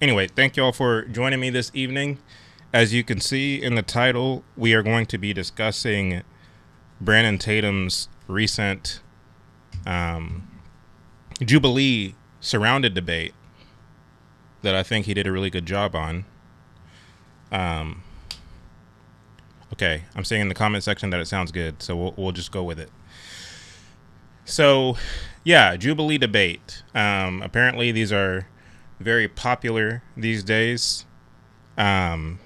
Anyway, thank you all for joining me this evening. As you can see in the title, we are going to be discussing Brandon Tatum's recent Jubilee surrounded debate that I think he did a really good job on. Okay, I'm saying in the comment section that it sounds good, so we'll just go with it. So, yeah, Jubilee debate. Apparently, these are very popular these days. And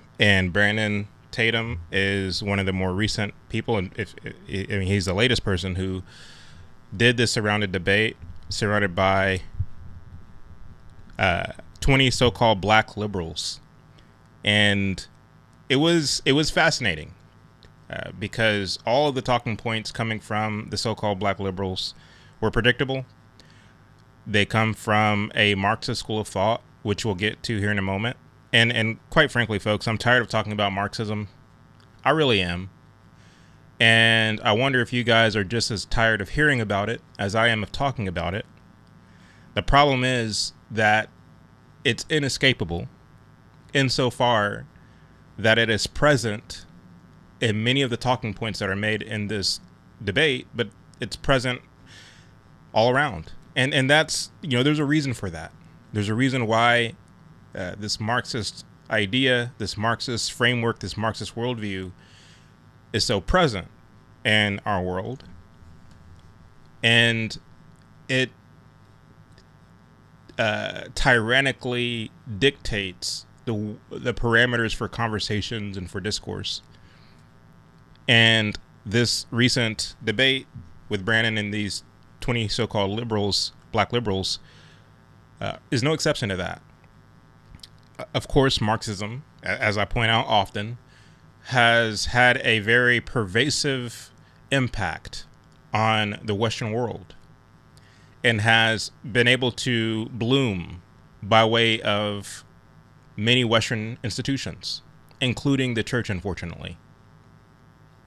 Brandon Tatum is one of the more recent people, and he's the latest person who did this surrounded debate, surrounded by 20 so-called black liberals, and it was fascinating because all of the talking points coming from the so-called black liberals were predictable. They come from a Marxist school of thought, which we'll get to here in a moment. And quite frankly, folks, I'm tired of talking about Marxism. I really am. And I wonder if you guys are just as tired of hearing about it as I am of talking about it. The problem is that it's inescapable insofar that it is present in many of the talking points that are made in this debate, but it's present all around. And that's, there's a reason for that. There's a reason why this Marxist idea, this Marxist framework, this Marxist worldview is so present in our world. And it tyrannically dictates the parameters for conversations and for discourse. And this recent debate with Brandon and these 20 so-called liberals, black liberals, is no exception to that. Of course, Marxism, as I point out often, has had a very pervasive impact on the Western world and has been able to bloom by way of many Western institutions, including the church, unfortunately.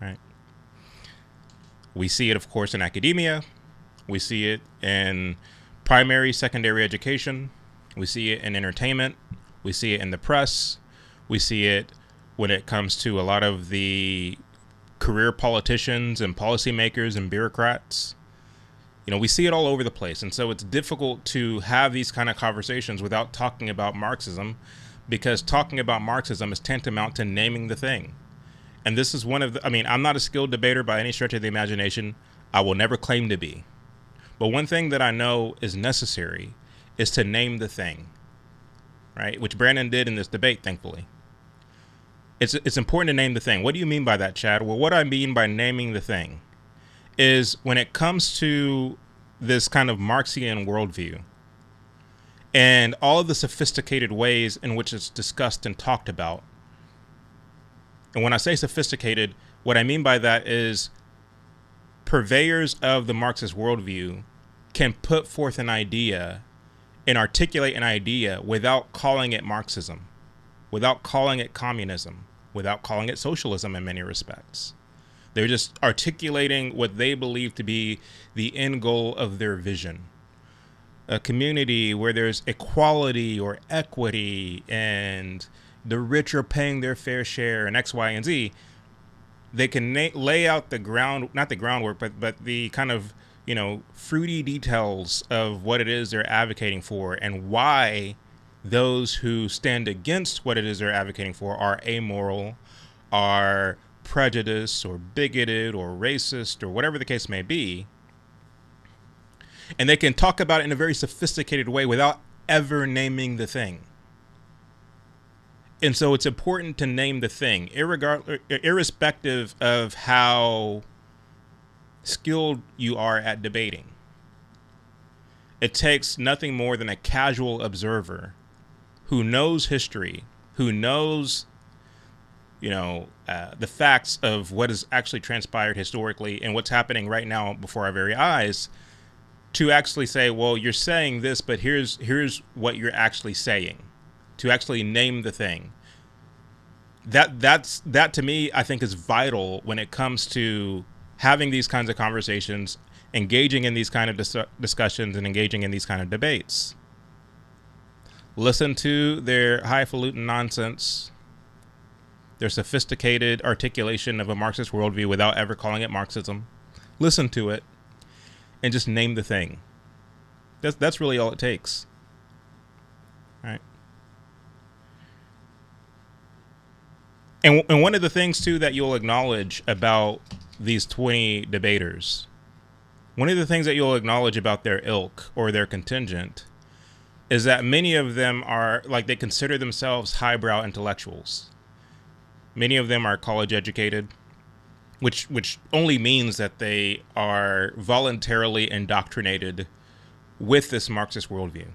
Right? We see it, of course, in academia. We see it in primary, secondary education. We see it in entertainment. We see it in the press. We see it when it comes to a lot of the career politicians and policymakers and bureaucrats. We see it all over the place. And so it's difficult to have these kind of conversations without talking about Marxism, because talking about Marxism is tantamount to naming the thing. And this is one of the, I'm not a skilled debater by any stretch of the imagination. I will never claim to be. But one thing that I know is necessary is to name the thing, right? Which Brandon did in this debate, thankfully. It's important to name the thing. What do you mean by that, Chad? Well, what I mean by naming the thing is when it comes to this kind of Marxian worldview and all of the sophisticated ways in which it's discussed and talked about. And when I say sophisticated, what I mean by that is purveyors of the Marxist worldview can put forth an idea and articulate an idea without calling it Marxism, without calling it communism, without calling it socialism in many respects. They're just articulating what they believe to be the end goal of their vision. A community where there's equality or equity and the rich are paying their fair share and X, Y, and Z. They can lay out the not the groundwork, but the kind of, fruity details of what it is they're advocating for and why those who stand against what it is they're advocating for are amoral, are prejudiced or bigoted or racist or whatever the case may be. And they can talk about it in a very sophisticated way without ever naming the thing. And so it's important to name the thing, irrespective of how skilled you are at debating. It takes nothing more than a casual observer who knows history, who knows, the facts of what has actually transpired historically and what's happening right now before our very eyes, to actually say, well, you're saying this, but here's what you're actually saying, to actually name the thing. That to me, I think, is vital when it comes to having these kinds of conversations, engaging in these kind of discussions, and engaging in these kind of debates. Listen to their highfalutin nonsense, their sophisticated articulation of a Marxist worldview without ever calling it Marxism. Listen to it and just name the thing. That's really all it takes. Right? And one of the things, too, that you'll acknowledge about these 20 debaters, one of the things that you'll acknowledge about their ilk or their contingent is that many of them are, like, they consider themselves highbrow intellectuals. Many of them are college educated, which only means that they are voluntarily indoctrinated with this Marxist worldview.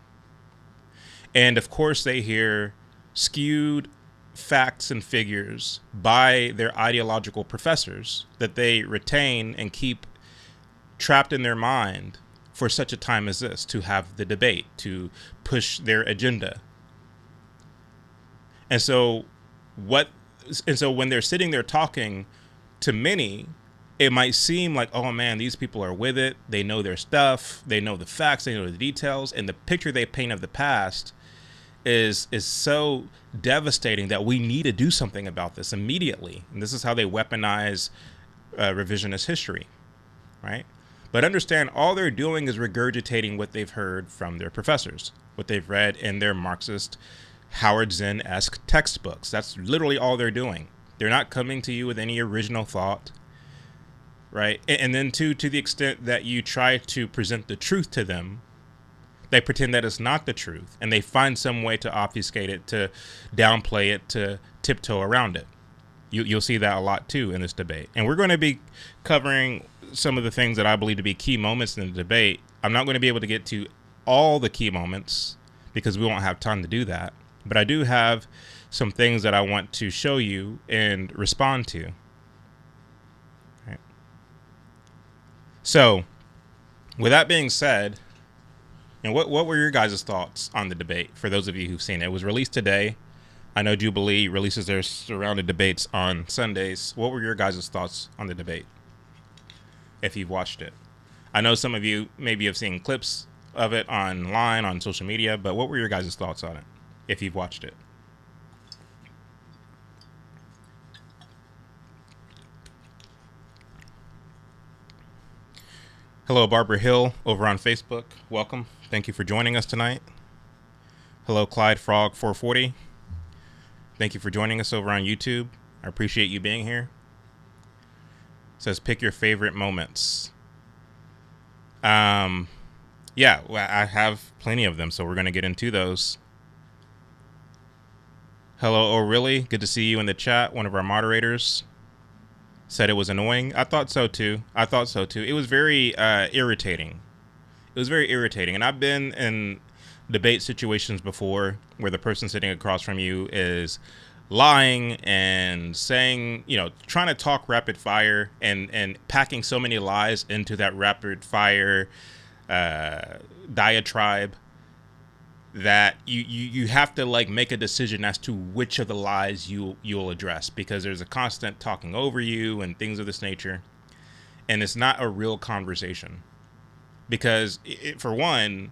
And of course, they hear skewed facts and figures by their ideological professors that they retain and keep trapped in their mind for such a time as this, to have the debate, to push their agenda. And so when they're sitting there talking, to many, it might seem like, oh man, these people are with it. They know their stuff. They know the facts. They know the details. And the picture they paint of the past is so devastating that we need to do something about this immediately. And this is how they weaponize revisionist history, right? But understand, all they're doing is regurgitating what they've heard from their professors, what they've read in their Marxist Howard Zinn-esque textbooks. That's literally all they're doing. They're not coming to you with any original thought, right? And then to the extent that you try to present the truth to them, they pretend that it's not the truth, and they find some way to obfuscate it, to downplay it, to tiptoe around it. You'll see that a lot, too, in this debate. And we're going to be covering some of the things that I believe to be key moments in the debate. I'm not going to be able to get to all the key moments because we won't have time to do that. But I do have some things that I want to show you and respond to. Right. So, with that being said, and what were your guys' thoughts on the debate, for those of you who've seen it? It was released today. I know Jubilee releases their surrounded debates on Sundays. What were your guys' thoughts on the debate, if you've watched it? I know some of you maybe have seen clips of it online, on social media, but what were your guys' thoughts on it, if you've watched it? Hello, Barbara Hill over on Facebook. Welcome. Thank you for joining us tonight. Hello, Clyde Frog 440. Thank you for joining us over on YouTube. I appreciate you being here. It says pick your favorite moments. Yeah, well, I have plenty of them, so we're going to get into those. Hello, oh really? Good to see you in the chat. One of our moderators said it was annoying. I thought so too. It was very irritating. And I've been in debate situations before where the person sitting across from you is lying and saying, trying to talk rapid fire and packing so many lies into that rapid fire diatribe that you have to make a decision as to which of the lies you'll address, because there's a constant talking over you and things of this nature, and it's not a real conversation. Because for one,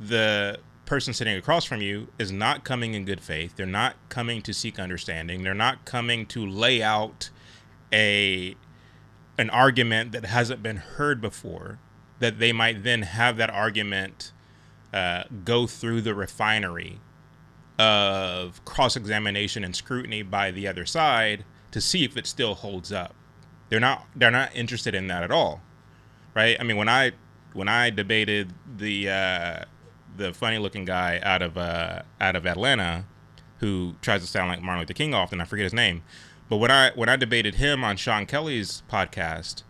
the person sitting across from you is not coming in good faith. They're not coming to seek understanding. They're not coming to lay out an argument that hasn't been heard before, that they might then have that argument go through the refinery of cross-examination and scrutiny by the other side to see if it still holds up. They're not interested in that at all, right? I mean, when I debated the funny-looking guy out of Atlanta, who tries to sound like Martin Luther King often, I forget his name, but when I debated him on Sean Kelly's podcast,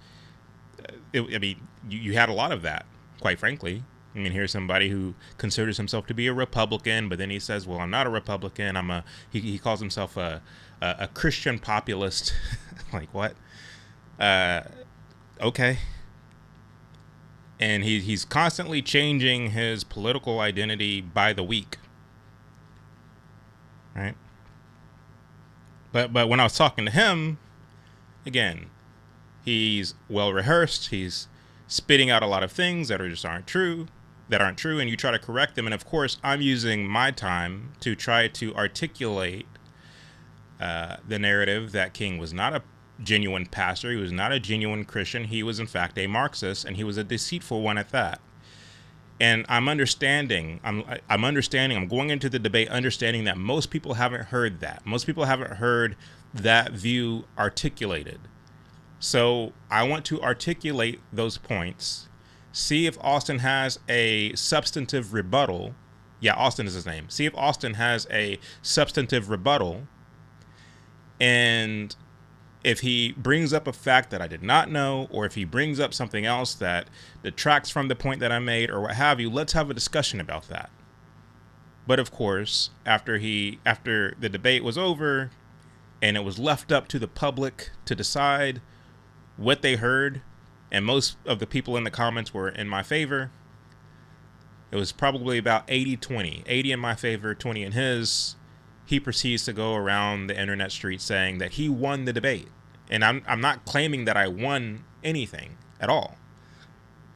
you had a lot of that, quite frankly. I mean, here's somebody who considers himself to be a Republican, but then he says, well, I'm not a Republican. He calls himself a Christian populist. Like, what? Okay. And he's constantly changing his political identity by the week. Right? But when I was talking to him, again, he's well rehearsed. He's spitting out a lot of things that just aren't true. that aren't true, and you try to correct them. And of course, I'm using my time to try to articulate the narrative that King was not a genuine pastor. He was not a genuine Christian. He was, in fact, a Marxist, and he was a deceitful one at that. And I'm understanding. I'm going into the debate understanding that most people haven't heard that. Most people haven't heard that view articulated. So I want to articulate those points, see if Austin has a substantive rebuttal. Yeah, Austin is his name. See if Austin has a substantive rebuttal. And if he brings up a fact that I did not know, or if he brings up something else that detracts from the point that I made, or what have you, let's have a discussion about that. But of course, after the debate was over and it was left up to the public to decide what they heard, and most of the people in the comments were in my favor, it was probably about 80-20, 80 in my favor, 20 in his. He proceeds to go around the internet street saying that he won the debate. And I'm not claiming that I won anything at all,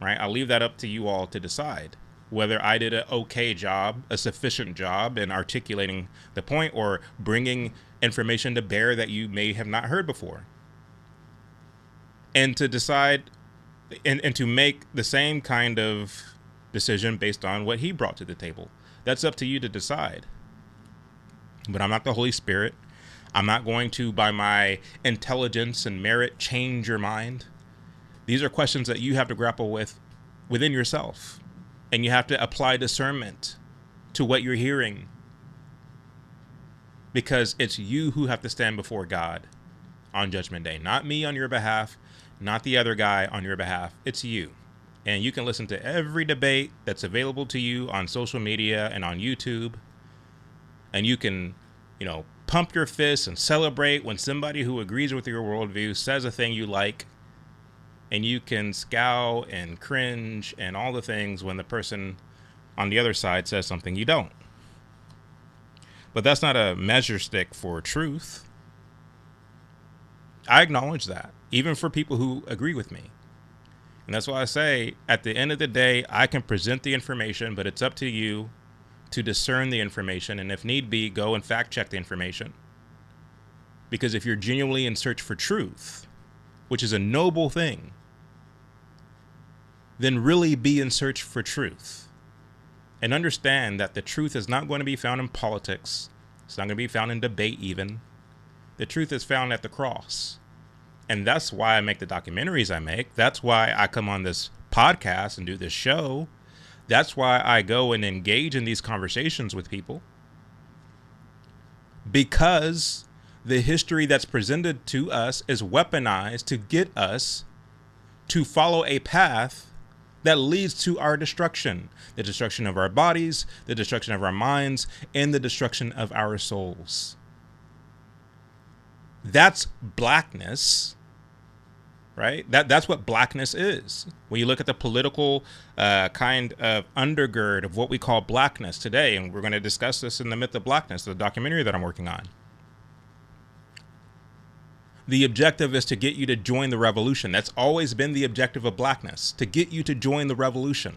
right? I'll leave that up to you all to decide whether I did an okay job, a sufficient job in articulating the point, or bringing information to bear that you may have not heard before. And to decide and to make the same kind of decision based on what he brought to the table. That's up to you to decide. But I'm not the Holy Spirit. I'm not going to, by my intelligence and merit, change your mind. These are questions that you have to grapple with within yourself. And you have to apply discernment to what you're hearing. Because it's you who have to stand before God on Judgment Day. Not me on your behalf, not the other guy on your behalf. It's you. And you can listen to every debate that's available to you on social media and on YouTube. And you can, pump your fists and celebrate when somebody who agrees with your worldview says a thing you like. And you can scowl and cringe and all the things when the person on the other side says something you don't. But that's not a measure stick for truth. I acknowledge that, even for people who agree with me. And that's why I say, at the end of the day, I can present the information, but it's up to you to discern the information. And if need be, go and fact check the information. Because if you're genuinely in search for truth, which is a noble thing, then really be in search for truth. And understand that the truth is not going to be found in politics. It's not going to be found in debate even. The truth is found at the cross. And that's why I make the documentaries I make. That's why I come on this podcast and do this show. That's why I go and engage in these conversations with people. Because the history that's presented to us is weaponized to get us to follow a path that leads to our destruction. The destruction of our bodies, the destruction of our minds, and the destruction of our souls. That's blackness, right? That's what blackness is. When you look at the political kind of undergird of what we call blackness today, and we're going to discuss this in The Myth of Blackness, the documentary that I'm working on. The objective is to get you to join the revolution. That's always been the objective of blackness, to get you to join the revolution.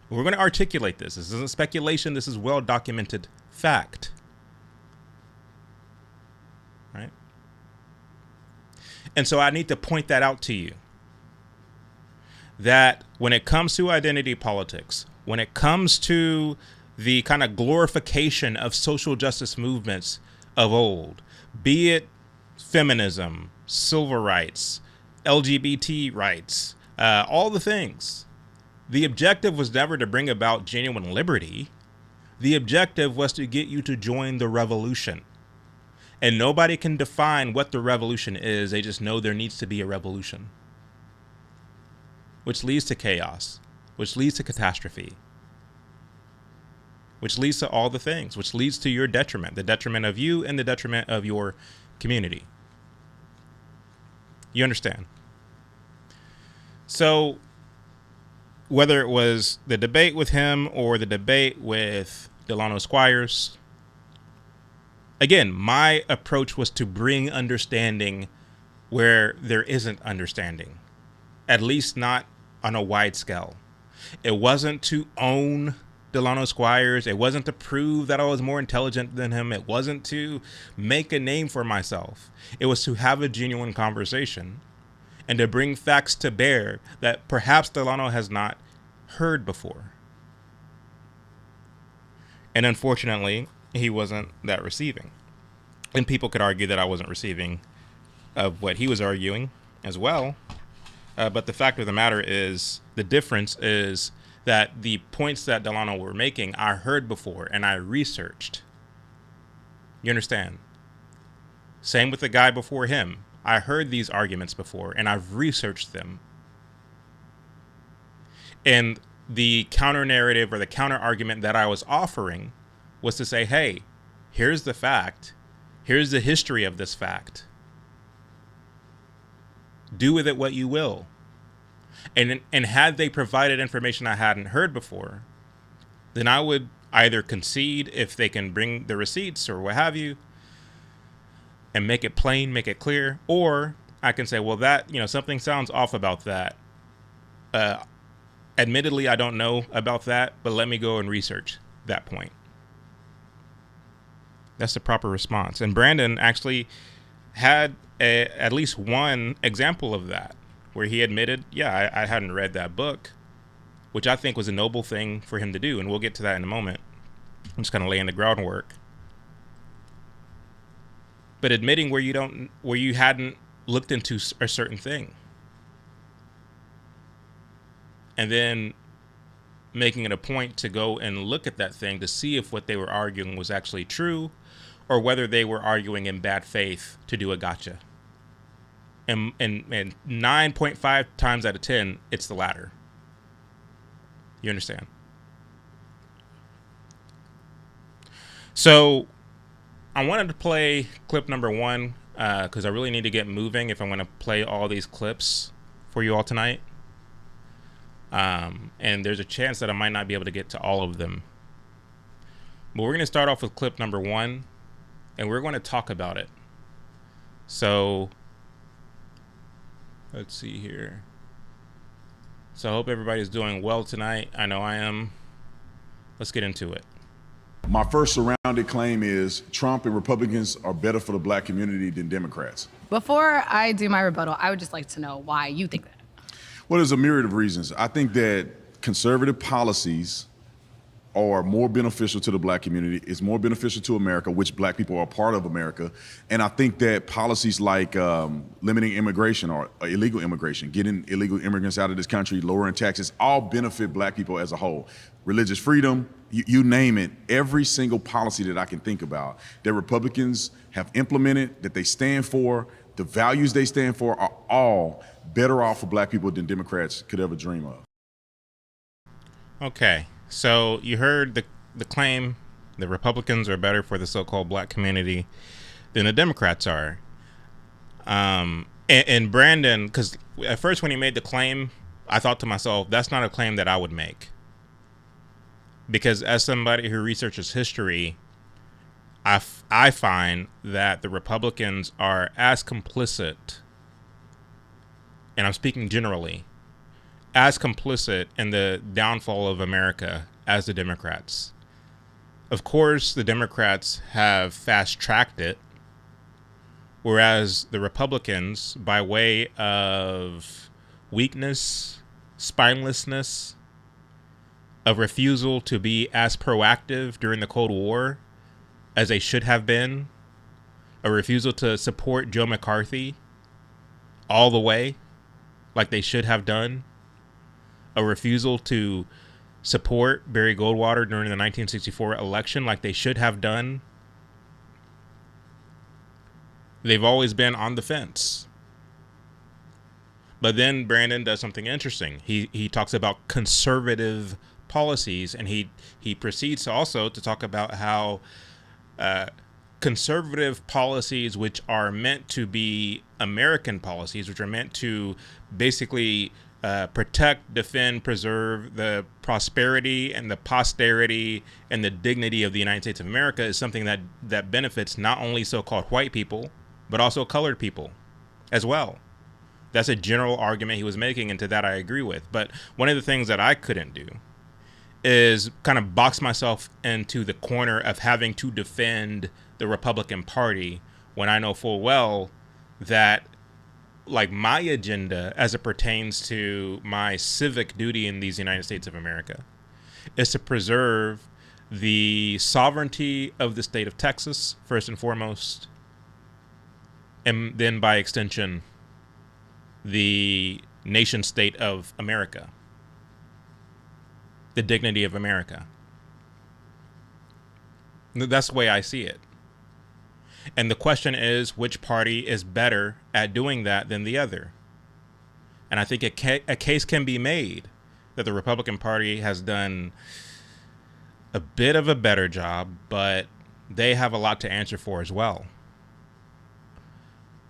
We're going to articulate this. This isn't speculation. This is well-documented fact. Right? And so I need to point that out to you. That when it comes to identity politics, when it comes to the kind of glorification of social justice movements of old, be it feminism, civil rights, LGBT rights, all the things. The objective was never to bring about genuine liberty. The objective was to get you to join the revolution. And nobody can define what the revolution is. They just know there needs to be a revolution. Which leads to chaos, which leads to catastrophe, which leads to all the things, which leads to your detriment, the detriment of you and the detriment of your community. You understand? So whether it was the debate with him or the debate with Delano Squires, again, my approach was to bring understanding where there isn't understanding, at least not on a wide scale. It wasn't to own Delano Squires. It wasn't to prove that I was more intelligent than him. It wasn't to make a name for myself. It was to have a genuine conversation and to bring facts to bear that perhaps Delano has not heard before. And unfortunately, he wasn't that receiving. And people could argue that I wasn't receiving of what he was arguing as well. But the fact of the matter is, the difference is that the points that Delano were making, I heard before and I researched. You understand? Same with the guy before him. I heard these arguments before and I've researched them. And the counter narrative or the counter argument that I was offering was to say, hey, here's the fact. Here's the history of this fact. Do with it what you will. And had they provided information I hadn't heard before, then I would either concede if they can bring the receipts or what have you and make it plain, make it clear, or I can say, well, that, something sounds off about that. Admittedly, I don't know about that, but let me go and research that point. That's the proper response. And Brandon actually had at least one example of that, where he admitted, yeah, I hadn't read that book, which I think was a noble thing for him to do. And we'll get to that in a moment. I'm just kind of laying the groundwork. But admitting where you hadn't looked into a certain thing. And then making it a point to go and look at that thing to see if what they were arguing was actually true or whether they were arguing in bad faith to do a gotcha. And 9.5 times out of 10, it's the latter. You understand? So I wanted to play clip number 1 because I really need to get moving if I'm going to play all these clips for you all tonight. And there's a chance that I might not be able to get to all of them. But we're going to start off with clip number 1, and we're going to talk about it. So let's see here. So I hope everybody's doing well tonight. I know I am. Let's get into it. My first surrounded claim is Trump and Republicans are better for the black community than Democrats. Before I do my rebuttal, I would just like to know why you think that. Well, there's a myriad of reasons. I think that conservative policies are more beneficial to the black community. It's more beneficial to America, which black people are part of America. And I think that policies like limiting immigration or illegal immigration, getting illegal immigrants out of this country, lowering taxes, all benefit black people as a whole. Religious freedom, you name it, every single policy that I can think about that Republicans have implemented, that they stand for, the values they stand for are all better off for black people than Democrats could ever dream of. Okay. So you heard the claim that Republicans are better for the so-called black community than the Democrats are. And Brandon, because at first when he made the claim, I thought to myself, that's not a claim that I would make. Because as somebody who researches history, I find that the Republicans are as complicit, and I'm speaking generally, as complicit in the downfall of America as the Democrats. Of course, the Democrats have fast-tracked it, whereas the Republicans, by way of weakness, spinelessness, of refusal to be as proactive during the Cold War as they should have been, a refusal to support Joe McCarthy all the way like they should have done, a refusal to support Barry Goldwater during the 1964 election like they should have done. They've always been on the fence. But then Brandon does something interesting. He talks about conservative policies, and he proceeds also to talk about how conservative policies, which are meant to be American policies, which are meant to basically protect, defend, preserve the prosperity and the posterity and the dignity of the United States of America, is something that benefits not only so-called white people, but also colored people as well. That's a general argument he was making, and to that I agree with. But one of the things that I couldn't do is kind of box myself into the corner of having to defend the Republican Party when I know full well that, like, my agenda as it pertains to my civic duty in these United States of America is to preserve the sovereignty of the state of Texas, first and foremost, and then by extension, the nation state of America, the dignity of America. That's the way I see it. And the question is, which party is better at doing that than the other? And I think a case can be made that the Republican Party has done a bit of a better job, but they have a lot to answer for as well.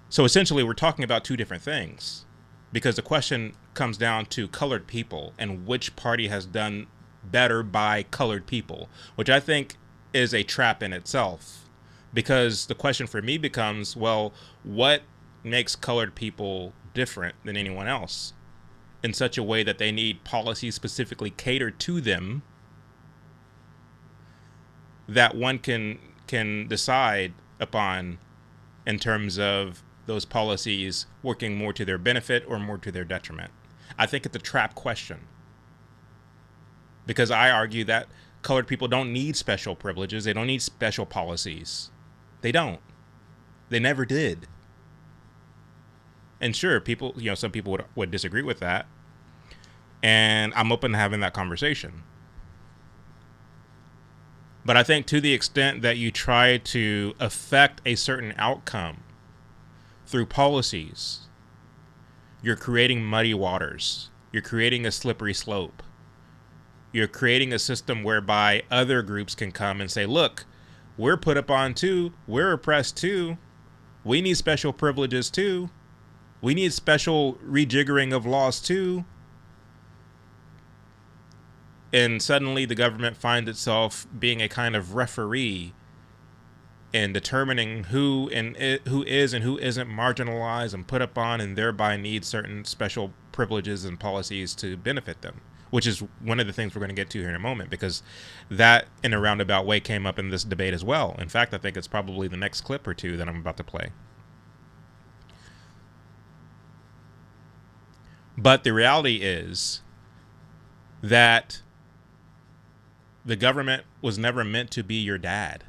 So essentially, we're talking about two different things, because the question comes down to colored people and which party has done better by colored people, which I think is a trap in itself. Because the question for me becomes, well, what makes colored people different than anyone else in such a way that they need policies specifically catered to them that one can decide upon in terms of those policies working more to their benefit or more to their detriment? I think it's a trap question, because I argue that colored people don't need special privileges. They don't need special policies. They don't. They never did. And sure, people, some people would disagree with that. And I'm open to having that conversation. But I think to the extent that you try to affect a certain outcome through policies, you're creating muddy waters. You're creating a slippery slope. You're creating a system whereby other groups can come and say, look, we're put upon too. We're oppressed too. We need special privileges too. We need special rejiggering of laws too. And suddenly the government finds itself being a kind of referee in determining who is and who isn't marginalized and put upon, and thereby needs certain special privileges and policies to benefit them, which is one of the things we're going to get to here in a moment, because that in a roundabout way came up in this debate as well. In fact, I think it's probably the next clip or two that I'm about to play. But the reality is that the government was never meant to be your dad.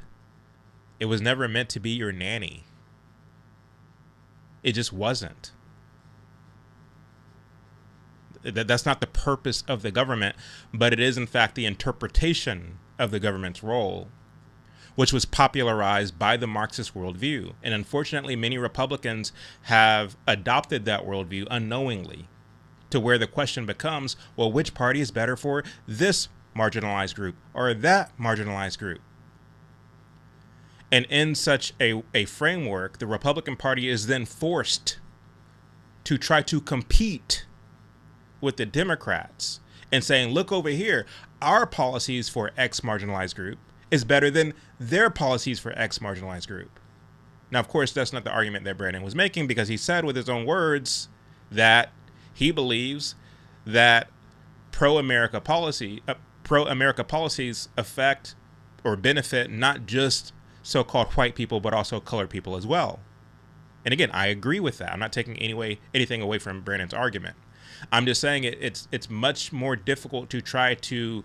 It was never meant to be your nanny. It just wasn't. That's not the purpose of the government, but it is in fact the interpretation of the government's role, which was popularized by the Marxist worldview. And unfortunately, many Republicans have adopted that worldview unknowingly, to where the question becomes, well, which party is better for this marginalized group or that marginalized group? And in such a framework, the Republican Party is then forced to try to compete with the Democrats and saying, look over here, our policies for X marginalized group is better than their policies for X marginalized group. Now, of course, that's not the argument that Brandon was making, because he said with his own words that he believes that pro-America policies affect or benefit not just so-called white people, but also colored people as well. And again, I agree with that. I'm not taking anything away from Brandon's argument. I'm just saying it's much more difficult to try to,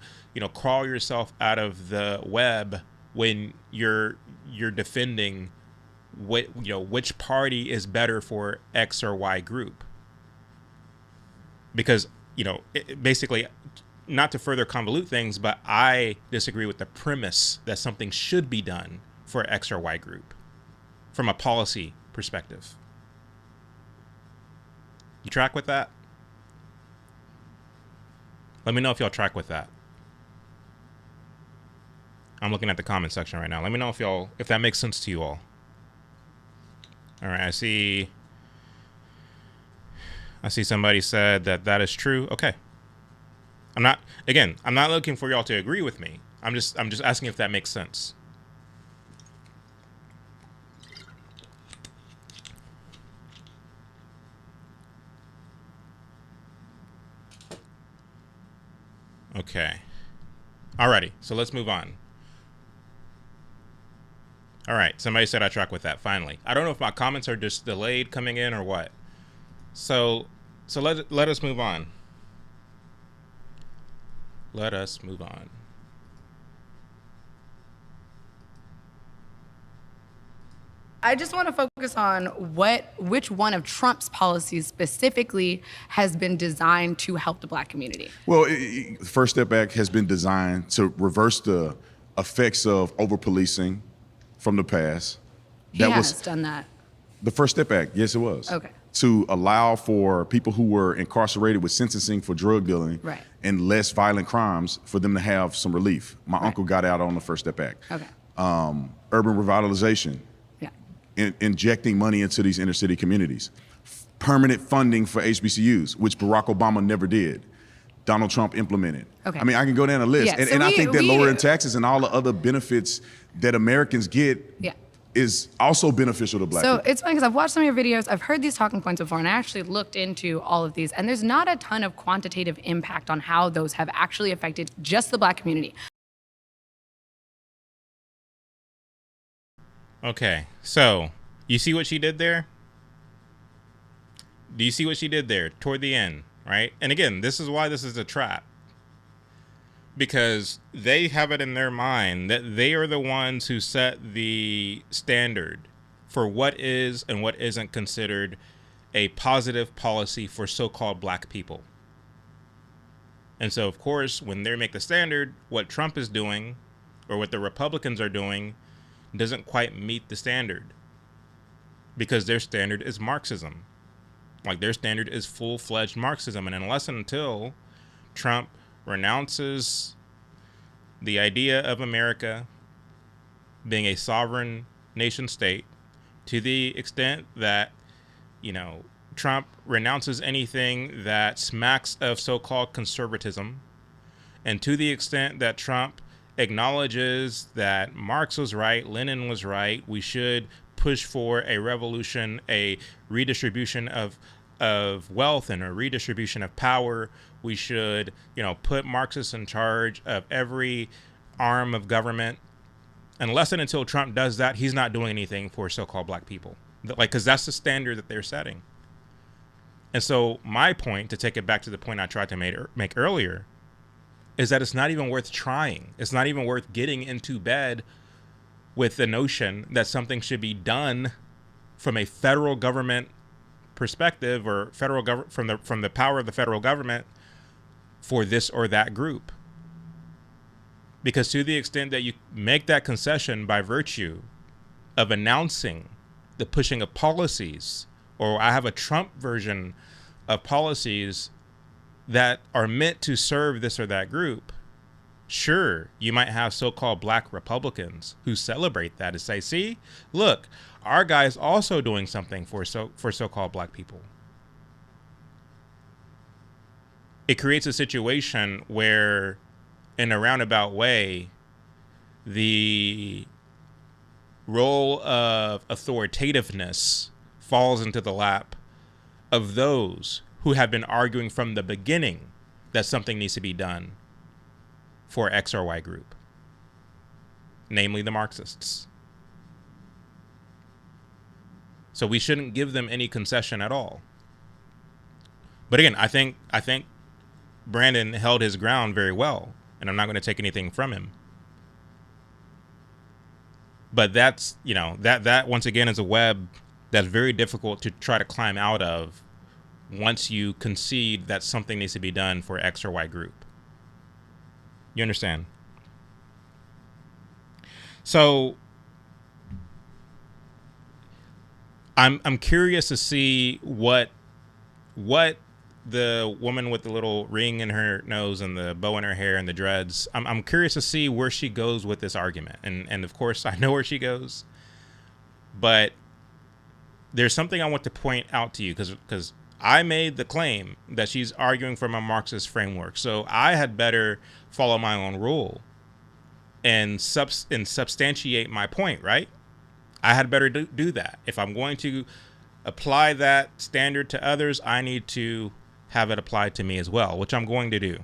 crawl yourself out of the web when you're defending which party is better for X or Y group. Because, basically, not to further convolute things, but I disagree with the premise that something should be done for X or Y group from a policy perspective. You track with that? Let me know if y'all track with that. I'm looking at the comment section right now. Let me know if that makes sense to you all. All right, I see somebody said that is true. Okay. I'm not looking for y'all to agree with me. I'm just asking if that makes sense. Okay. Alrighty. So let's move on. All right. Somebody said I track with that. Finally, I don't know if my comments are just delayed coming in or what. So let us move on. Let us move on. I just want to focus on which one of Trump's policies specifically has been designed to help the Black community. Well, First Step Act has been designed to reverse the effects of over-policing from the past. He has done that. The First Step Act, yes, it was. Okay. To allow for people who were incarcerated with sentencing for drug dealing Right. and less violent crimes for them to have some relief. My uncle got out on the First Step Act. Okay. Urban revitalization, Yeah. injecting money into these inner city communities. Permanent funding for HBCUs, which Barack Obama never did. Donald Trump implemented. Okay. I mean, I can go down a list. Yeah, and so I think that lowering we- taxes and all the other benefits that Americans get Yeah. is also beneficial to Black So people. it's funny because I've watched some of your videos, I've heard these talking points before, and I actually looked into all of these, and there's not a ton of quantitative impact on how those have actually affected just the Black community. Okay, so you see what she did there? Do you see what she did there toward the end, right? And again, this is why this is a trap. Because they have it in their mind that they are the ones who set the standard for what is and what isn't considered a positive policy for so-called Black people. And so, of course, when they make the standard, what Trump is doing or what the Republicans are doing doesn't quite meet the standard, because their standard is Marxism. Like, their standard is full-fledged Marxism. And unless and until Trump renounces the idea of America being a sovereign nation state, to the extent that, you know, Trump renounces anything that smacks of so-called conservatism, and to the extent that Trump acknowledges that Marx was right, Lenin was right, we should push for a revolution, a redistribution of wealth and a redistribution of power. We should, you know, put Marxists in charge of every arm of government. Unless and until Trump does that, he's not doing anything for so-called Black people. Like, because that's the standard that they're setting. And so my point, to take it back to the point I tried to make earlier, is that it's not even worth trying. It's not even worth getting into bed with the notion that something should be done from a federal government perspective, or federal government from the power of the federal government for this or that group. Because to the extent that you make that concession by virtue of announcing the pushing of policies, or I have a Trump version of policies that are meant to serve this or that group, sure, you might have so-called Black Republicans who celebrate that and say, see, look, our guy's also doing something for so-called Black people. It creates a situation where, in a roundabout way, the role of authoritativeness falls into the lap of those who have been arguing from the beginning that something needs to be done for X or Y group, namely the Marxists. So we shouldn't give them any concession at all. But again, I think Brandon held his ground very well, and I'm not going to take anything from him. But that's, you know, that once again is a web that's very difficult to try to climb out of once you concede that something needs to be done for X or Y group. You understand? So I'm curious to see what the woman with the little ring in her nose and the bow in her hair and the dreads, I'm curious to see where she goes with this argument. And of course I know where she goes, but there's something I want to point out to you, because I made the claim that she's arguing from a Marxist framework. So I had better follow my own rule and substantiate my point, right? I had better do that. If I'm going to apply that standard to others, I need to have it applied to me as well, which I'm going to do.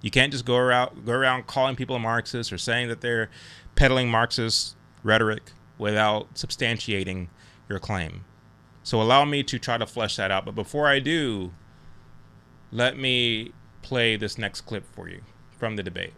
You can't just go around calling people Marxists or saying that they're peddling Marxist rhetoric without substantiating your claim. So allow me to try to flesh that out. But before I do, let me play this next clip for you from the debate.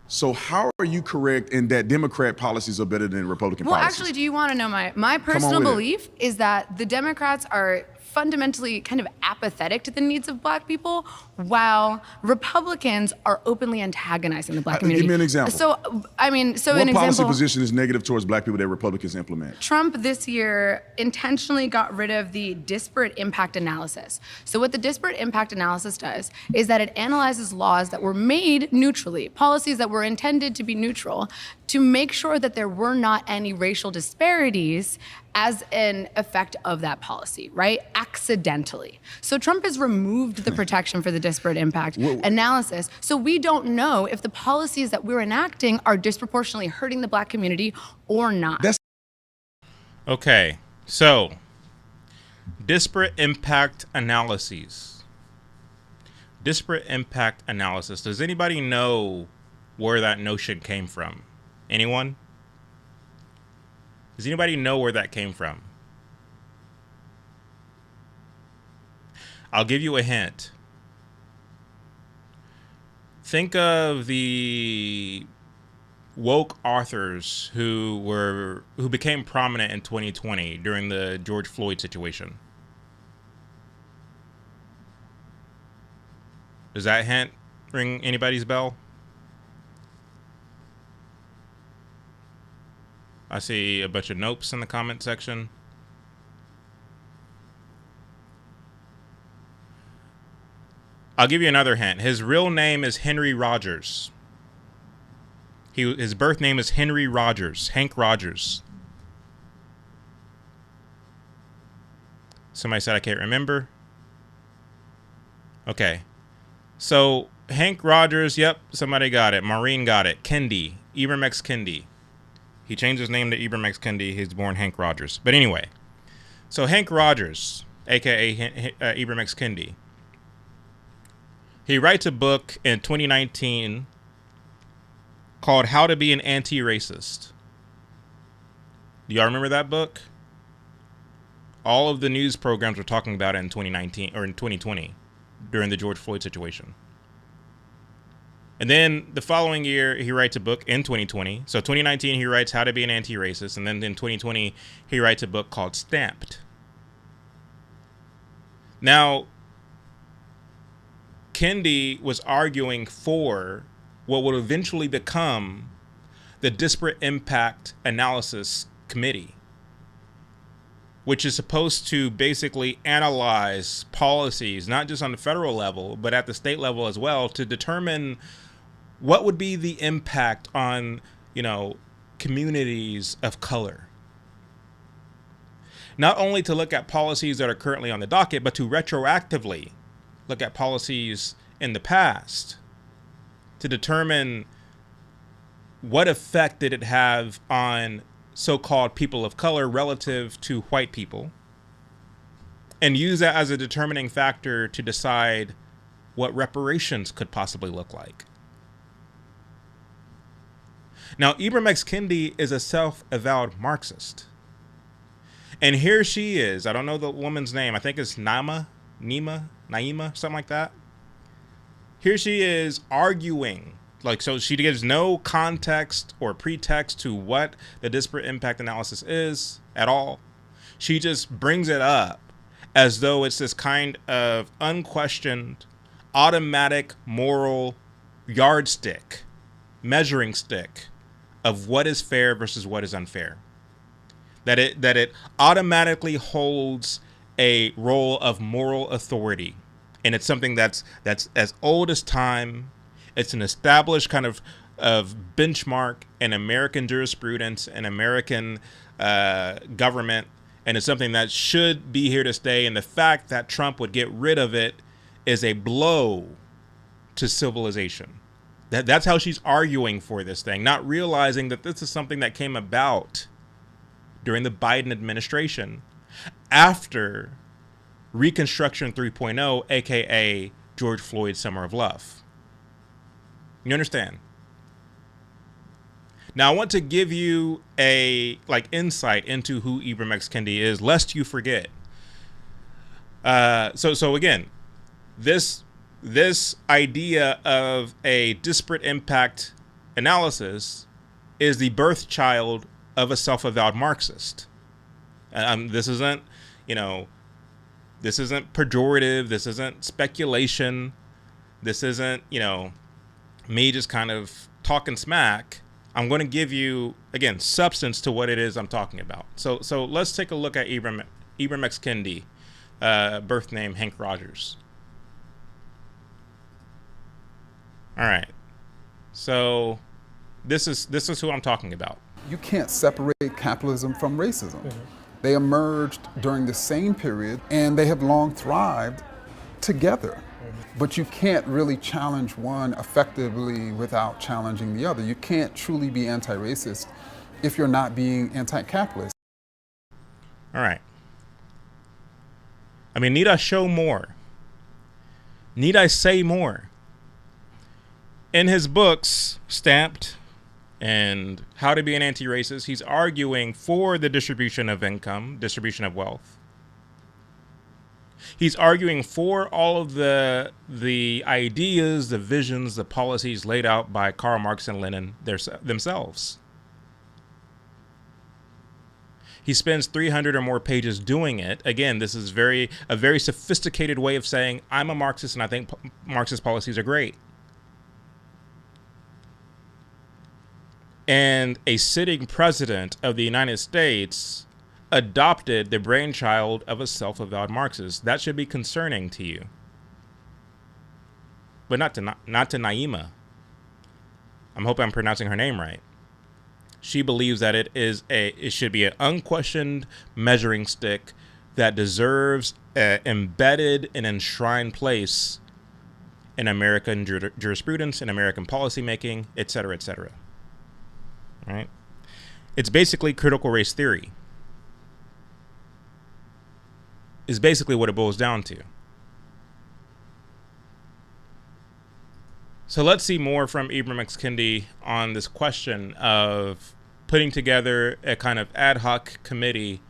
So how are you correct in that Democrat policies are better than Republican policies? Well, actually, do you want to know my personal belief is that the Democrats are fundamentally kind of apathetic to the needs of black people, while Republicans are openly antagonizing the black community. Give me an example. So, I mean, what policy position is negative towards black people that Republicans implement? Trump this year intentionally got rid of the disparate impact analysis. So what the disparate impact analysis does is that it analyzes laws that were made neutrally, policies that were intended to be neutral, to make sure that there were not any racial disparities as an effect of that policy, right? Accidentally. So Trump has removed the protection for the disparate impact analysis. So we don't know if the policies that we're enacting are disproportionately hurting the black community or not. Okay, so disparate impact analyses. Disparate impact analysis. Does anybody know where that notion came from? Anyone? Does anybody know where that came from? I'll give you a hint. Think of the woke authors who became prominent in 2020 during the George Floyd situation. Does that hint ring anybody's bell? I see a bunch of nopes in the comment section. I'll give you another hint. His real name is Henry Rogers. His birth name is Henry Rogers, Hank Rogers. Somebody said I can't remember. Okay. So Hank Rogers, yep, somebody got it. Maureen got it. Kendi, Ibram X. Kendi. He changed his name to Ibram X. Kendi. He's born Hank Rogers. But anyway, so Hank Rogers, a.k.a. Ibram X. Kendi, he writes a book in 2019 called How to Be an Anti-Racist. Do y'all remember that book? All of the news programs were talking about it in 2019 or in 2020 during the George Floyd situation. And then the following year, he writes a book in 2020. So 2019, he writes How to Be an Anti-Racist. And then in 2020, he writes a book called Stamped. Now, Kendi was arguing for what would eventually become the Disparate Impact Analysis Committee, which is supposed to basically analyze policies, not just on the federal level, but at the state level as well, to determine what would be the impact on, communities of color. Not only to look at policies that are currently on the docket, but to retroactively look at policies in the past to determine what effect did it have on so-called people of color relative to white people, and use that as a determining factor to decide what reparations could possibly look like. Now, Ibram X. Kendi is a self-avowed Marxist. And here she is. I don't know the woman's name. I think it's Naima, something like that. Here she is arguing. So she gives no context or pretext to what the disparate impact analysis is at all. She just brings it up as though it's this kind of unquestioned, automatic moral yardstick, measuring stick of what is fair versus what is unfair. That it automatically holds a role of moral authority. And it's something that's as old as time. It's an established kind of benchmark in American jurisprudence and American government. And it's something that should be here to stay. And the fact that Trump would get rid of it is a blow to civilization. That's how she's arguing for this thing, not realizing that this is something that came about during the Biden administration after Reconstruction 3.0, aka George Floyd's Summer of Love. You understand? Now I want to give you a insight into who Ibram X. Kendi is, lest you forget. So again, this idea of a disparate impact analysis is the birth child of a self-avowed Marxist. This isn't pejorative. This isn't speculation. This isn't, me just kind of talking smack. I'm going to give you, again, substance to what it is I'm talking about. So let's take a look at Ibram X. Kendi, birth name Hank Rogers. All right. So this is who I'm talking about. You can't separate capitalism from racism. They emerged during the same period, and they have long thrived together. But you can't really challenge one effectively without challenging the other. You can't truly be anti-racist if you're not being anti-capitalist. All right. I mean, need I show more? Need I say more? In his books, Stamped and How to Be an Anti-Racist, he's arguing for the distribution of income, distribution of wealth. He's arguing for all of the ideas, the visions, the policies laid out by Karl Marx and Lenin themselves. He spends 300 or more pages doing it. Again, this is a very sophisticated way of saying, I'm a Marxist and I think Marxist policies are great. And a sitting president of the United States adopted the brainchild of a self-avowed Marxist. That should be concerning to you. But not to Naima. I'm hoping I'm pronouncing her name right. She believes that it should be an unquestioned measuring stick that deserves an embedded and enshrined place in American jurisprudence, in American policymaking, et cetera, et cetera. Right? It's basically critical race theory. Is basically what it boils down to. So let's see more from Ibram X. Kendi on this question of putting together a kind of ad hoc committee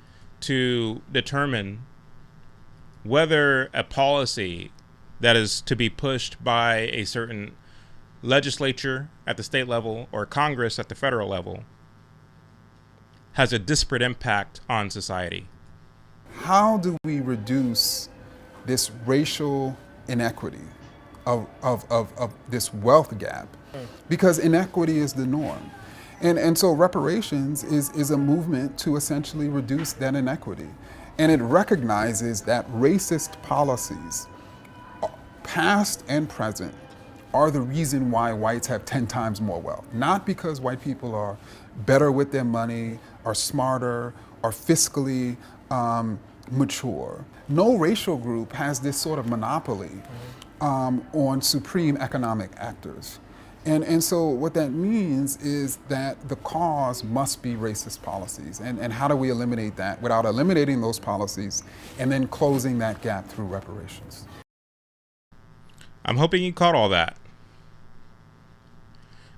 to determine whether a policy that is to be pushed by a certain legislature at the state level or Congress at the federal level has a disparate impact on society. How do we reduce this racial inequity of this wealth gap? Because inequity is the norm. And so reparations is a movement to essentially reduce that inequity. And it recognizes that racist policies, past and present, are the reason why whites have 10 times more wealth. Not because white people are better with their money, are smarter, are fiscally mature. No racial group has this sort of monopoly on supreme economic actors. And so what that means is that the cause must be racist policies. And how do we eliminate that without eliminating those policies and then closing that gap through reparations? I'm hoping you caught all that.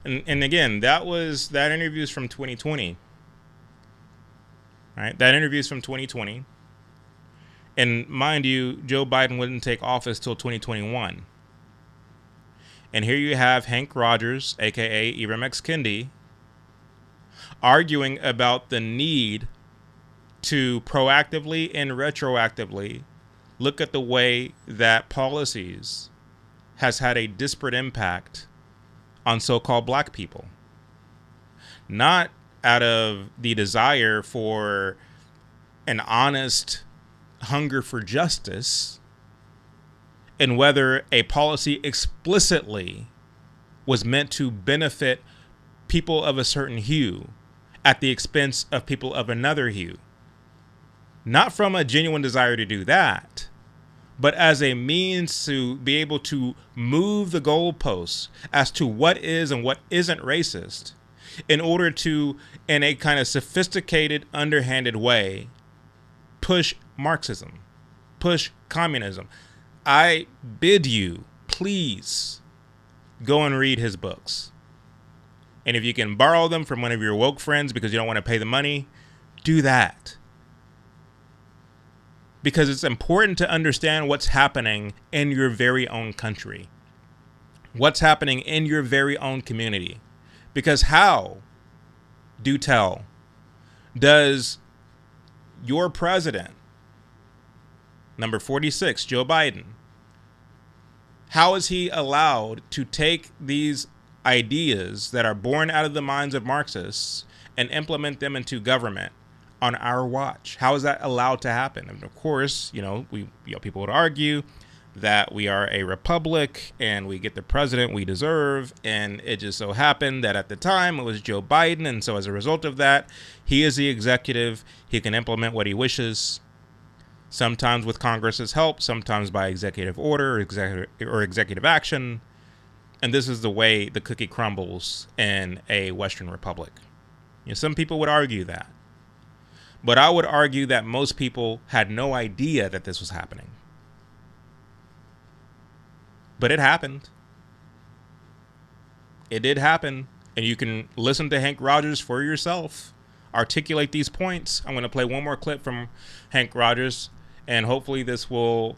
And again, that interview is from 2020. Right? That interview is from 2020. And mind you, Joe Biden wouldn't take office till 2021. And here you have Hank Rogers, aka Ibram X. Kendi, arguing about the need to proactively and retroactively look at the way that policies has had a disparate impact on so-called black people. Not out of the desire for an honest hunger for justice, and whether a policy explicitly was meant to benefit people of a certain hue at the expense of people of another hue. Not from a genuine desire to do that, but as a means to be able to move the goalposts as to what is and what isn't racist in order to, in a kind of sophisticated, underhanded way, push Marxism, push communism. I bid you, please go and read his books. And if you can borrow them from one of your woke friends because you don't want to pay the money, do that. Because it's important to understand what's happening in your very own country. What's happening in your very own community. Because how, do tell, does your president, number 46, Joe Biden, how is he allowed to take these ideas that are born out of the minds of Marxists and implement them into government on our watch? How is that allowed to happen? And of course, people would argue that we are a republic and we get the president we deserve. And it just so happened that at the time it was Joe Biden. And so as a result of that, he is the executive. He can implement what he wishes, sometimes with Congress's help, sometimes by executive order or executive action. And this is the way the cookie crumbles in a Western republic. Some people would argue that. But I would argue that most people had no idea that this was happening. But it happened. It did happen. And you can listen to Hank Rogers for yourself. Articulate these points. I'm going to play one more clip from Hank Rogers. And hopefully this will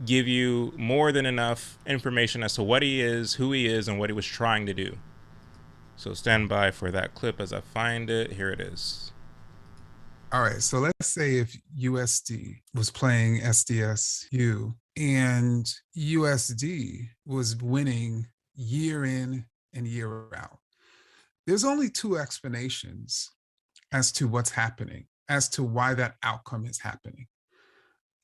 give you more than enough information as to what he is, who he is, and what he was trying to do. So stand by for that clip as I find it. Here it is. All right, so let's say if USD was playing SDSU and USD was winning year in and year out. There's only two explanations as to what's happening, as to why that outcome is happening.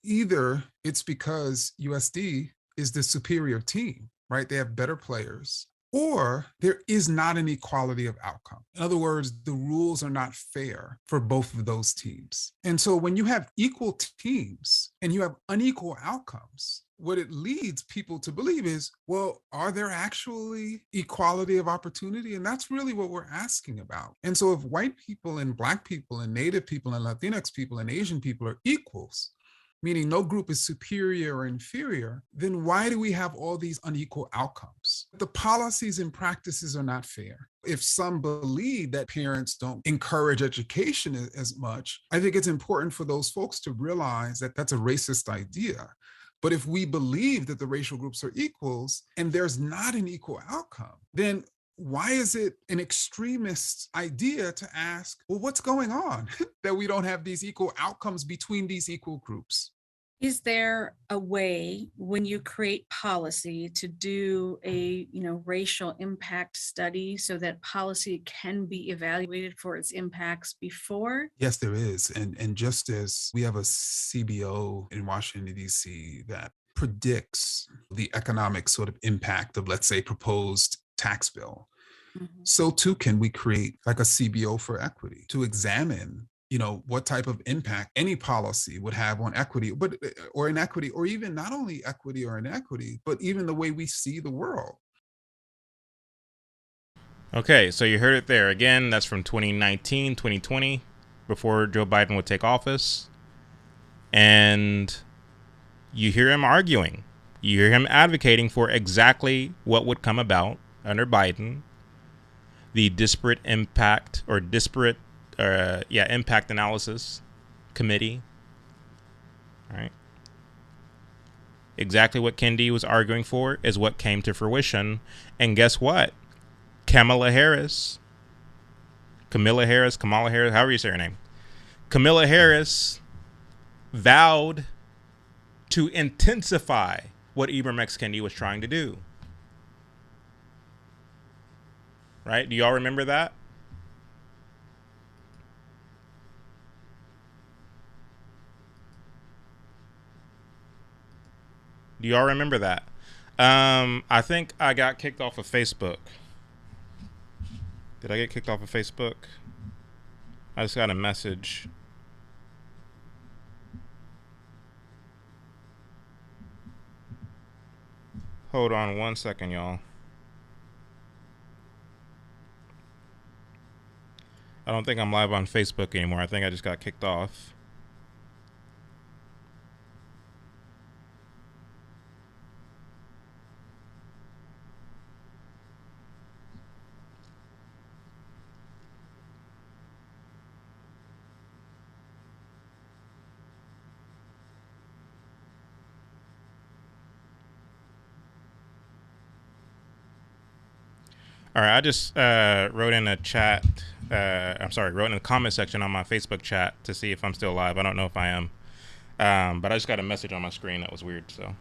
Either it's because USD is the superior team, right? They have better players, or there is not an equality of outcome. In other words, the rules are not fair for both of those teams. And so when you have equal teams and you have unequal outcomes, what it leads people to believe is, well, are there actually equality of opportunity? And that's really what we're asking about. And so if white people and Black people and Native people and Latinx people and Asian people are equals, meaning no group is superior or inferior, then why do we have all these unequal outcomes? The policies and practices are not fair. If some believe that parents don't encourage education as much, I think it's important for those folks to realize that that's a racist idea. But if we believe that the racial groups are equals and there's not an equal outcome, then why is it an extremist idea to ask, well, what's going on that we don't have these equal outcomes between these equal groups? Is there a way when you create policy to do a racial impact study so that policy can be evaluated for its impacts before? Yes, there is. And just as we have a CBO in Washington, D.C. that predicts the economic sort of impact of, let's say, proposed tax bill, so too can we create like a CBO for equity to examine what type of impact any policy would have on equity, or inequity, or even not only equity or inequity, but even the way we see the world. Okay, so you heard it there. Again, that's from 2019, 2020, before Joe Biden would take office. And you hear him arguing. You hear him advocating for exactly what would come about under Biden. The disparate impact impact analysis committee. All right. Exactly what Kendi was arguing for is what came to fruition. And guess what? Kamala Harris, however you say her name. Kamala Harris vowed to intensify what Ibram X. Kendi was trying to do. Right? Do y'all remember that? Do y'all remember that? I think I got kicked off of Facebook. Did I get kicked off of Facebook? I just got a message. Hold on one second, y'all. I don't think I'm live on Facebook anymore. I think I just got kicked off. All right, I just wrote in a chat. Wrote in the comment section on my Facebook chat to see if I'm still live. I don't know if I am, but I just got a message on my screen that was weird. So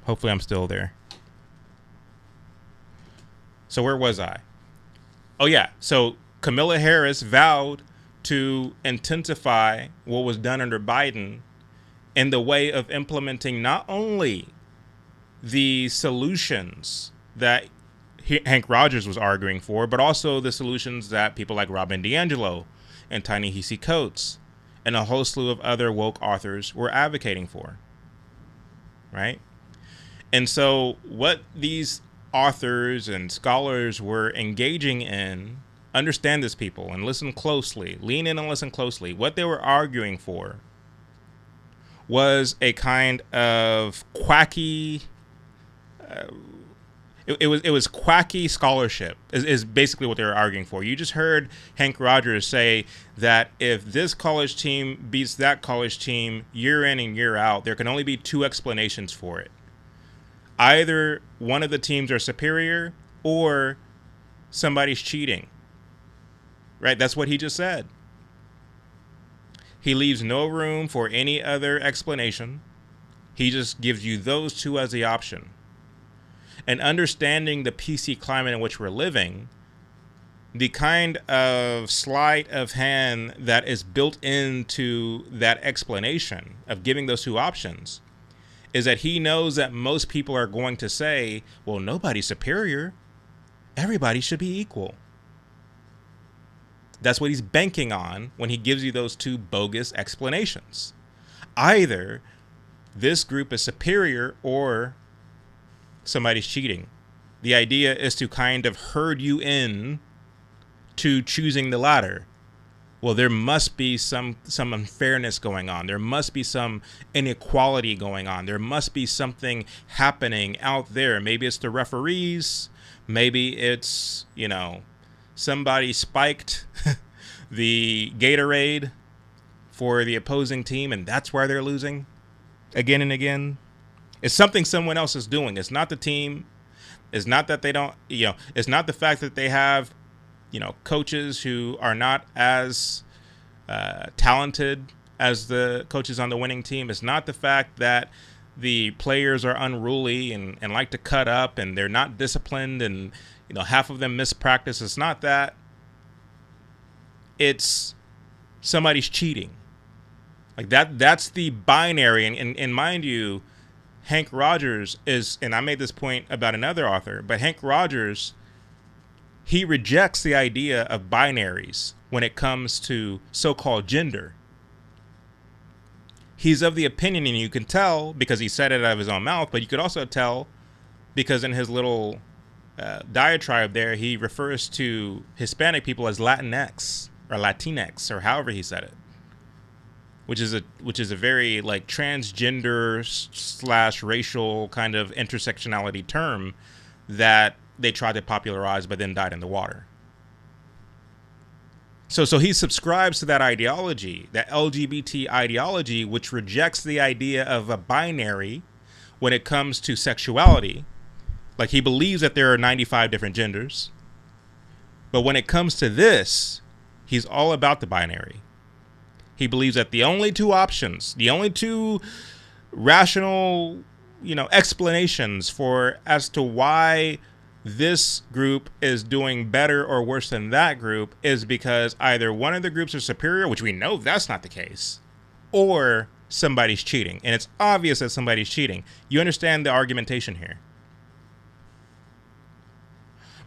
hopefully I'm still there. So where was I? Oh yeah, so Kamala Harris vowed to intensify what was done under Biden in the way of implementing not only the solutions that Hank Rogers was arguing for, but also the solutions that people like Robin DiAngelo and Ta-Nehisi Coates and a whole slew of other woke authors were advocating for, right? And so what these authors and scholars were engaging in, understand this, people, and listen closely, lean in and listen closely. What they were arguing for was a kind of quacky, it was quacky scholarship is basically what they were arguing for. You just heard Hank Rogers say that if this college team beats that college team year in and year out, there can only be two explanations for it. Either one of the teams are superior or somebody's cheating. Right? That's what he just said. He leaves no room for any other explanation. He just gives you those two as the option. And understanding the PC climate in which we're living, the kind of sleight of hand that is built into that explanation of giving those two options is that he knows that most people are going to say, well, nobody's superior. Everybody should be equal. That's what he's banking on when he gives you those two bogus explanations. Either this group is superior or somebody's cheating. The idea is to kind of herd you in to choosing the latter. Well, there must be some unfairness going on. There must be some inequality going on. There must be something happening out there. Maybe it's the referees. Maybe it's, somebody spiked the Gatorade for the opposing team, and that's why they're losing again and again. It's something someone else is doing. It's not the team. It's not that they don't, it's not the fact that they have, coaches who are not as talented as the coaches on the winning team. It's not the fact that the players are unruly and like to cut up and they're not disciplined and, half of them miss practice. It's not that. It's somebody's cheating. Like that's the binary. And mind you, Hank Rogers is, and I made this point about another author, but Hank Rogers, he rejects the idea of binaries when it comes to so-called gender. He's of the opinion, and you can tell because he said it out of his own mouth, but you could also tell because in his little diatribe there, he refers to Hispanic people as Latinx or Latinx or however he said it. Which is a very like transgender / racial kind of intersectionality term that they tried to popularize but then died in the water. So he subscribes to that ideology, that LGBT ideology, which rejects the idea of a binary when it comes to sexuality. Like he believes that there are 95 different genders. But when it comes to this, he's all about the binary. He believes that the only two options, the only two rational, explanations for as to why this group is doing better or worse than that group is because either one of the groups are superior, which we know that's not the case, or somebody's cheating. And it's obvious that somebody's cheating. You understand the argumentation here.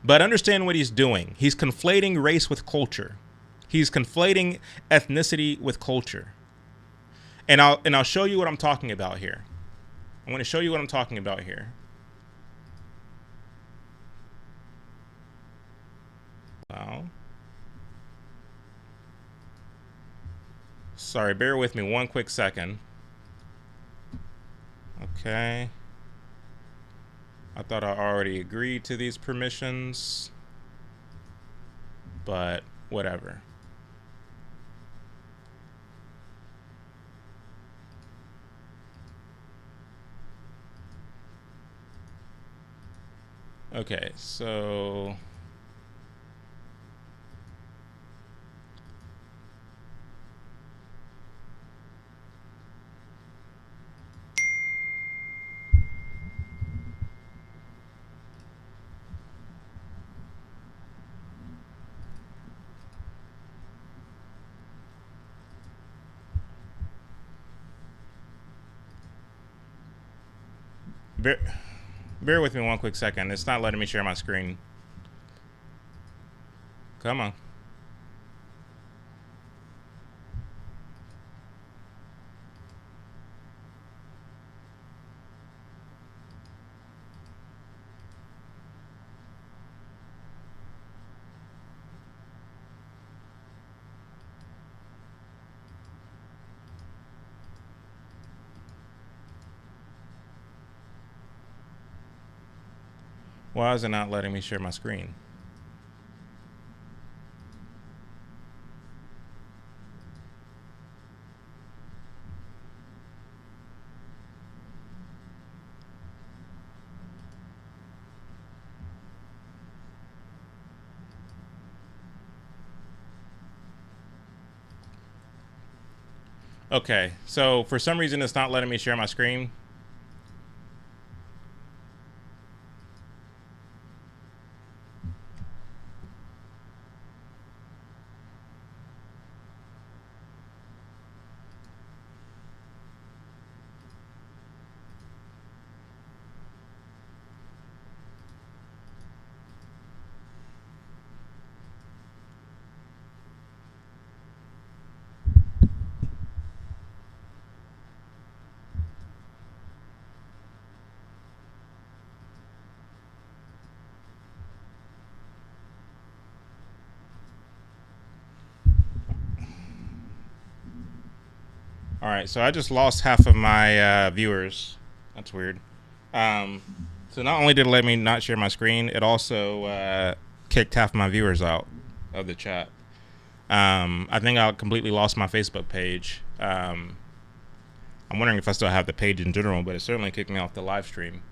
But understand what he's doing. He's conflating race with culture. He's conflating ethnicity with culture. And I'll show you what I'm talking about here. I'm going to show you what I'm talking about here. Well, sorry, bear with me one quick second. Okay. I thought I already agreed to these permissions, but whatever. Okay, so bear with me one quick second. It's not letting me share my screen. Come on. Why is it not letting me share my screen? Okay, so for some reason it's not letting me share my screen. All right, so I just lost half of my viewers. That's weird. So not only did it let me not share my screen, it also kicked half my viewers out of the chat. I think I completely lost my Facebook page. I'm wondering if I still have the page in general, but it certainly kicked me off the live stream.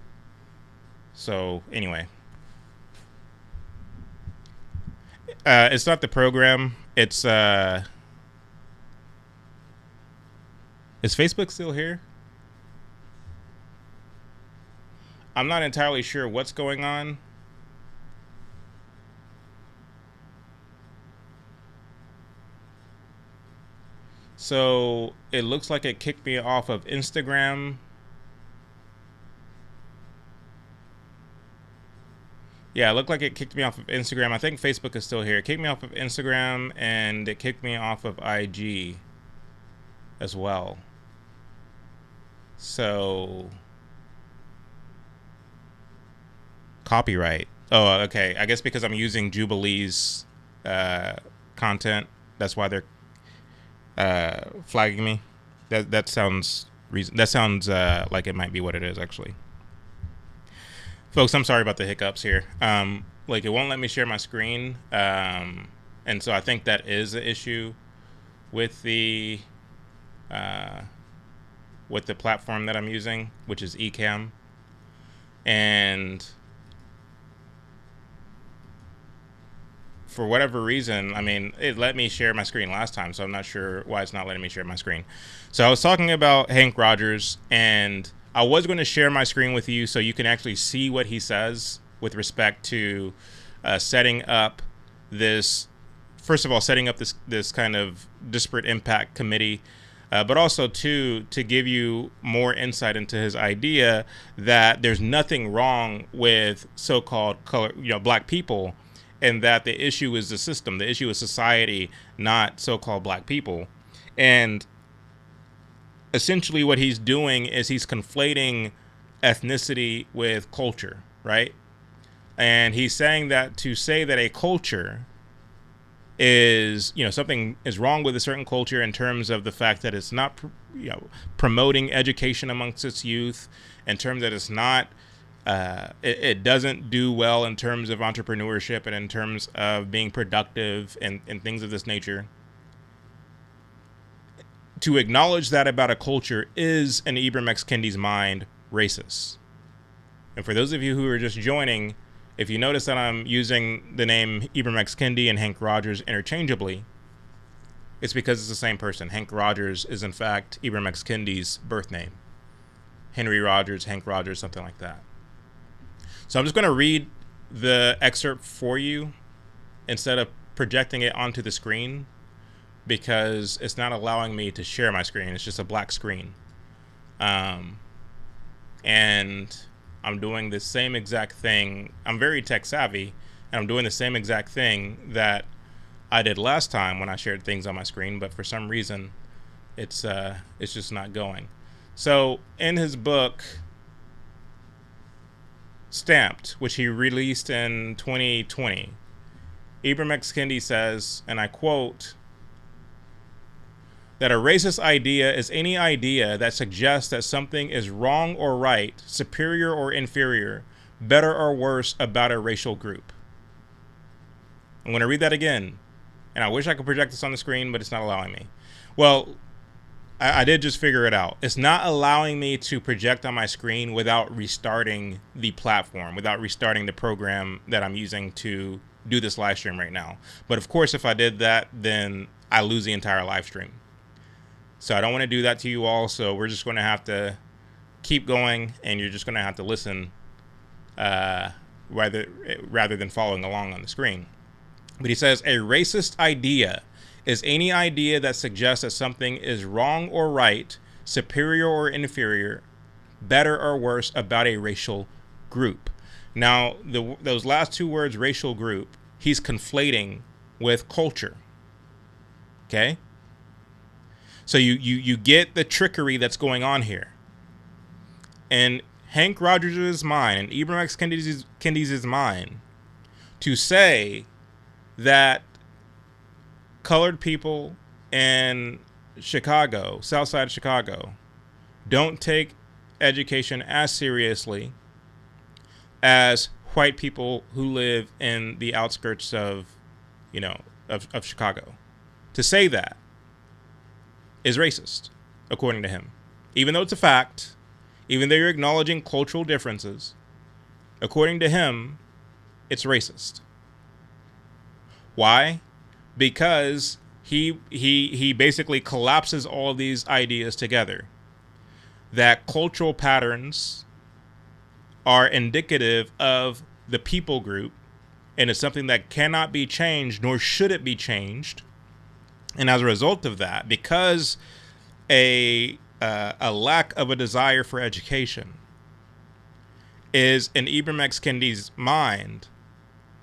So anyway, it's not the program. It's is Facebook still here? I'm not entirely sure what's going on. So it looks like it kicked me off of Instagram. Yeah, it looked like it kicked me off of Instagram. I think Facebook is still here. It kicked me off of Instagram, and it kicked me off of IG as well. So copyright. Oh, okay. I guess because I'm using Jubilee's content, that's why they're flagging me. That sounds like it might be what it is, actually. Folks, I'm sorry about the hiccups here. Like, it won't let me share my screen, and so I think that is an issue with the platform that I'm using, which is Ecamm. And for whatever reason, I mean, it let me share my screen last time, so I'm not sure why it's not letting me share my screen. So I was talking about Hank Rogers, and I was going to share my screen with you so you can actually see what he says with respect to setting up this, first of all, setting up this kind of disparate impact committee, but also to give you more insight into his idea that there's nothing wrong with so-called black people, and that the issue is the system, the issue is society, not so-called black people. And essentially what he's doing is he's conflating ethnicity with culture, right? And he's saying that to say that a culture is, something is wrong with a certain culture in terms of the fact that it's not, promoting education amongst its youth, in terms that it's not, it doesn't do well in terms of entrepreneurship and in terms of being productive and things of this nature. To acknowledge that about a culture is, in Ibram X. Kendi's mind, racist. And for those of you who are just joining, if you notice that I'm using the name Ibram X. Kendi and Hank Rogers interchangeably, it's because it's the same person. Hank Rogers is, in fact, Ibram X. Kendi's birth name. Henry Rogers, Hank Rogers, something like that. So I'm just going to read the excerpt for you instead of projecting it onto the screen, because it's not allowing me to share my screen. It's just a black screen. And I'm doing the same exact thing. I'm very tech savvy, and I'm doing the same exact thing that I did last time when I shared things on my screen, but for some reason it's just not going. So in his book Stamped, which he released in 2020, Ibram X. Kendi says, and I quote, that a racist idea is any idea that suggests that something is wrong or right, superior or inferior, better or worse about a racial group. I'm going to read that again, and I wish I could project this on the screen, but it's not allowing me. Well, I did just figure it out. It's not allowing me to project on my screen without restarting the platform, without restarting the program that I'm using to do this live stream right now. But of course, if I did that, then I lose the entire live stream. So I don't want to do that to you all. So we're just going to have to keep going, and you're just going to have to listen rather than following along on the screen. But he says, a racist idea is any idea that suggests that something is wrong or right, superior or inferior, better or worse about a racial group. Now, those last two words, racial group, he's conflating with culture. Okay? So you get the trickery that's going on here. And Hank Rogers' mind and Ibram X. Kendi's mind to say that colored people in Chicago, South Side of Chicago, don't take education as seriously as white people who live in the outskirts of Chicago. To say that is racist, according to him. Even though it's a fact, even though you're acknowledging cultural differences, according to him, it's racist. Why? Because he basically collapses all these ideas together. That cultural patterns are indicative of the people group, and it's something that cannot be changed, nor should it be changed. And as a result of that, because a lack of a desire for education is in Ibram X. Kendi's mind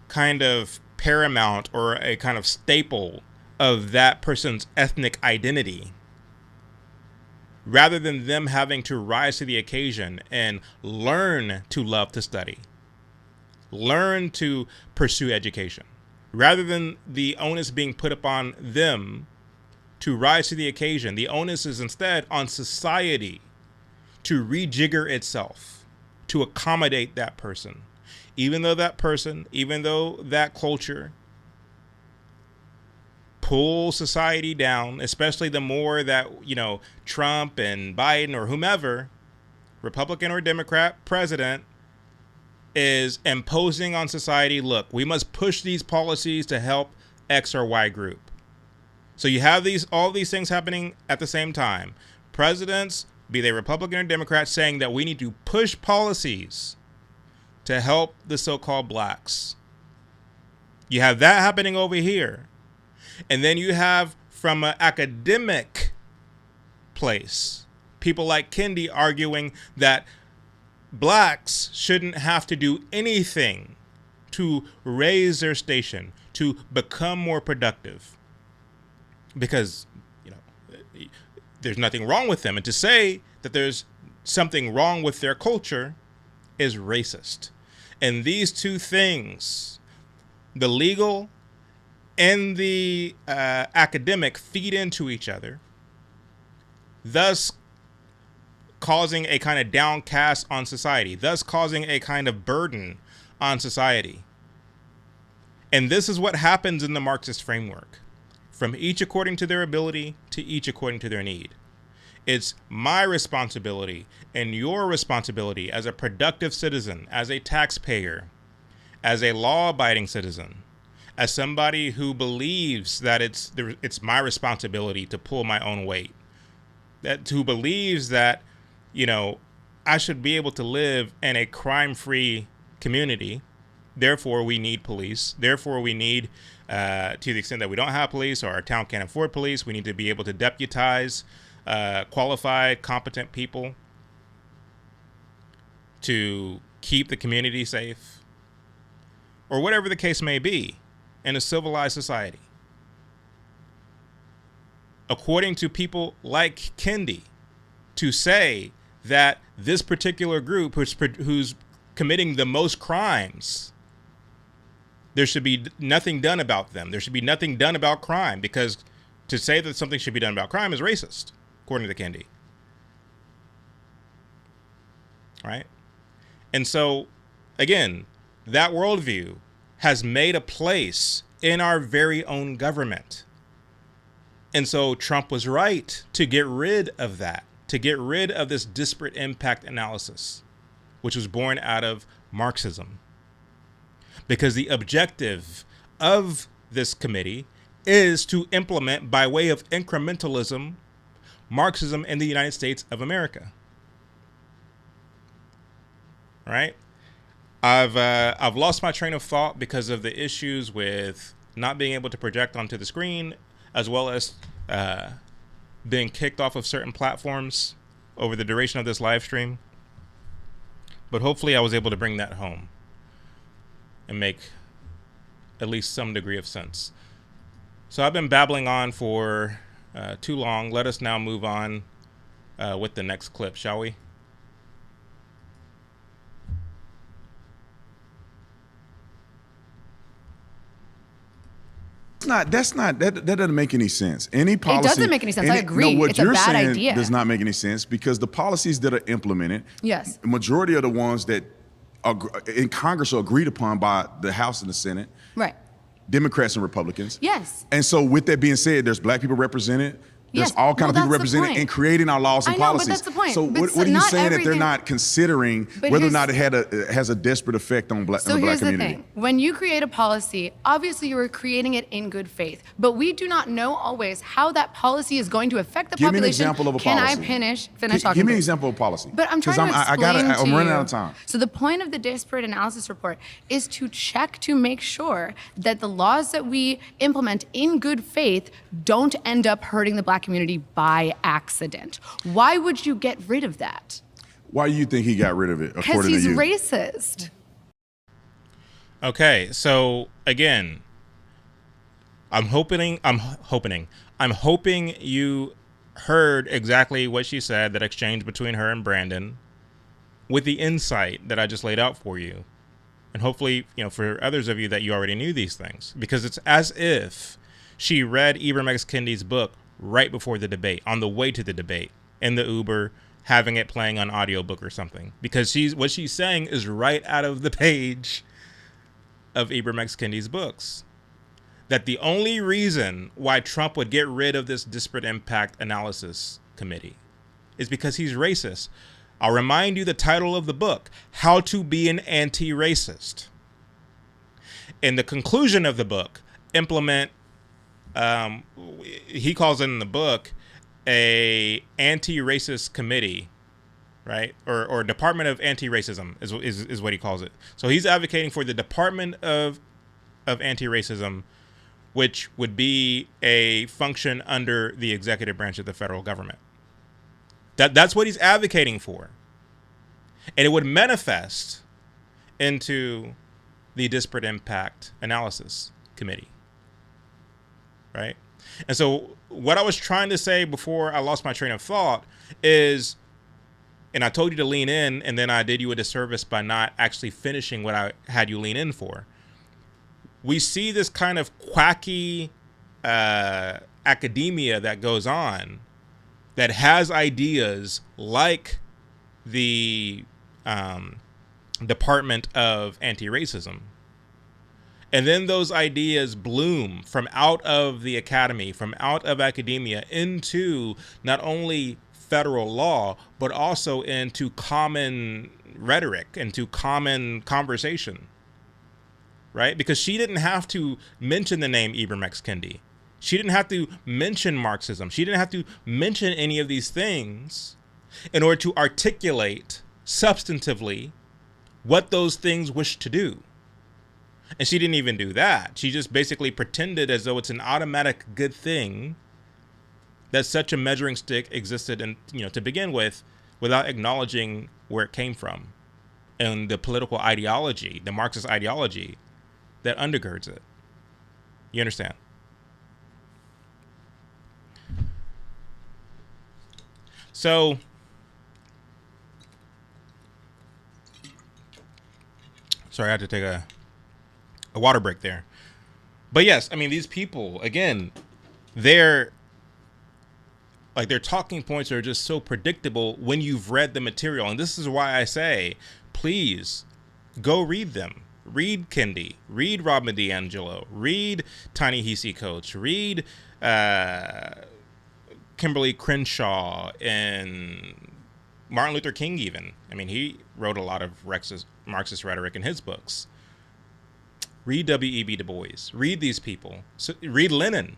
kind of paramount or a kind of staple of that person's ethnic identity, rather than them having to rise to the occasion and learn to love to study, learn to pursue education, rather than the onus being put upon them to rise to the occasion. The onus is instead on society to rejigger itself, to accommodate that person. Even though that person, even though that culture pulls society down, especially the more that, Trump and Biden or whomever, Republican or Democrat president, is imposing on society, look, we must push these policies to help X or Y group. So you have all these things happening at the same time. Presidents, be they Republican or Democrat, saying that we need to push policies to help the so-called blacks. You have that happening over here. And then you have, from an academic place, people like Kendi arguing that blacks shouldn't have to do anything to raise their station, to become more productive, because there's nothing wrong with them. And to say that there's something wrong with their culture is racist. And these two things, the legal and the academic, feed into each other, thus causing a kind of downcast on society, thus causing a kind of burden on society. And this is what happens in the Marxist framework. From each according to their ability to each according to their need. It's my responsibility and your responsibility as a productive citizen, as a taxpayer, as a law-abiding citizen, as somebody who believes that it's my responsibility to pull my own weight, who believes that, I should be able to live in a crime-free community. Therefore, we need police. Therefore, we need, to the extent that we don't have police or our town can't afford police, we need to be able to deputize qualified, competent people to keep the community safe, or whatever the case may be in a civilized society. According to people like Kendi, to say that this particular group who's committing the most crimes, there should be nothing done about them. There should be nothing done about crime, because to say that something should be done about crime is racist, according to Kendi. Right? And so, again, that worldview has made a place in our very own government. And so Trump was right to get rid of that, to get rid of this disparate impact analysis, which was born out of Marxism. Because the objective of this committee is to implement, by way of incrementalism, Marxism in the United States of America. Right? I've lost my train of thought because of the issues with not being able to project onto the screen, as well as being kicked off of certain platforms over the duration of this live stream. But hopefully I was able to bring that home and make at least some degree of sense. So I've been babbling on for too long. Let us now move on with the next clip, shall we? That doesn't make any sense. Any policy, it doesn't make any sense. I agree. No, what it's you're a bad saying idea. does not make any sense, because the policies that are implemented, Yes, the majority of the ones that are in Congress are agreed upon by the House and the Senate, right. Democrats and Republicans. Yes. And so, with that being said, there's black people represented. There's Yes. all kind Well, of people that's the represented point. in creating our laws and I know, but policies. that's the point. So But what are you not saying that they're everything- not considering But whether or here's- not it has a desperate effect on So the black here's the community? thing. When you create a policy, obviously you are creating it in good faith. But we do not know always how that policy is going to affect the Give me population. an example of a Can policy. I finish talking? Give me an please? example of policy. But I'm 'Cause trying to explain I'm to running you. out of time. So the point of the disparate analysis report is to check to make sure that the laws that we implement in good faith don't end up hurting the black community by accident. Why would you get rid of that? Why do you think he got rid of it, Because according to he's you? racist. Okay, so again, I'm hoping you heard exactly what she said, that exchange between her and Brandon, with the insight that I just laid out for you. And hopefully, for others of you, that you already knew these things, because it's as if she read Ibram X. Kendi's book right before the debate, on the way to the debate, in the Uber, having it playing on audiobook or something, because what she's saying is right out of the page of Ibram X. Kendi's books. That the only reason why Trump would get rid of this disparate impact analysis committee is because he's racist. I'll remind you the title of the book, How to Be an Anti-Racist. In the conclusion of the book, implement, he calls it in the book, a anti-racist committee, right? Or Department of Anti-Racism is what he calls it. So he's advocating for the Department of Anti-Racism, which would be a function under the executive branch of the federal government. That's what he's advocating for. And it would manifest into the Disparate Impact Analysis Committee, right? And so what I was trying to say before I lost my train of thought is, and I told you to lean in, and then I did you a disservice by not actually finishing what I had you lean in for. We see this kind of quacky academia that goes on, that has ideas like the Department of Anti-Racism. And then those ideas bloom from out of the academy, from out of academia, into not only federal law, but also into common rhetoric, into common conversation, right? Because she didn't have to mention the name Ibram X. Kendi. She didn't have to mention Marxism. She didn't have to mention any of these things in order to articulate substantively what those things wish to do. And she didn't even do that. She just basically pretended as though it's an automatic good thing that such a measuring stick existed, and to begin with, without acknowledging where it came from. and the political ideology, the Marxist ideology that undergirds it. You understand? So, sorry, I had to take a water break there. But yes, I mean, these people, again, their talking points are just so predictable when you've read the material. And this is why I say, please go read them. Read Kendi, read Robin DiAngelo, read Tiny Hisi Coates, read Kimberly Crenshaw and Martin Luther King even. I mean, he wrote a lot of Marxist rhetoric in his books. Read W.E.B. Du Bois. Read these people. So, read Lenin.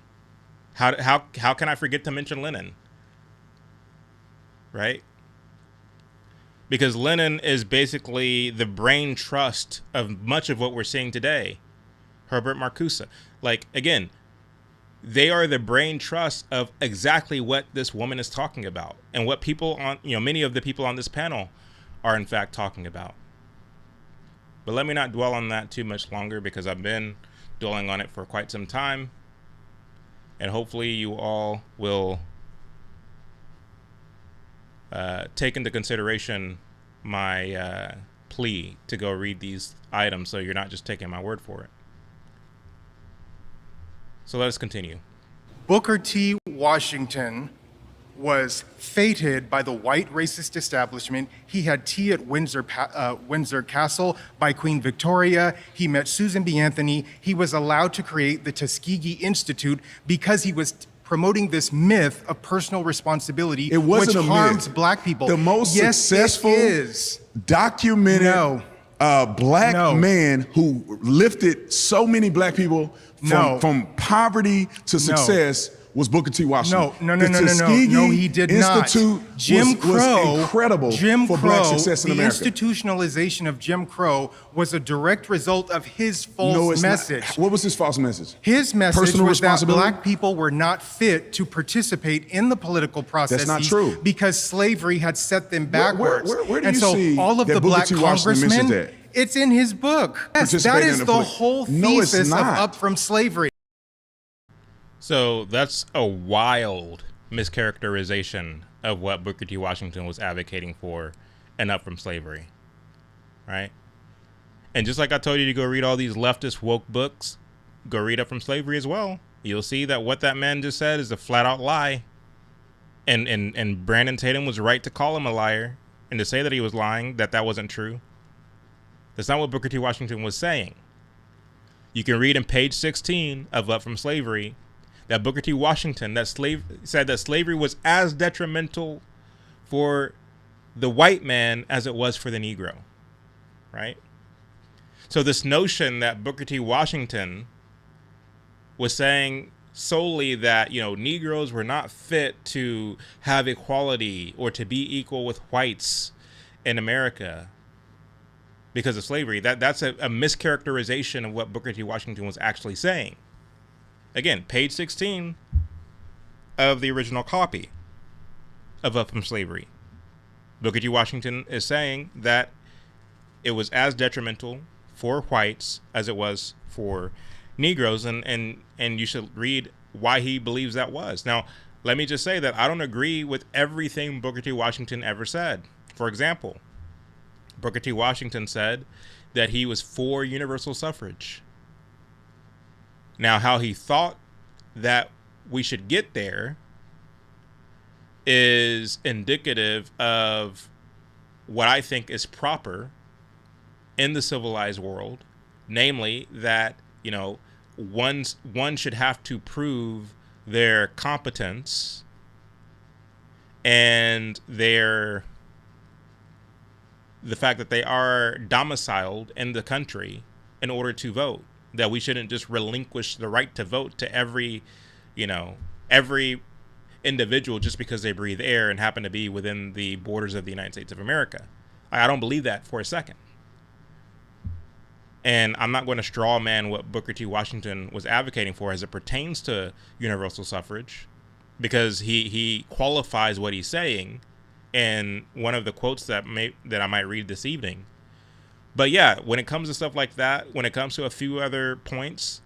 How can I forget to mention Lenin? Right? Because Lenin is basically the brain trust of much of what we're seeing today. Herbert Marcuse. Like, again, they are the brain trust of exactly what this woman is talking about and what people on, many of the people on this panel are in fact talking about. But let me not dwell on that too much longer because I've been dwelling on it for quite some time. And hopefully you all will take into consideration my plea to go read these items so you're not just taking my word for it. So let us continue. Booker T. Washington was feted by the white racist establishment. He had tea at Windsor Castle by Queen Victoria. He met Susan B. Anthony. He was allowed to create the Tuskegee Institute because he was promoting this myth of personal responsibility, It wasn't which a harms myth. black people. The most successful it is. documented black man who lifted so many black people from poverty to success was Booker T. Washington. No, he did not. Institute Jim Crow was incredible for black success in America. The institutionalization of Jim Crow was a direct result of his false message. What was his false message? His message Personal was that responsibility? black people were not fit to participate in the political process. That's not true. Because slavery had set them backwards. Where do and you so see all of that the Booker black T. Washington mentions congressmen, that? it's in his book. Yes, that Participating is in the whole No, it's thesis of not. Up From Slavery. So that's a wild mischaracterization of what Booker T. Washington was advocating for and Up From Slavery, right? And just like I told you to go read all these leftist woke books, go read Up From Slavery as well. You'll see that what that man just said is a flat out lie. And Brandon Tatum was right to call him a liar and to say that he was lying, that wasn't true. That's not what Booker T. Washington was saying. You can read in page 16 of Up From Slavery that Booker T. Washington said that slavery was as detrimental for the white man as it was for the Negro, right? So this notion that Booker T. Washington was saying solely that, Negroes were not fit to have equality or to be equal with whites in America because of slavery, that's a mischaracterization of what Booker T. Washington was actually saying. Again, page 16 of the original copy of Up From Slavery. Booker T. Washington is saying that it was as detrimental for whites as it was for Negroes, and you should read why he believes that was. Now, let me just say that I don't agree with everything Booker T. Washington ever said. For example, Booker T. Washington said that he was for universal suffrage. Now, how he thought that we should get there is indicative of what I think is proper in the civilized world, namely that, one should have to prove their competence and the fact that they are domiciled in the country in order to vote. That we shouldn't just relinquish the right to vote to every individual just because they breathe air and happen to be within the borders of the United States of America. I don't believe that for a second. And I'm not going to straw man what Booker T. Washington was advocating for as it pertains to universal suffrage, because he qualifies what he's saying. And one of the quotes that I might read this evening But yeah, when it comes to stuff like that, when it comes to a few other points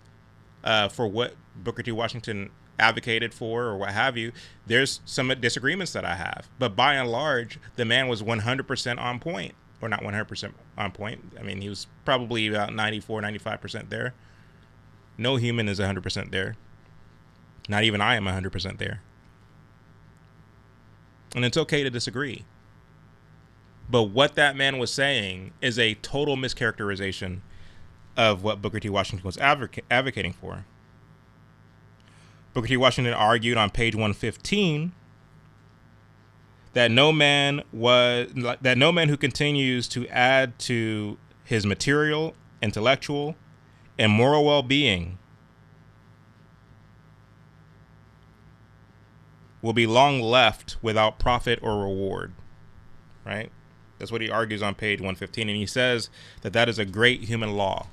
for what Booker T. Washington advocated for or what have you, there's some disagreements that I have. But by and large, the man was 100% on point. Or not 100% on point. I mean, he was probably about 94, 95% there. No human is 100% there. Not even I am 100% there. And it's okay to disagree. But what that man was saying is a total mischaracterization of what Booker T. Washington was advocating for. Booker T. Washington argued on page 115 that no man who continues to add to his material, intellectual, and moral well-being will be long left without profit or reward. Right? That's what he argues on page 115. And he says that that is a great human law.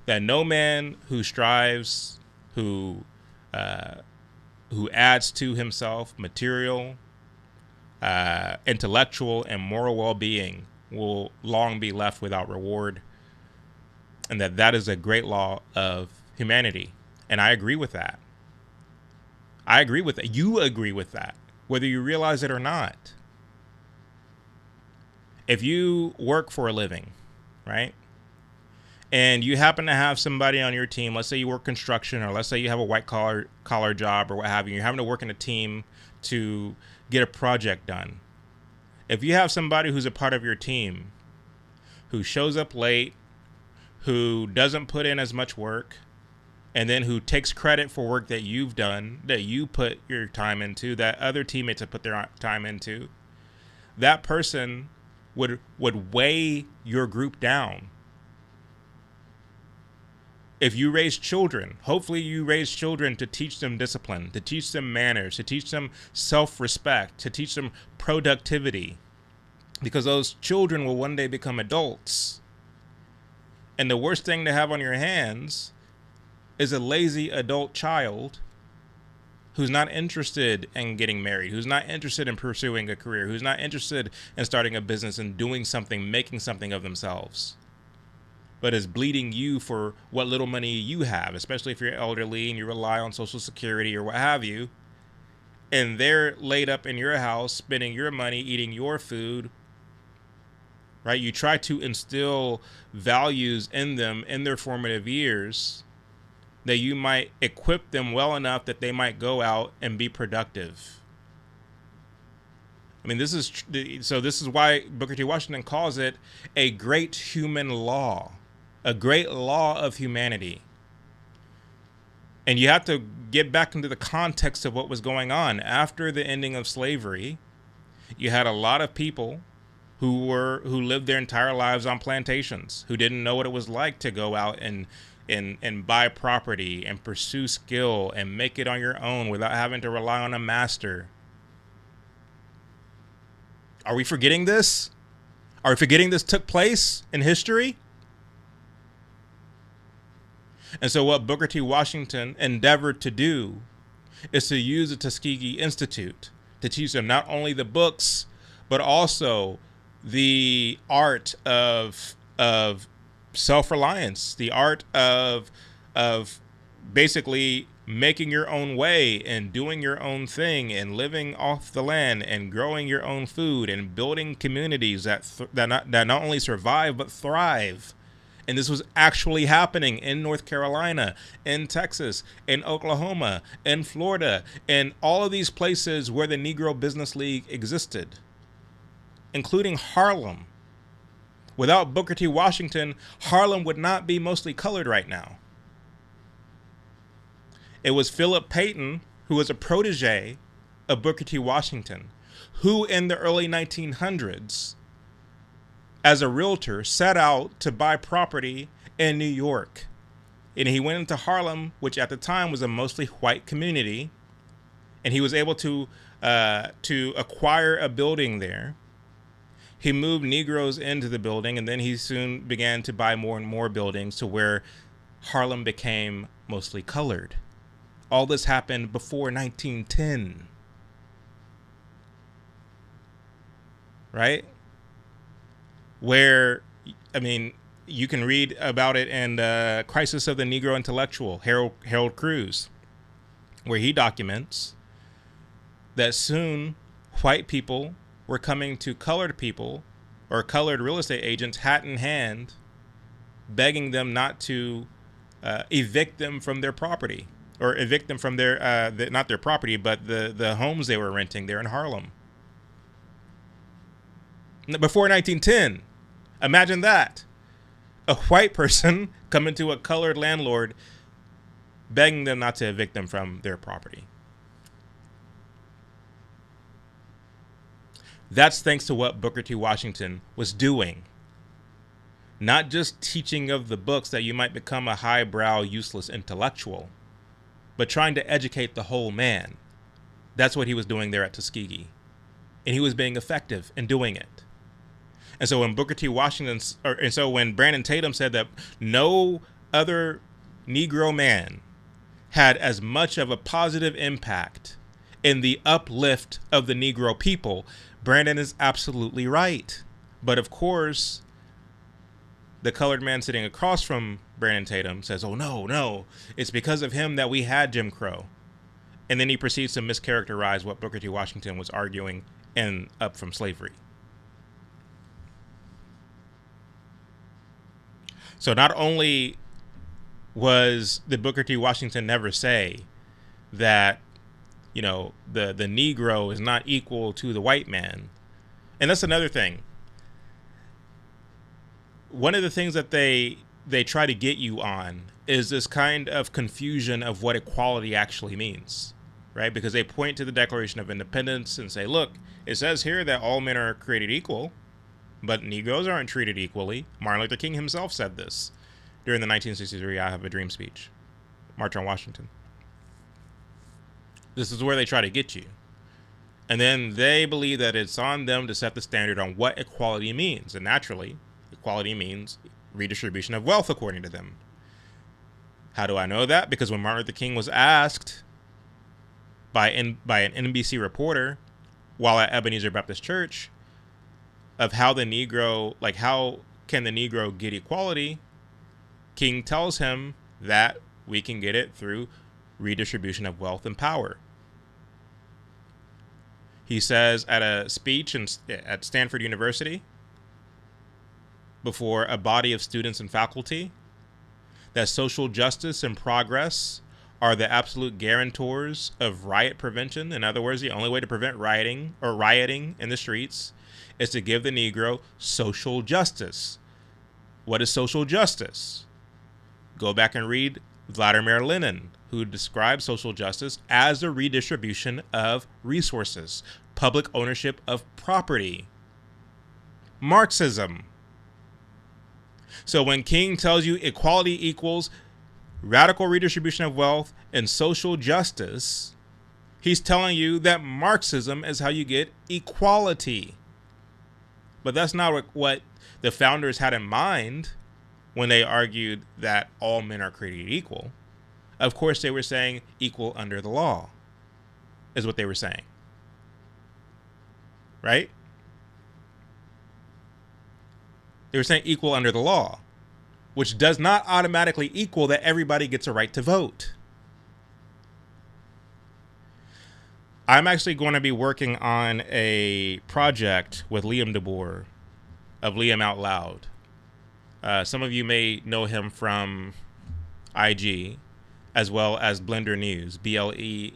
That no man who strives, who adds to himself material, intellectual, and moral well-being will long be left without reward. And that is a great law of humanity. And I agree with that. I agree with that. You agree with that, whether you realize it or not. If you work for a living, right? And you happen to have somebody on your team, let's say you work construction, or let's say you have a white collar job or what have you, you're having to work in a team to get a project done. If you have somebody who's a part of your team who shows up late, who doesn't put in as much work, and then who takes credit for work that you've done, that you put your time into, that other teammates have put their time into, that person would weigh your group down. If you raise children, hopefully you raise children to teach them discipline, to teach them manners, to teach them self-respect, to teach them productivity, because those children will one day become adults. And the worst thing to have on your hands is a lazy adult child who's not interested in getting married, who's not interested in pursuing a career, who's not interested in starting a business and doing something, making something of themselves, but is bleeding you for what little money you have, especially if you're elderly and you rely on Social Security or what have you, and they're laid up in your house, spending your money, eating your food, right? You try to instill values in them in their formative years that you might equip them well enough that they might go out and be productive. I mean, this is why Booker T. Washington calls it a great human law, a great law of humanity. And you have to get back into the context of what was going on. After the ending of slavery, you had a lot of people who lived their entire lives on plantations, who didn't know what it was like to go out and buy property and pursue skill and make it on your own without having to rely on a master. Are we forgetting this? Are we forgetting this took place in history? And so what Booker T. Washington endeavored to do is to use the Tuskegee Institute to teach them not only the books, but also the art of self-reliance, the art of basically making your own way and doing your own thing and living off the land and growing your own food and building communities that not only survive but thrive. And this was actually happening in North Carolina, in Texas, in Oklahoma, in Florida, and all of these places where the Negro Business League existed, including Harlem. Without Booker T. Washington, Harlem would not be mostly colored right now. It was Philip Payton, who was a protege of Booker T. Washington, who in the early 1900s, as a realtor, set out to buy property in New York. And he went into Harlem, which at the time was a mostly white community, and he was able to acquire a building there. He moved Negroes into the building, and then he soon began to buy more and more buildings to where Harlem became mostly colored. All this happened before 1910. Right? Where I mean, you can read about it in Crisis of the Negro Intellectual, Harold Cruz, where he documents that soon white people were coming to colored people or colored real estate agents hat in hand, begging them not to evict them from their property, or evict them from their, not their property, but the homes they were renting there in Harlem. Before 1910, imagine that. A white person coming to a colored landlord, begging them not to evict them from their property. That's thanks to what Booker T. Washington was doing. Not just teaching of the books that you might become a highbrow, useless intellectual, but trying to educate the whole man. That's what he was doing there at Tuskegee. And he was being effective in doing it. And so when Booker T. when Brandon Tatum said that no other Negro man had as much of a positive impact in the uplift of the Negro people, Brandon is absolutely right. But of course, the colored man sitting across from Brandon Tatum says, oh, no, it's because of him that we had Jim Crow. And then he proceeds to mischaracterize what Booker T. Washington was arguing in Up From Slavery. So not only did Booker T. Washington never say that, the Negro is not equal to the white man. And that's another thing. One of the things that they try to get you on is this kind of confusion of what equality actually means, right? Because they point to the Declaration of Independence and say, look, it says here that all men are created equal, but Negroes aren't treated equally. Martin Luther King himself said this during the 1963 I Have a Dream speech, March on Washington. This is where they try to get you. And then they believe that it's on them to set the standard on what equality means. And naturally, equality means redistribution of wealth, according to them. How do I know that? Because when Martin Luther King was asked by an NBC reporter while at Ebenezer Baptist Church of how can the Negro get equality, King tells him that we can get it through redistribution of wealth and power. He says at a speech at Stanford University before a body of students and faculty that social justice and progress are the absolute guarantors of riot prevention. In other words, the only way to prevent rioting in the streets is to give the Negro social justice. What is social justice? Go back and read Vladimir Lenin, who describes social justice as the redistribution of resources, public ownership of property. Marxism. So when King tells you equality equals radical redistribution of wealth and social justice, he's telling you that Marxism is how you get equality. But that's not what the founders had in mind when they argued that all men are created equal. Of course, they were saying equal under the law, is what they were saying. Right? They were saying equal under the law, which does not automatically equal that everybody gets a right to vote. I'm actually going to be working on a project with Liam DeBoer of Liam Out Loud. Some of you may know him from IG, as well as Blender News, BLENDR,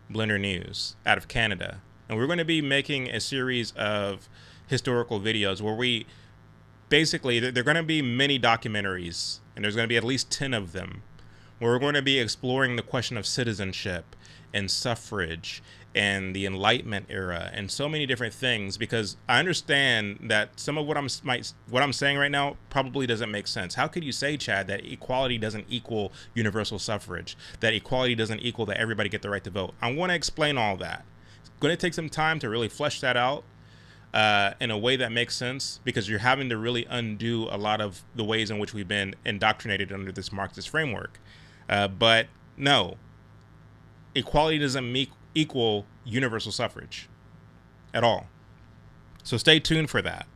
Blender News, out of Canada. And we're going to be making a series of historical videos where we basically, they're going to be mini documentaries, and there's going to be at least 10 of them, where we're going to be exploring the question of citizenship and suffrage and the Enlightenment era and so many different things, because I understand that some of what I'm saying right now probably doesn't make sense. How could you say, Chad, that equality doesn't equal universal suffrage, that equality doesn't equal that everybody get the right to vote? I want to explain all that. It's going to take some time to really flesh that out in a way that makes sense, because you're having to really undo a lot of the ways in which we've been indoctrinated under this Marxist framework. But no, equality doesn't equal universal suffrage at all. So stay tuned for that.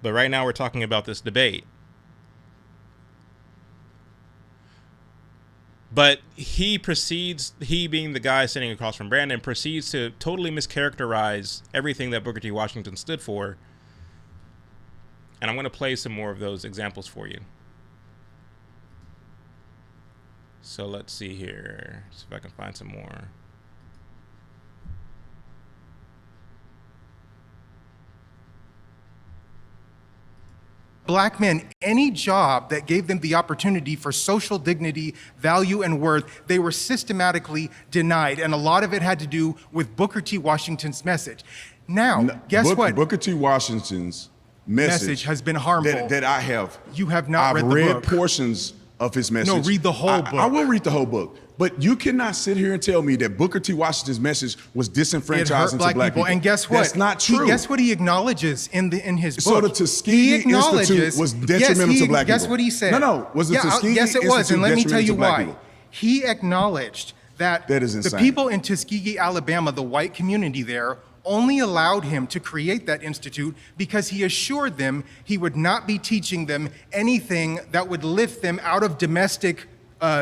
But right now we're talking about this debate. But he being the guy sitting across from Brandon, proceeds to totally mischaracterize everything that Booker T. Washington stood for. And I'm going to play some more of those examples for you. So let's see here. See if I can find some more. Black men any job that gave them the opportunity for social dignity, value, and worth, they were systematically denied. And a lot of it had to do with Booker T. Washington's message. Now, guess what? Booker T. Washington's message has been harmful. That I have. You have not read the I've book. read portions of his message. No, read the whole book. I will read the whole book. But you cannot sit here and tell me that Booker T. Washington's message was disenfranchising It hurt to black people. And guess what? That's not true. Guess what he acknowledges in his book? So the Tuskegee Institute was detrimental to black people. Guess what he said? No. Was the Tuskegee Yes, it was. Institute And let me tell you detrimental to black why. people? He acknowledged that is the insane. people in Tuskegee, Alabama, the white community there, only allowed him to create that institute because he assured them he would not be teaching them anything that would lift them out of domestic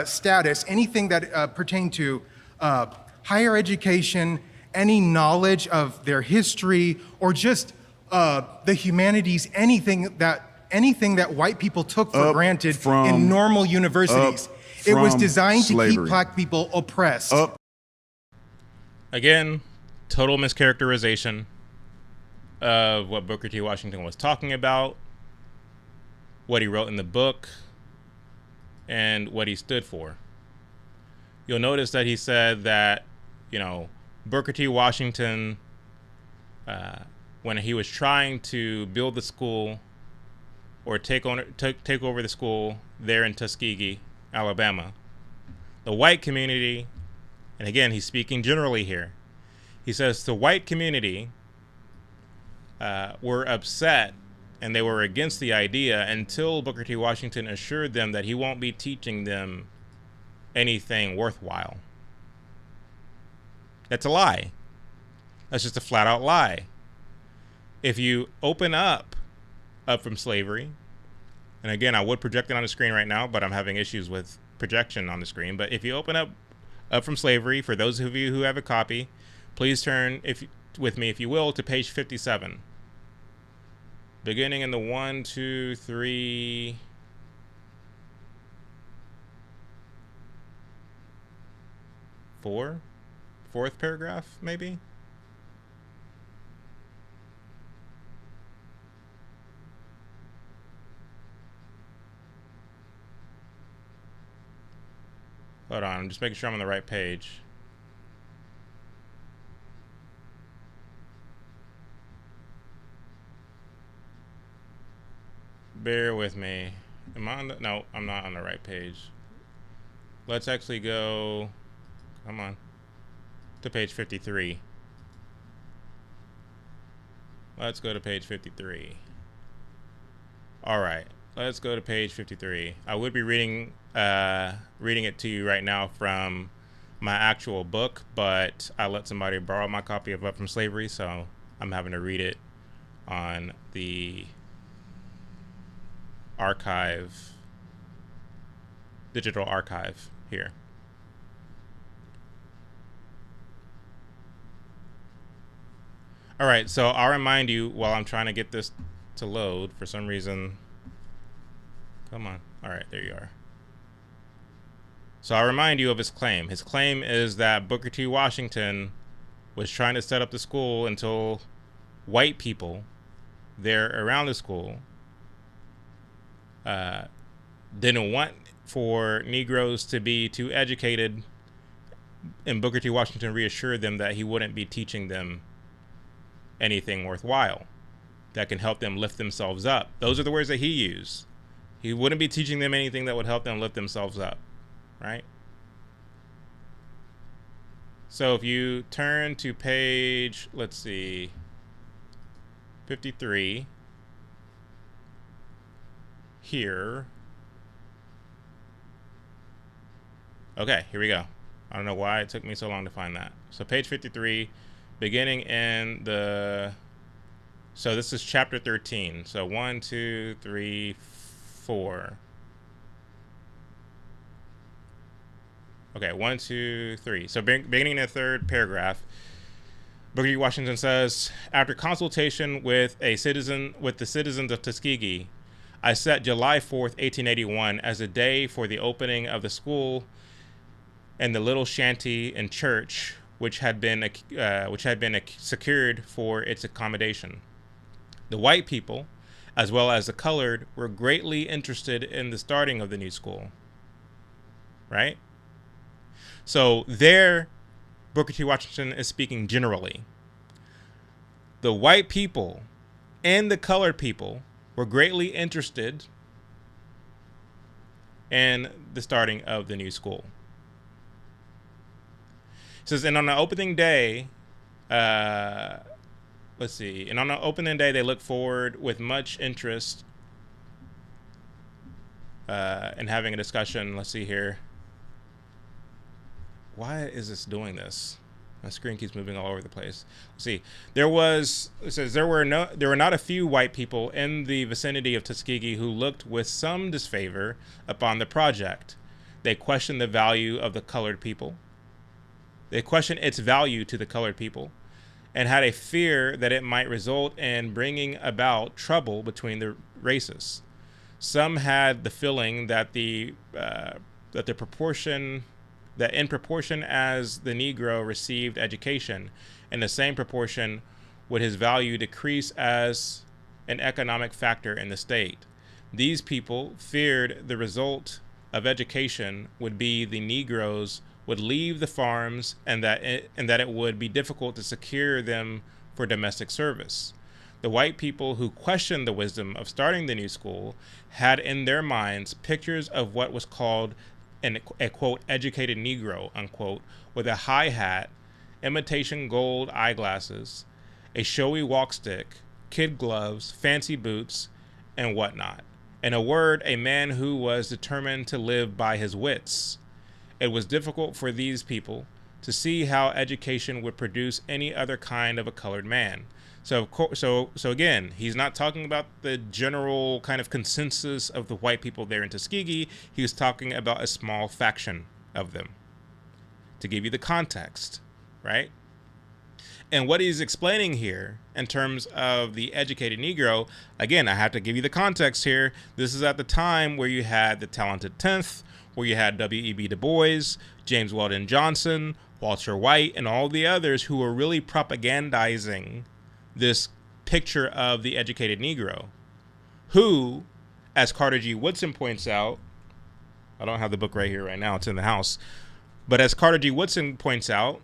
status, anything that pertained to higher education, any knowledge of their history, or just the humanities, anything that white people took for granted in normal universities. It was designed to keep black people oppressed. Again, total mischaracterization of what Booker T. Washington was talking about, what he wrote in the book, and what he stood for. You'll notice that he said that, Booker T. Washington, when he was trying to build the school or take over the school there in Tuskegee, Alabama, the white community, and again, he's speaking generally here, he says the white community were upset and they were against the idea until Booker T. Washington assured them that he won't be teaching them anything worthwhile. That's a lie. That's just a flat out lie. If you open up from slavery, and again, I would project it on the screen right now, but I'm having issues with projection on the screen. But if you open up from slavery, for those of you who have a copy, please turn with me, if you will, to page 57. Beginning in the 1, 2, 3, 4th paragraph, maybe? Hold on, I'm just making sure I'm on the right page. Bear with me. Am I on the... No, I'm not on the right page. Let's actually go... Come on. To page 53. Let's go to page 53. All right. Let's go to page 53. I would be reading it to you right now from my actual book, but I let somebody borrow my copy of Up From Slavery, so I'm having to read it on the digital archive here. All right, so I'll remind you while I'm trying to get this to load for some reason. Come on. All right, there you are. So I'll remind you of his claim. His claim is that Booker T. Washington was trying to set up the school until white people there around the school didn't want for Negroes to be too educated, and Booker T. Washington reassured them that he wouldn't be teaching them anything worthwhile that can help them lift themselves up. Those are the words that he used. He wouldn't be teaching them anything that would help them lift themselves up, right? So if you turn to page, let's see, 53 here. Okay, here we go. I don't know why it took me so long to find that. So page 53, beginning in the So this is chapter 13. So 1, 2, 3, 4. Okay, 1, 2, 3. So beginning in the third paragraph, Booker T. Washington says, after consultation with the citizens of Tuskegee, I set July 4th, 1881 as a day for the opening of the school and the little shanty and church which had been secured for its accommodation. The white people, as well as the colored, were greatly interested in the starting of the new school. Right? So there, Booker T. Washington is speaking generally. The white people and the colored people were greatly interested in the starting of the new school. It says, and on the opening day, and on the opening day, they look forward with much interest in having a discussion. Let's see here. Why is this doing this? My screen keeps moving all over the place. Let's see. There were not a few white people in the vicinity of Tuskegee who looked with some disfavor upon the project. They questioned the value of the colored people. They questioned its value to the colored people, and had a fear that it might result in bringing about trouble between the races. Some had the feeling that in proportion as the Negro received education, in the same proportion would his value decrease as an economic factor in the state. These people feared the result of education would be the Negroes would leave the farms, and that it would be difficult to secure them for domestic service. The white people who questioned the wisdom of starting the new school had in their minds pictures of what was called a quote educated Negro unquote, with a high hat, imitation gold eyeglasses, a showy walk stick, kid gloves, fancy boots, and whatnot. In a word, a man who was determined to live by his wits. It was difficult for these people to see how education would produce any other kind of a colored man. So again, he's not talking about the general kind of consensus of the white people there in Tuskegee. He was talking about a small faction of them, to give you the context, right? And what he's explaining here in terms of the educated Negro, again, I have to give you the context here. This is at the time where you had the Talented 10th, where you had W.E.B. Du Bois, James Weldon Johnson, Walter White, and all the others who were really propagandizing this picture of the educated Negro, who, as Carter G. Woodson points out, I don't have the book right here right now, it's in the house, but as Carter G. Woodson points out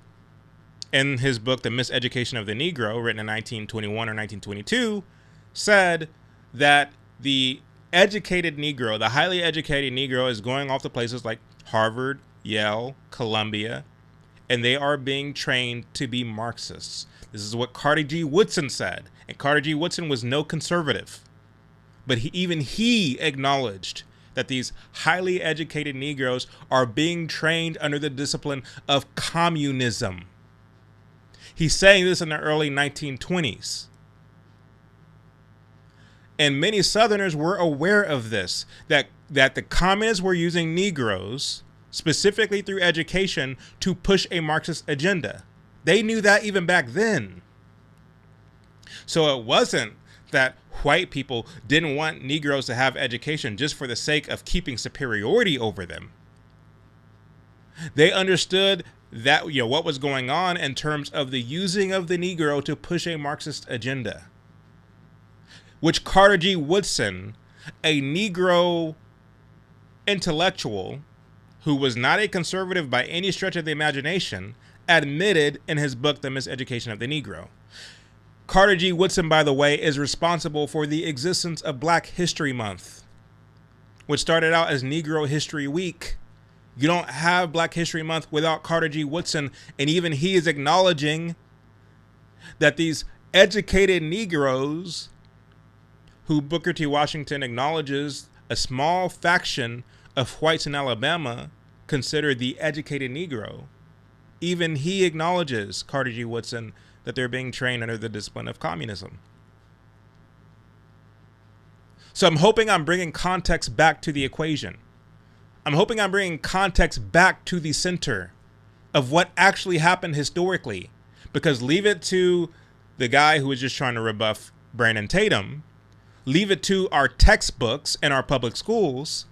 in his book, The Miseducation of the Negro, written in 1921 or 1922, said that the educated Negro, the highly educated Negro, is going off to places like Harvard, Yale, Columbia, and they are being trained to be Marxists. This is what Carter G. Woodson said. And Carter G. Woodson was no conservative. But even he acknowledged that these highly educated Negroes are being trained under the discipline of communism. He's saying this in the early 1920s. And many Southerners were aware of this, that the communists were using Negroes, specifically through education, to push a Marxist agenda. They knew that even back then. So it wasn't that white people didn't want Negroes to have education just for the sake of keeping superiority over them. They understood that, what was going on in terms of the using of the Negro to push a Marxist agenda, which Carter G. Woodson, a Negro intellectual who was not a conservative by any stretch of the imagination, admitted in his book, The Miseducation of the Negro. Carter G. Woodson, by the way, is responsible for the existence of Black History Month, which started out as Negro History Week. You don't have Black History Month without Carter G. Woodson, and even he is acknowledging that these educated Negroes, who Booker T. Washington acknowledges a small faction of whites in Alabama consider the educated Negro, even he acknowledges, Carter G. Woodson, that they're being trained under the discipline of communism. So I'm hoping I'm bringing context back to the equation. I'm hoping I'm bringing context back to the center of what actually happened historically. Because leave it to the guy who was just trying to rebuff Brandon Tatum. Leave it to our textbooks and our public schools.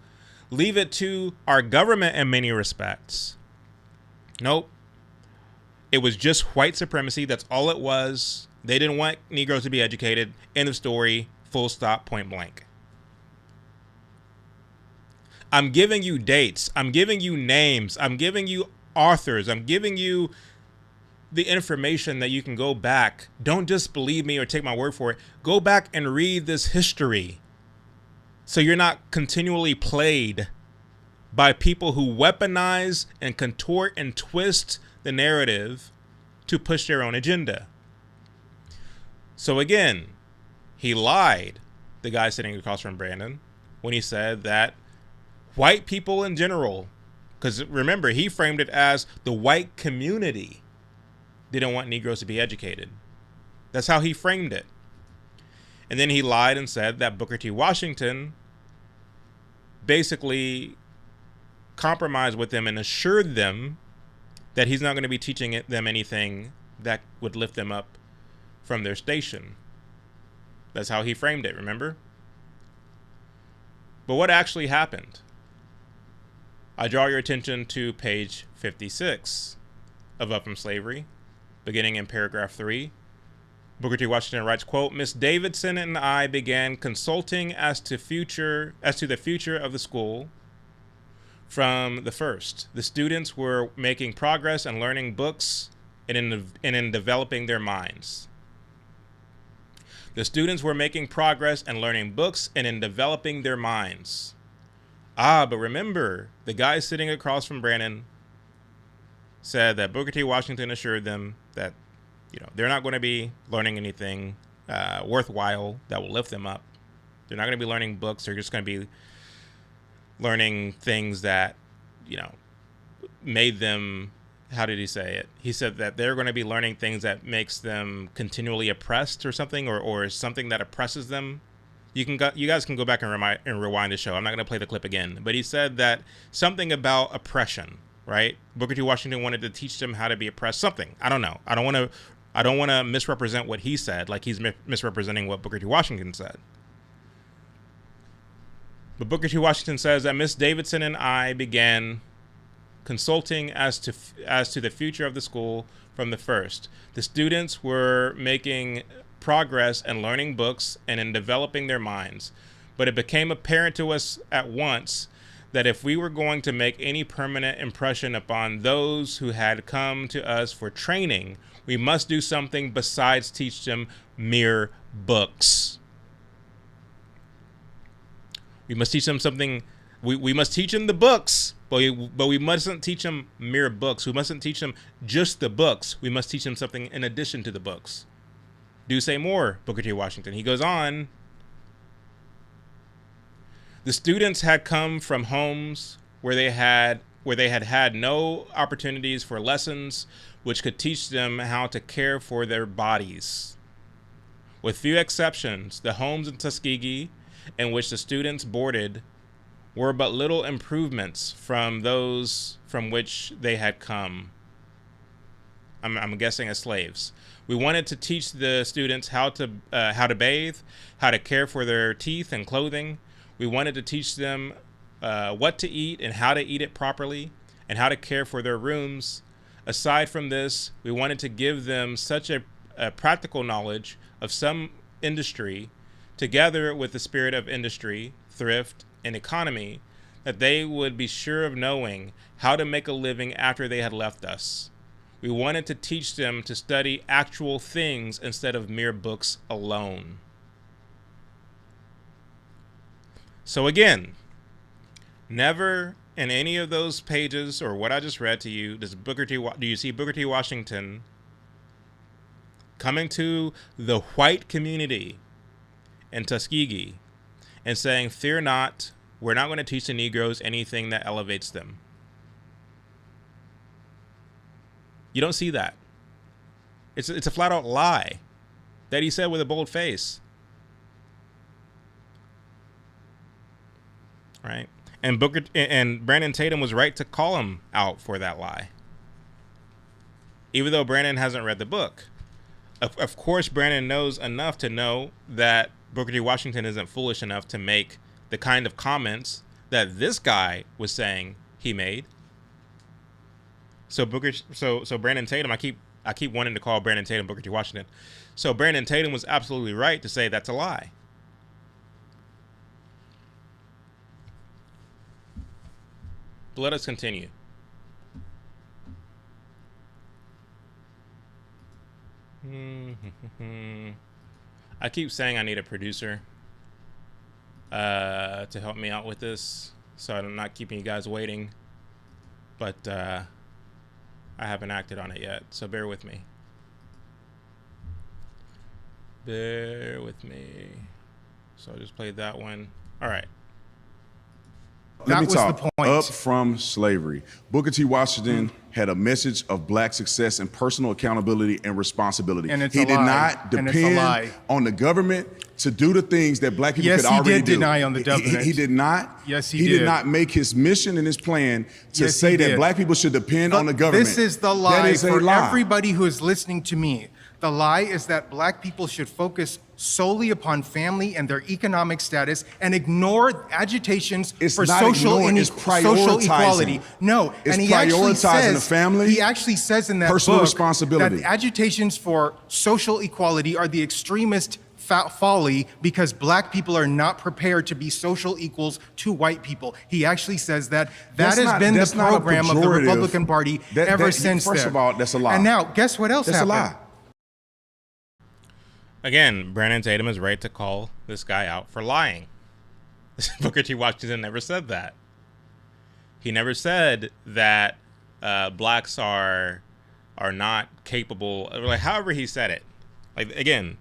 Leave it to our government in many respects. Nope. It was just white supremacy. That's all it was. They didn't want Negroes to be educated. End of story. Full stop. Point blank. I'm giving you dates. I'm giving you names. I'm giving you authors. I'm giving you the information that you can go back. Don't just believe me or take my word for it. Go back and read this history so you're not continually played by people who weaponize and contort and twist the narrative to push their own agenda. So again, he lied, the guy sitting across from Brandon, when he said that white people in general, because remember, he framed it as the white community didn't want Negroes to be educated. That's how he framed it. And then he lied and said that Booker T. Washington basically compromised with them and assured them that he's not going to be teaching them anything that would lift them up from their station. That's how he framed it, remember? But what actually happened? I draw your attention to page 56 of Up From Slavery, beginning in paragraph 3. Booker T. Washington writes, quote, Miss Davidson and I began consulting as to the future of the school from the first. The students were making progress and learning books and in developing their minds. The students were making progress and learning books and in developing their minds. But remember, the guy sitting across from Brandon said that Booker T. Washington assured them that, they're not going to be learning anything worthwhile that will lift them up. They're not going to be learning books. They're just going to be learning things that, made them, how did he say it? He said that they're going to be learning things that makes them continually oppressed or something, or something that oppresses them. You guys can go back and rewind the show. I'm not going to play the clip again. But he said that something about oppression, right? Booker T. Washington wanted to teach them how to be oppressed. Something. I don't know. I don't want to misrepresent what he said, like he's misrepresenting what Booker T. Washington said. But Booker T. Washington says that Miss Davidson and I began consulting as to the future of the school from the first. The students were making progress and learning books and in developing their minds. But it became apparent to us at once that if we were going to make any permanent impression upon those who had come to us for training, we must do something besides teach them mere books. We must teach them something. We must teach them the books, but we mustn't teach them mere books. We mustn't teach them just the books. We must teach them something in addition to the books. Do say more, Booker T. Washington. He goes on. The students had come from homes where they had had no opportunities for lessons which could teach them how to care for their bodies. With few exceptions, the homes in Tuskegee in which the students boarded were but little improvements from those from which they had come. I'm guessing as slaves. We wanted to teach the students how to bathe, how to care for their teeth and clothing. We wanted to teach them what to eat and how to eat it properly, and how to care for their rooms. Aside from this, we wanted to give them such a practical knowledge of some industry, together with the spirit of industry, thrift, and economy, that they would be sure of knowing how to make a living after they had left us. We wanted to teach them to study actual things instead of mere books alone. So again, never in any of those pages or what I just read to you do you see Booker T. Washington coming to the white community in Tuskegee and saying, "Fear not, we're not going to teach the Negroes anything that elevates them." You don't see that. It's a flat out lie that he said with a bold face. right? And Brandon Tatum was right to call him out for that lie. Even though Brandon hasn't read the book. Of course, Brandon knows enough to know that Booker T. Washington isn't foolish enough to make the kind of comments that this guy was saying he made. So Brandon Tatum, I keep wanting to call Brandon Tatum Booker T. Washington. So Brandon Tatum was absolutely right to say that's a lie. But let us continue. I keep saying I need a producer to help me out with this, so I'm not keeping you guys waiting. But I haven't acted on it yet, so bear with me. Bear with me. So I just played that one. All right. Let me That was talk. the point. Up from slavery, Booker T. Washington had a message of black success and personal accountability and responsibility. And it's he a did lie. not And it's a depend lie. on the government to do the things that black people Yes, could he already did do. deny on the government. He did not. Yes, he He did did. not make his mission and his plan to Yes, say he that did. black people should depend But on the government. This is the That lie is a for lie. everybody who is listening to me. The lie is that black people should focus solely upon family and their economic status and ignore agitations It's for not social ignoring, it's social equality. prioritizing. No, It's and he actually prioritizing says the family, he actually says in that personal book responsibility. that agitations for social equality are the extremist folly because black people are not prepared to be social equals to white people. He actually says that That's has not- been the that's not a program of the pejorative. Republican Party ever since First then. of all, that's a lie. And now, guess what else That's happened? a lie. Again, Brandon Tatum is right to call this guy out for lying. Booker T. Washington never said that. He never said that blacks are not capable, or like however he said it. Like again,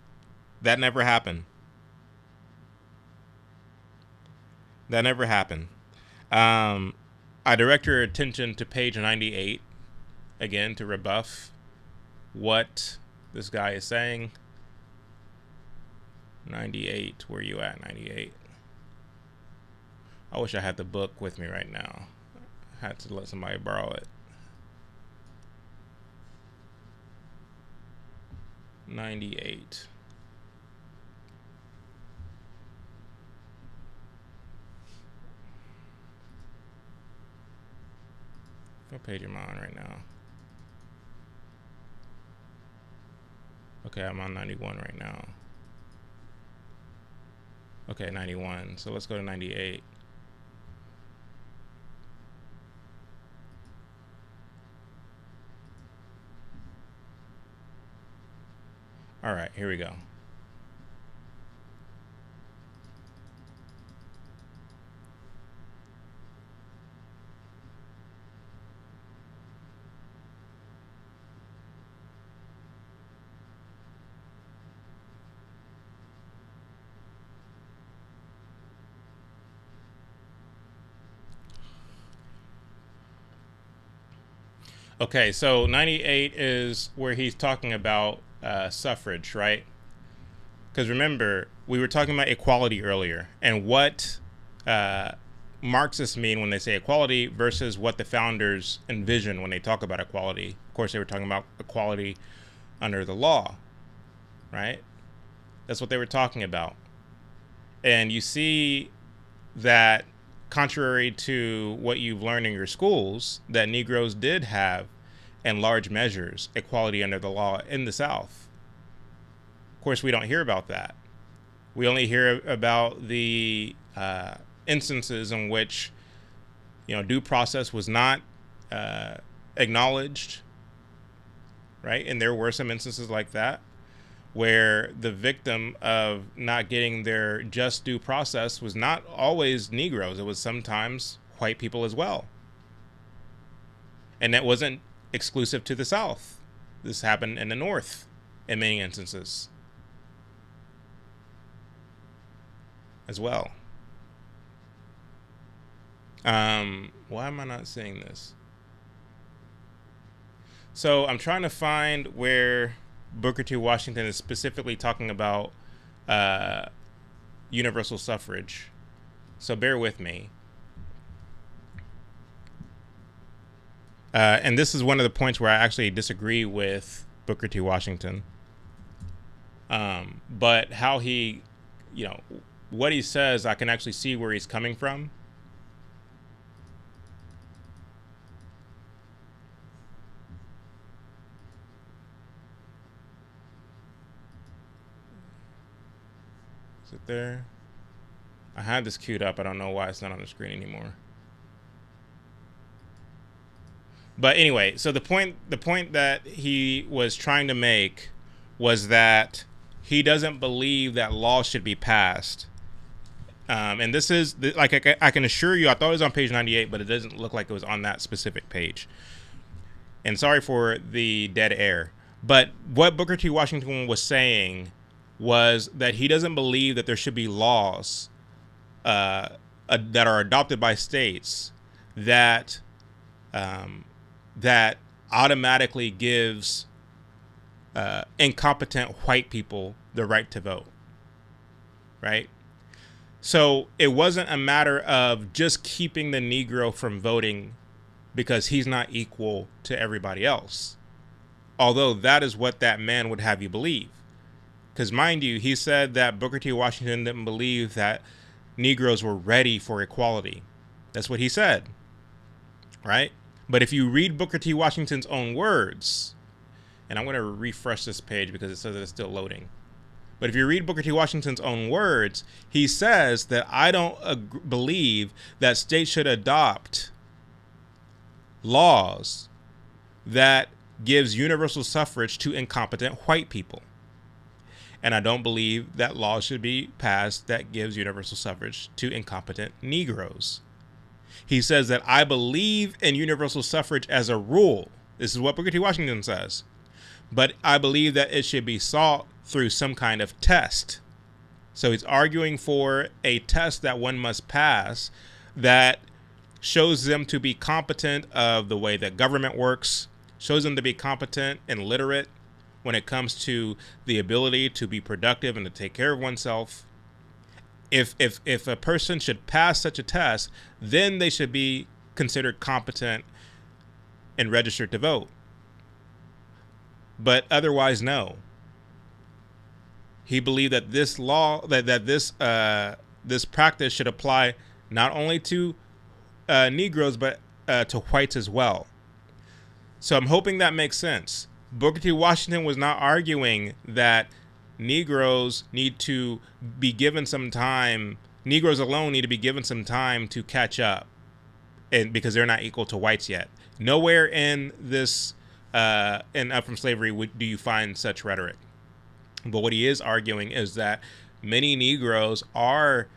that never happened. That never happened. I direct your attention to page 98 again to rebuff what this guy is saying. 98, where you at? 98. I wish I had the book with me right now. I had to let somebody borrow it. 98. What page am I on right now? Okay, I'm on 91 right now. Okay, 91. So let's go to 98. All right, here we go. Okay, so 98 is where he's talking about suffrage, right? Because remember, we were talking about equality earlier, and what Marxists mean when they say equality versus what the founders envision when they talk about equality. Of course, they were talking about equality under the law, right? That's what they were talking about. And you see that contrary to what you've learned in your schools, that Negroes did have, in large measures, equality under the law in the South. Of course, we don't hear about that. We only hear about the instances in which, due process was not acknowledged, right? And there were some instances like that where the victim of not getting their just due process was not always Negroes. It was sometimes white people as well. And that wasn't exclusive to the South. This happened in the North in many instances as well. Why am I not seeing this? So I'm trying to find where Booker T. Washington is specifically talking about universal suffrage. So bear with me. And this is one of the points where I actually disagree with Booker T. Washington. But how he, what he says, I can actually see where he's coming from. Is it there? I had this queued up. I don't know why it's not on the screen anymore. But anyway, so the point that he was trying to make was that he doesn't believe that laws should be passed. And this is, like, I can assure you, I thought it was on page 98, but it doesn't look like it was on that specific page. And sorry for the dead air. But what Booker T. Washington was saying was that he doesn't believe that there should be laws that are adopted by states that that automatically gives incompetent white people the right to vote, right? So it wasn't a matter of just keeping the Negro from voting because he's not equal to everybody else, although that is what that man would have you believe. Because mind you, he said that Booker T. Washington didn't believe that Negroes were ready for equality. That's what he said, right? But if you read Booker T. Washington's own words, and I'm going to refresh this page because it says that it's still loading. But if you read Booker T. Washington's own words, he says that I don't believe that states should adopt laws that gives universal suffrage to incompetent white people. And I don't believe that laws should be passed that gives universal suffrage to incompetent Negroes. He says that I believe in universal suffrage as a rule. This is what Booker T. Washington says. But I believe that it should be sought through some kind of test. So he's arguing for a test that one must pass that shows them to be competent of the way that government works, shows them to be competent and literate when it comes to the ability to be productive and to take care of oneself. If a person should pass such a test, then they should be considered competent and registered to vote. But otherwise, no. He believed that this law, this practice should apply not only to Negroes, but to whites as well. So I'm hoping that makes sense. Booker T. Washington was not arguing that Negroes need to be given some time. Negroes alone need to be given some time to catch up, and because they're not equal to whites yet. Nowhere in this in Up From Slavery do you find such rhetoric. But what he is arguing is that many Negroes are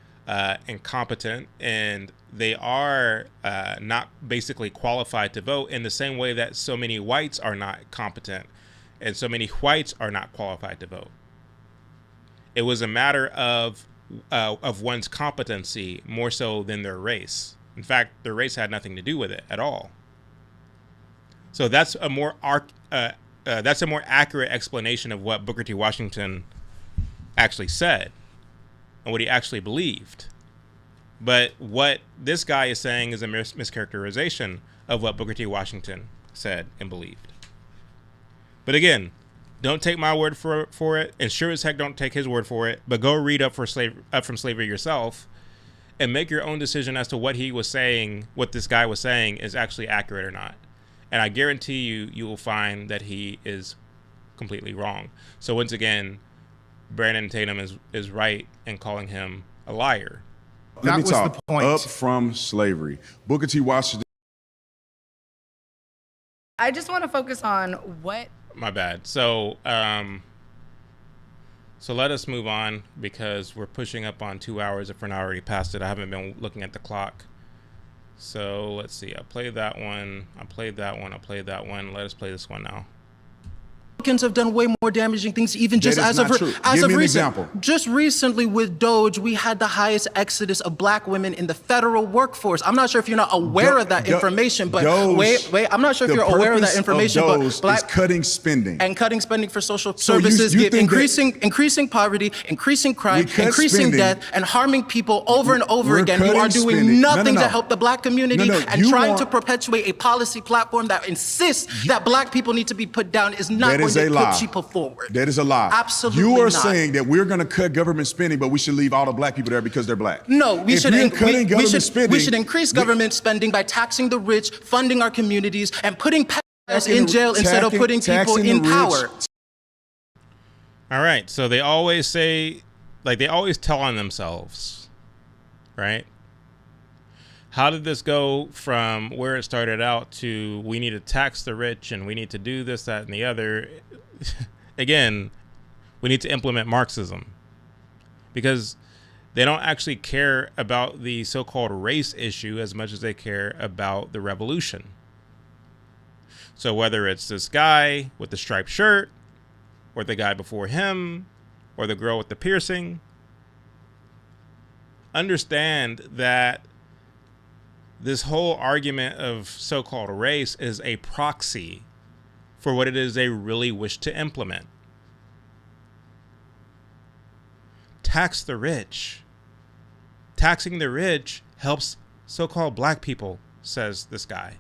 incompetent and they are not basically qualified to vote in the same way that so many whites are not competent and so many whites are not qualified to vote. It was a matter of one's competency more so than their race. In fact, their race had nothing to do with it at all. So that's a more accurate explanation of what Booker T. Washington actually said and what he actually believed. But what this guy is saying is a mischaracterization of what Booker T. Washington said and believed. But again, don't take my word for it, and sure as heck don't take his word for it, but go read Up From Slavery yourself and make your own decision as to what he was saying, what this guy was saying is actually accurate or not. And I guarantee you will find that he is completely wrong. So once again, Brandon Tatum is right in calling him a liar. Let me was talk. the point. Up From Slavery. Booker T. Washington. I just want to focus on what. My bad. So let us move on because we're pushing up on 2 hours if we're not already past it. I haven't been looking at the clock. So let's see. I played that one. I played that one. I played that one. Let us play this one now. Republicans have done way more damaging things, even just That is not true. as Give of me an recent. example. Just recently with Doge, we had the highest exodus of black women in the federal workforce. I'm not sure if you're not aware of that information, but Doge, wait, I'm not sure if the you're aware of that purpose information, of but Doge black is cutting spending. and cutting spending for social So you services, think that increasing poverty, increasing crime, we cut increasing spending. death, and harming people over and over We're again. You are cutting doing spending. nothing No. to help the black community, No, and you trying want- to perpetuate a policy platform that insists that black people need to be put down is not That going is to a lie. put people forward. That is a lie. Absolutely You are not. saying that we're going to cut government spending, but we should leave all the black people there because they're black. No, we If should, you're cutting government spending, we should increase government spending by taxing the rich, funding our communities, and putting us in jail instead of putting people in power. All right. So they always say, like, they always tell on themselves, right? How did this go from where it started out to we need to tax the rich and we need to do this, that, and the other? Again, we need to implement Marxism because they don't actually care about the so-called race issue as much as they care about the revolution. So whether it's this guy with the striped shirt or the guy before him or the girl with the piercing, understand that this whole argument of so-called race is a proxy for what it is they really wish to implement. Tax the rich. Taxing the rich helps so-called black people, says this guy.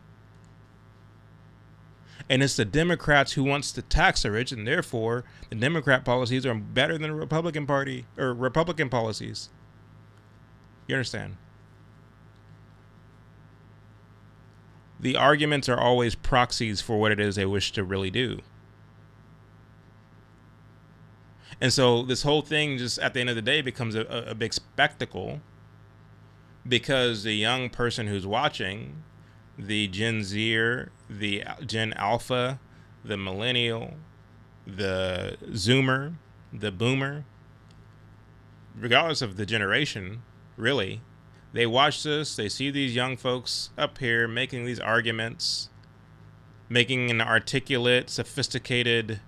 And it's the Democrats who wants to tax the rich, and therefore the Democrat policies are better than the Republican Party or Republican policies. You understand? The arguments are always proxies for what it is they wish to really do. And so this whole thing just at the end of the day becomes a big spectacle because the young person who's watching, the Gen Zer, the Gen Alpha, the Millennial, the Zoomer, the Boomer, regardless of the generation, really, they watch this, they see these young folks up here making these arguments, making an articulate, sophisticated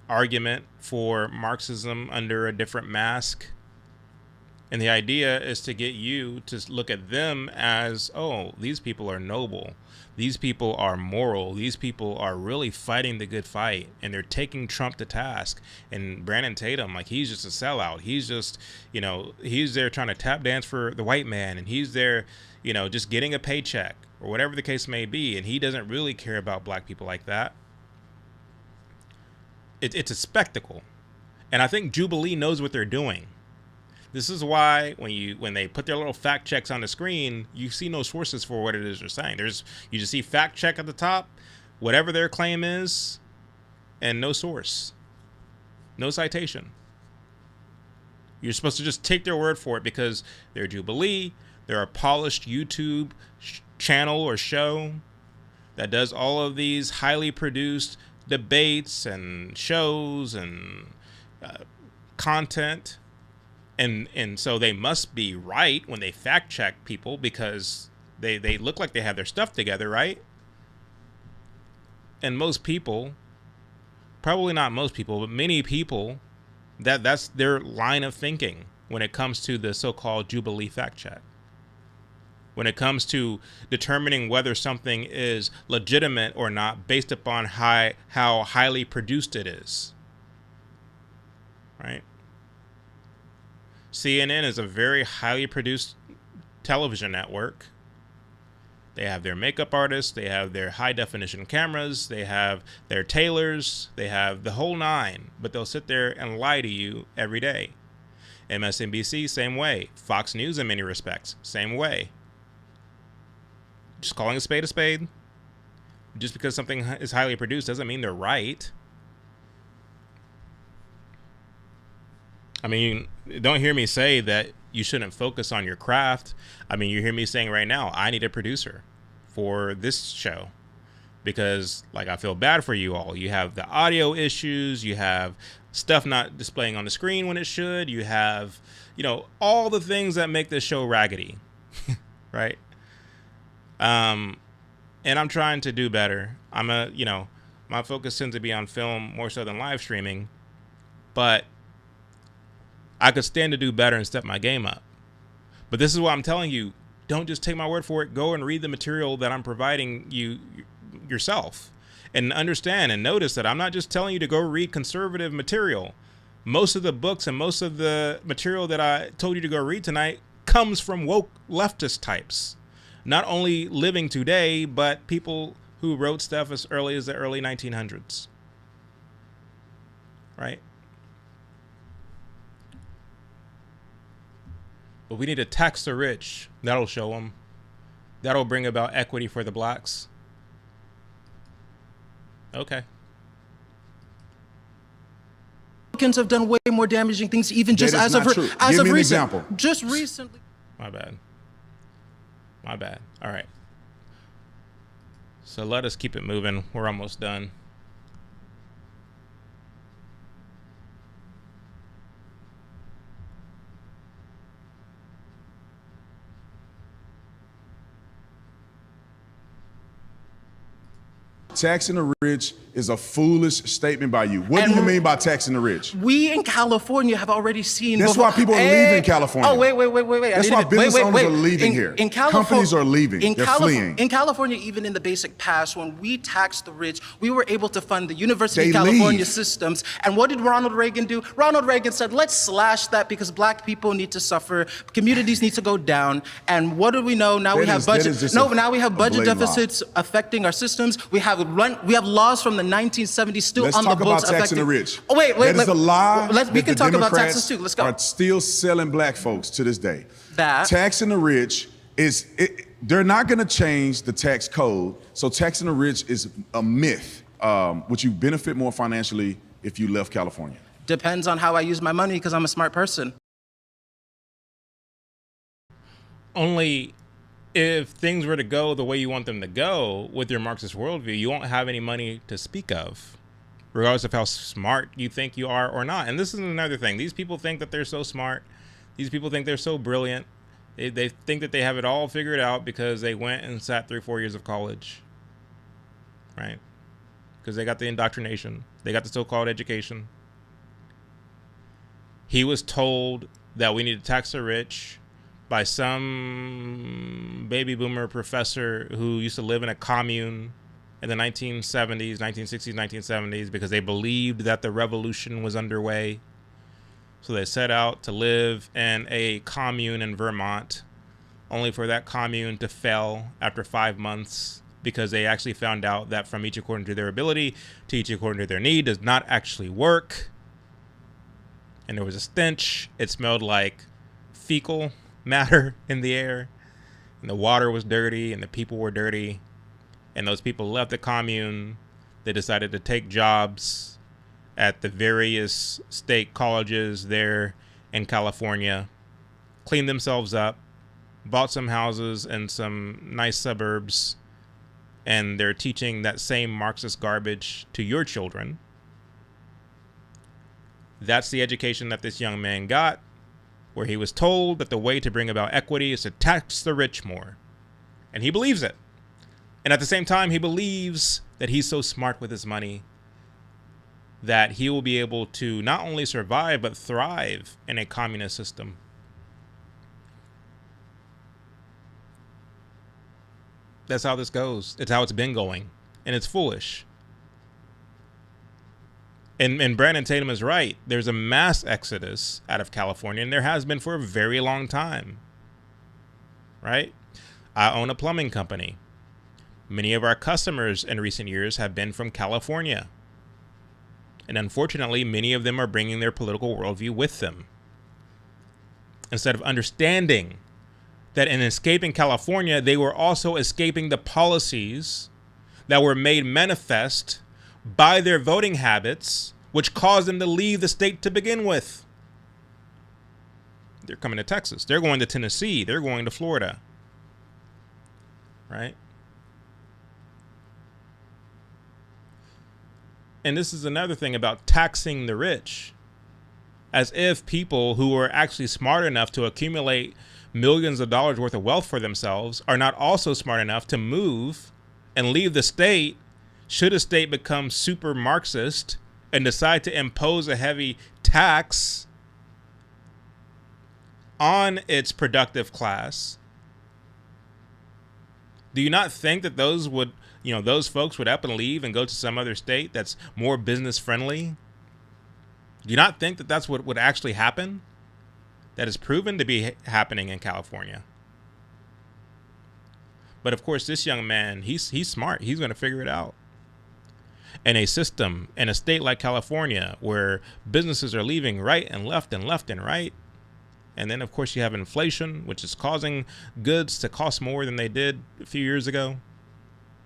argument for Marxism under a different mask. And the idea is to get you to look at them as, oh, these people are noble. These people are moral. These people are really fighting the good fight. And they're taking Trump to task. And Brandon Tatum, like, he's just a sellout. He's just, you know, he's there trying to tap dance for the white man. And he's there, you know, just getting a paycheck or whatever the case may be. And he doesn't really care about black people like that. It's a spectacle. And I think Jubilee knows what they're doing. This is why when they put their little fact checks on the screen, you see no sources for what it is they're saying. You just see fact check at the top, whatever their claim is, and no source, no citation. You're supposed to just take their word for it because they're Jubilee. They're a polished YouTube channel or show that does all of these highly produced debates and shows and content. And so they must be right when they fact check people because they look like they have their stuff together, right? And most people, probably not most people, but many people, that's their line of thinking when it comes to the so-called Jubilee fact check. When it comes to determining whether something is legitimate or not based upon how highly produced it is, right? CNN is a very highly produced television network. They have their makeup artists, they have their high definition cameras, they have their tailors, they have the whole nine, but they'll sit there and lie to you every day. MSNBC, same way. Fox News, in many respects, same way. Just calling a spade, just because something is highly produced doesn't mean they're right. I mean, don't hear me say that you shouldn't focus on your craft. I mean, you hear me saying right now, I need a producer for this show because, like, I feel bad for you all. You have the audio issues. You have stuff not displaying on the screen when it should. You have, you know, all the things that make this show raggedy, right? And I'm trying to do better. I'm a My focus tends to be on film more so than live streaming, but I could stand to do better and step my game up. But this is what I'm telling you. Don't just take my word for it. Go and read the material that I'm providing you yourself, and understand and notice that I'm not just telling you to go read conservative material. Most of the books and most of the material that I told you to go read tonight comes from woke leftist types, not only living today, but people who wrote stuff as early as the early 1900s. Right? But we need to tax the rich. That'll show them. That'll bring about equity for the blacks. Okay. Republicans have done way more damaging things, even just That is as not true. Give me an example. Just recently. My bad. All right. So let us keep it moving. We're almost done. Taxing the rich is a foolish statement by you. What do you mean by taxing the rich? We in California have already seen. That's why people are leaving California. Oh, wait. That's why business owners are leaving here. Companies are leaving. They're fleeing. In California, even in the basic past, when we taxed the rich, we were able to fund the University They of California leave. systems. And what did Ronald Reagan do? Ronald Reagan said, let's slash that because black people need to suffer, communities need to go down. And what do we know? Now we have budget. No, now we have budget deficits affecting our systems. We have laws from the 1970s still Let's on the talk books about taxing the rich. Oh, wait. That is a lie. We can talk about Democrats taxes too. Let's go. Are still selling black folks to this day. That taxing the rich they're not going to change the tax code. So taxing the rich is a myth. Would you benefit more financially if you left California? depends on how I use my money because I'm a smart person. Only if things were to go the way you want them to go with your Marxist worldview, you won't have any money to speak of, regardless of how smart you think you are or not. And this is another thing. These people think that they're so smart. These people think they're so brilliant. They think that they have it all figured out because they went and sat through 4 years of college, right? Because they got the indoctrination. They got the so-called education. He was told that we need to tax the rich by some baby boomer professor who used to live in a commune in the 1970s, 1960s, 1970s, because they believed that the revolution was underway. So they set out to live in a commune in Vermont, only for that commune to fail after 5 months because they actually found out that from each according to their ability to each according to their need does not actually work. And there was a stench. It smelled like fecal matter in the air, and the water was dirty, and the people were dirty, and those people left the commune. They decided to take jobs at the various state colleges there in California, cleaned themselves up, bought some houses in some nice suburbs, and they're teaching that same Marxist garbage to your children. That's the education that this young man got, where he was told that the way to bring about equity is to tax the rich more. And he believes it. And at the same time, he believes that he's so smart with his money that he will be able to not only survive, but thrive in a communist system. That's how this goes. It's how it's been going. And it's foolish. And Brandon Tatum is right. There's a mass exodus out of California, and there has been for a very long time. Right? I own a plumbing company. Many of our customers in recent years have been from California. And unfortunately, many of them are bringing their political worldview with them. Instead of understanding that in escaping California, they were also escaping the policies that were made manifest by their voting habits, which caused them to leave the state to begin with. They're coming to Texas. They're going to Tennessee. They're going to Florida. Right? And this is another thing about taxing the rich. As if people who are actually smart enough to accumulate millions of dollars worth of wealth for themselves are not also smart enough to move and leave the state should a state become super Marxist and decide to impose a heavy tax on its productive class, do you not think that those folks would up and leave and go to some other state that's more business friendly? Do you not think that that's what would actually happen? That is proven to be happening in California. But of course, this young man, he's smart. He's going to figure it out. In a system, in a state like California, where businesses are leaving right and left and left and right, and then of course you have inflation, which is causing goods to cost more than they did a few years ago.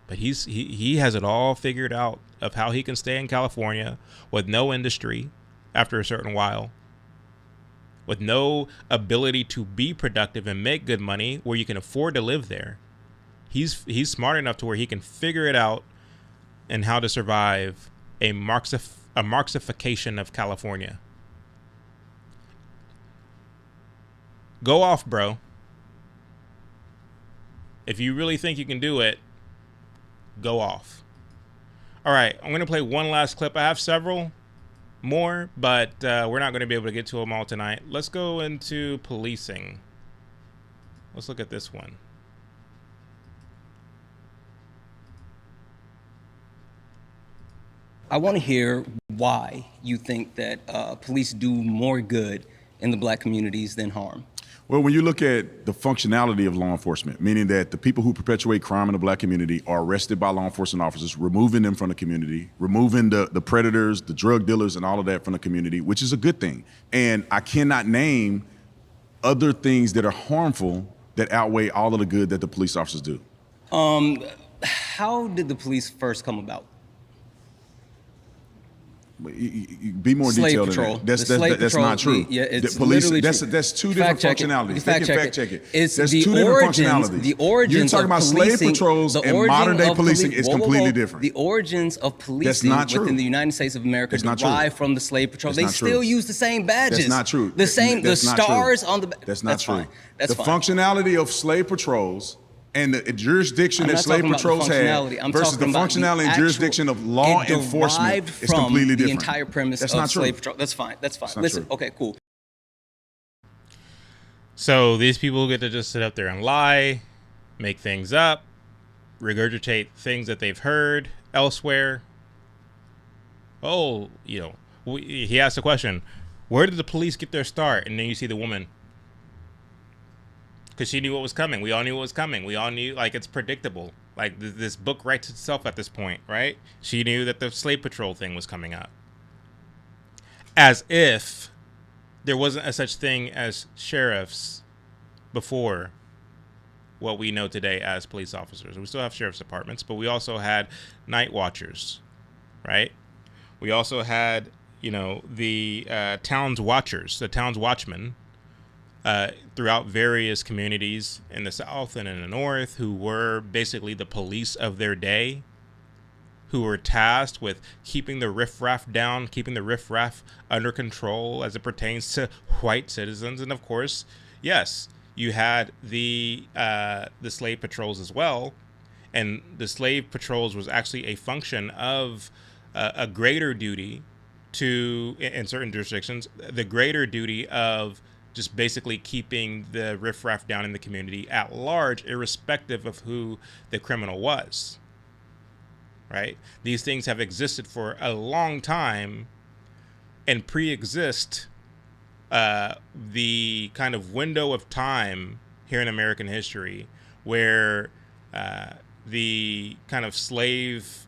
But he has it all figured out of how he can stay in California with no industry after a certain while, with no ability to be productive and make good money where you can afford to live there. He's smart enough to where he can figure it out and how to survive a Marxification of California. Go off, bro. If you really think you can do it, go off. All right, I'm going to play one last clip. I have several more, but we're not going to be able to get to them all tonight. Let's go into policing. Let's look at this one. I want to hear why you think that police do more good in the black communities than harm. Well, when you look at the functionality of law enforcement, meaning that the people who perpetuate crime in the black community are arrested by law enforcement officers, removing them from the community, removing the predators, the drug dealers, and all of that from the community, which is a good thing. And I cannot name other things that are harmful that outweigh all of the good that the police officers do. How did the police first come about? Be more Slave detailed patrol. than that. That's not true. It's the police. literally That's two different functionalities. They can fact check it. It's There's the two different origins. functionalities. The origins. You're talking about slave patrols and modern day policing is completely different. The origins of policing within the United States of America derive from the slave patrol. They still use the same badges. That's not true. The stars on the. That's not true. That's the fine. functionality of slave patrols and the jurisdiction that slave patrols had versus the functionality and jurisdiction of law enforcement is completely different. The entire premise of slave patrol. That's fine. Listen, okay, cool. So these people get to just sit up there and lie, make things up, regurgitate things that they've heard elsewhere. Oh, he asked a question, where did the police get their start? And then you see the woman, because she knew what was coming. We all knew what was coming. We all knew, like, it's predictable. Like, this book writes itself at this point, right? She knew that the slave patrol thing was coming up. As if there wasn't a such thing as sheriffs before what we know today as police officers. We still have sheriff's departments, but we also had night watchers, right? We also had, the town's watchers, the town's watchmen, throughout various communities in the South and in the North, who were basically the police of their day, who were tasked with keeping the riffraff down, keeping the riffraff under control as it pertains to white citizens. And of course, yes, you had the slave patrols as well. And the slave patrols was actually a function of a greater duty to, in certain jurisdictions, the greater duty of just basically keeping the riffraff down in the community at large, irrespective of who the criminal was, right? These things have existed for a long time and pre-exist the kind of window of time here in American history where the kind of slave,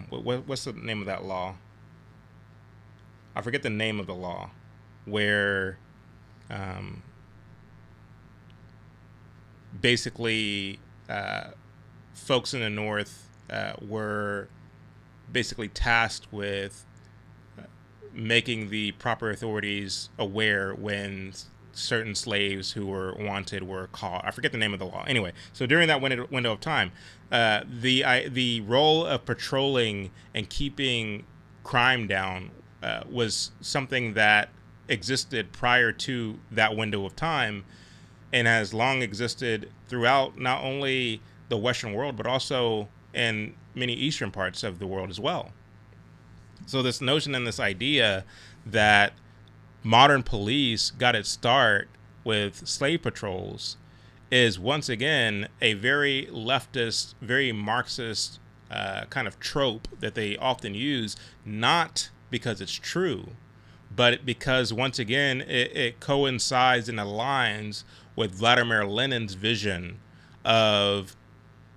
what's the name of that law? I forget the name of the law, where basically folks in the North were basically tasked with making the proper authorities aware when certain slaves who were wanted were caught. I forget the name of the law. Anyway, so during that window of time, the role of patrolling and keeping crime down was something that existed prior to that window of time and has long existed throughout not only the Western world, but also in many eastern parts of the world as well. So this notion and this idea that modern police got its start with slave patrols is once again a very leftist, very Marxist kind of trope that they often use, not because it's true, but because once again it coincides and aligns with Vladimir Lenin's vision of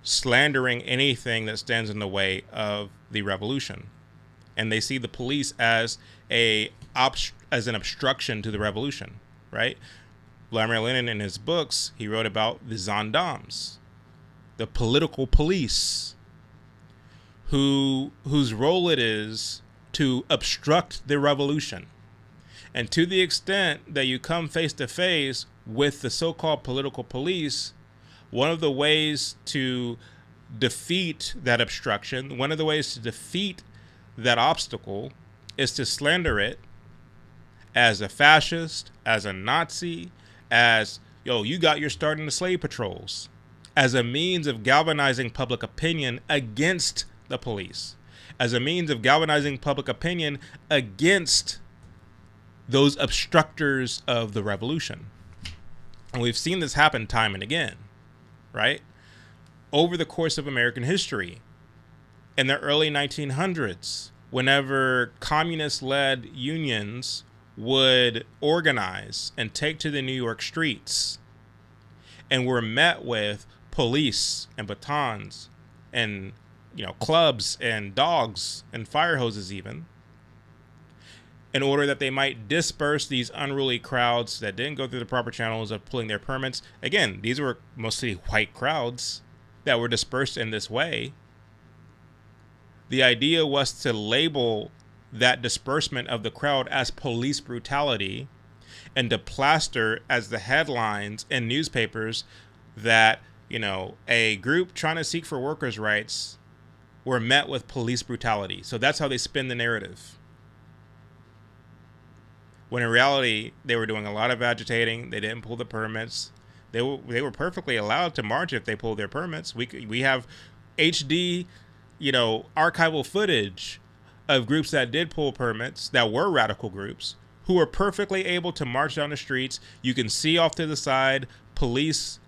slandering anything that stands in the way of the revolution. And they see the police as an obstruction to the revolution, right? Vladimir Lenin, in his books, he wrote about the gendarmes, the political police, whose role it is to obstruct the revolution. And to the extent that you come face to face with the so-called political police, one of the ways to defeat that obstruction, one of the ways to defeat that obstacle is to slander it as a fascist, as a Nazi, as, yo, you got your start in the slave patrols, as a means of galvanizing public opinion against the police, as a means of galvanizing public opinion against those obstructors of the revolution. And we've seen this happen time and again, right? Over the course of American history. In the early 1900s, whenever communist-led unions would organize and take to the New York streets and were met with police and batons and, clubs and dogs and fire hoses even, in order that they might disperse these unruly crowds that didn't go through the proper channels of pulling their permits. Again, these were mostly white crowds that were dispersed in this way. The idea was to label that disbursement of the crowd as police brutality and to plaster as the headlines in newspapers that, a group trying to seek for workers' rights were met with police brutality. So that's how they spin the narrative. When in reality, they were doing a lot of agitating. They didn't pull the permits. They were perfectly allowed to march if they pulled their permits. We have HD, archival footage of groups that did pull permits, that were radical groups, who were perfectly able to march down the streets. You can see off to the side police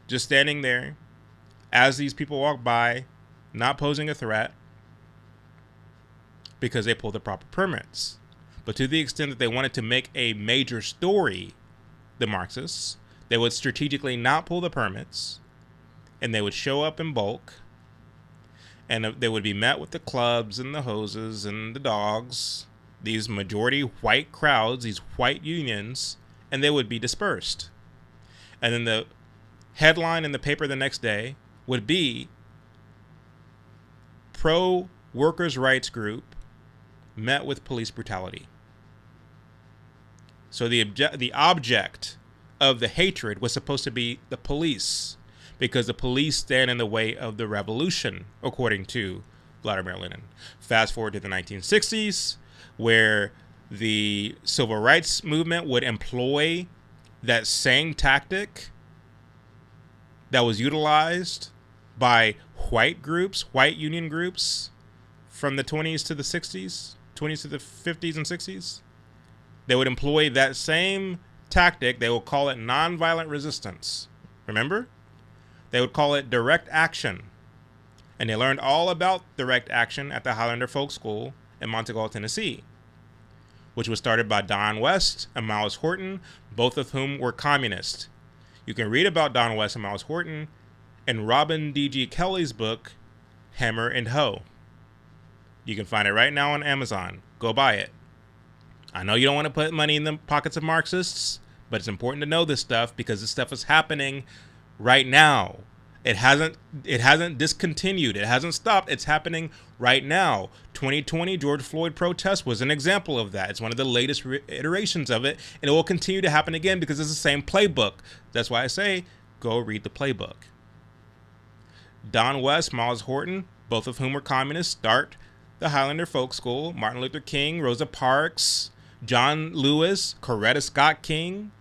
just standing there as these people walk by, not posing a threat because they pulled the proper permits. But to the extent that they wanted to make a major story, the Marxists, they would strategically not pull the permits, and they would show up in bulk, and they would be met with the clubs and the hoses and the dogs, these majority white crowds, these white unions, and they would be dispersed. And then the headline in the paper the next day would be pro-workers' rights group met with police brutality. So the object of the hatred was supposed to be the police, because the police stand in the way of the revolution, according to Vladimir Lenin. Fast forward to the 1960s, where the civil rights movement would employ that same tactic that was utilized by white groups, white union groups, from the 20s to the 60s, 20s to the 50s and 60s. They would employ that same tactic. They would call it nonviolent resistance. Remember? They would call it direct action. And they learned all about direct action at the Highlander Folk School in Montreal, Tennessee, which was started by Don West and Miles Horton, both of whom were communists. You can read about Don West and Miles Horton in Robin D.G. Kelly's book, Hammer and Hoe. You can find it right now on Amazon. Go buy it. I know you don't want to put money in the pockets of Marxists, but it's important to know this stuff because this stuff is happening right now. It hasn't discontinued. It hasn't stopped. It's happening right now. 2020 George Floyd protest was an example of that. It's one of the latest iterations of it, and it will continue to happen again because it's the same playbook. That's why I say go read the playbook. Don West, Miles Horton, both of whom were communists, start the Highlander Folk School. Martin Luther King, Rosa Parks, John Lewis, Coretta Scott King,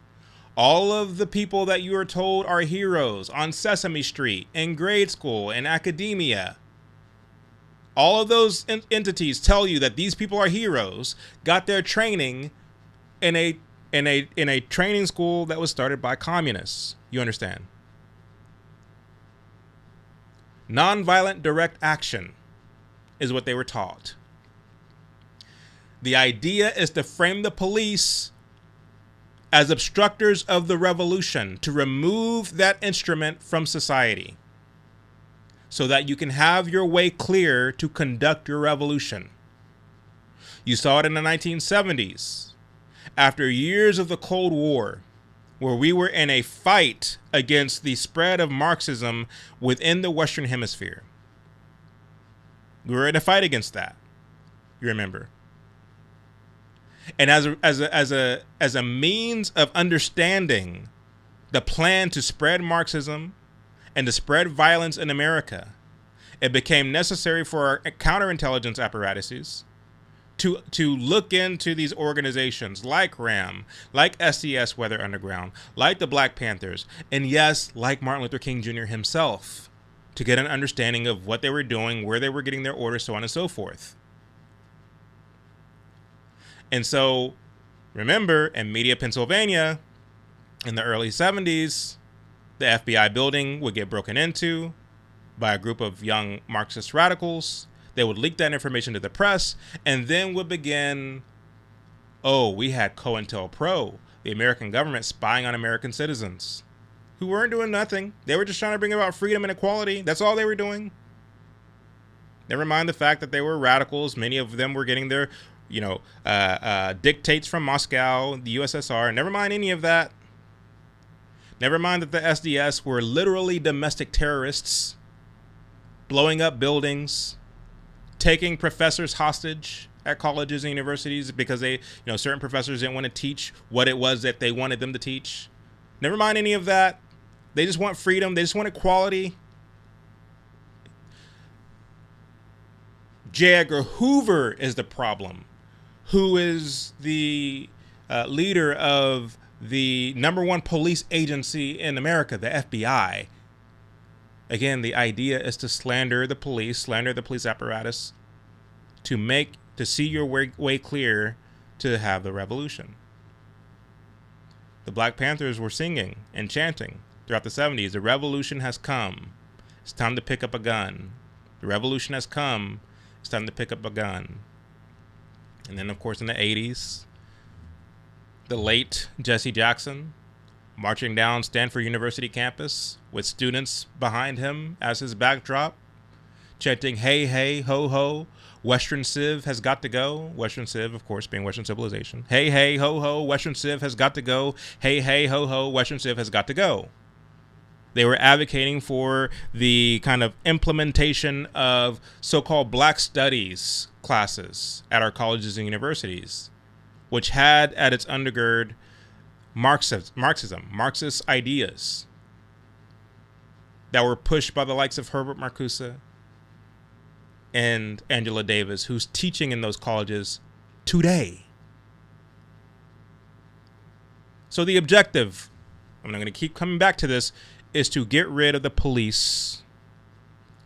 All of the people that you are told are heroes on Sesame Street, in grade school, in academia, all of those entities tell you that these people are heroes, got their training in a training school that was started by communists. You understand? Nonviolent direct action is what they were taught. The idea is to frame the police as obstructors of the revolution, to remove that instrument from society so that you can have your way clear to conduct your revolution. You saw it in the 1970s, after years of the Cold War, where we were in a fight against the spread of Marxism within the Western Hemisphere. We were in a fight against that, you remember. And as a means of understanding the plan to spread Marxism and to spread violence in America, it became necessary for our counterintelligence apparatuses to look into these organizations like RAM, like SDS Weather Underground, like the Black Panthers, and yes, like Martin Luther King Jr. himself, to get an understanding of what they were doing, where they were getting their orders, so on and so forth. And so, remember, in Media, Pennsylvania, in the early 70s, the FBI building would get broken into by a group of young Marxist radicals. They would leak that information to the press, and then would begin, we had COINTELPRO, the American government spying on American citizens who weren't doing nothing. They were just trying to bring about freedom and equality. That's all they were doing. Never mind the fact that they were radicals. Many of them were getting their dictates from Moscow, the USSR. Never mind any of that. Never mind that the SDS were literally domestic terrorists, blowing up buildings, taking professors hostage at colleges and universities because certain professors didn't want to teach what it was that they wanted them to teach. Never mind any of that. They just want freedom. They just want equality. J. Edgar Hoover is the problem, who is the leader of the -- police agency in America, the FBI. Again, the idea is to slander the police apparatus, to see your way clear to have the revolution. The Black Panthers were singing and chanting throughout the 70s, the revolution has come. It's time to pick up a gun. The revolution has come. It's time to pick up a gun. And then, of course, in the 80s, the late Jesse Jackson marching down Stanford University campus with students behind him as his backdrop, chanting, "Hey, hey, ho, ho, Western Civ has got to go." Western Civ, of course, being Western civilization. "Hey, hey, ho, ho, Western Civ has got to go. Hey, hey, ho, ho, Western Civ has got to go." They were advocating for the kind of implementation of so-called Black Studies classes at our colleges and universities, which had at its undergird Marxism, Marxist ideas that were pushed by the likes of Herbert Marcuse and Angela Davis, who's teaching in those colleges today. So the objective, I'm not going to keep coming back to this, is to get rid of the police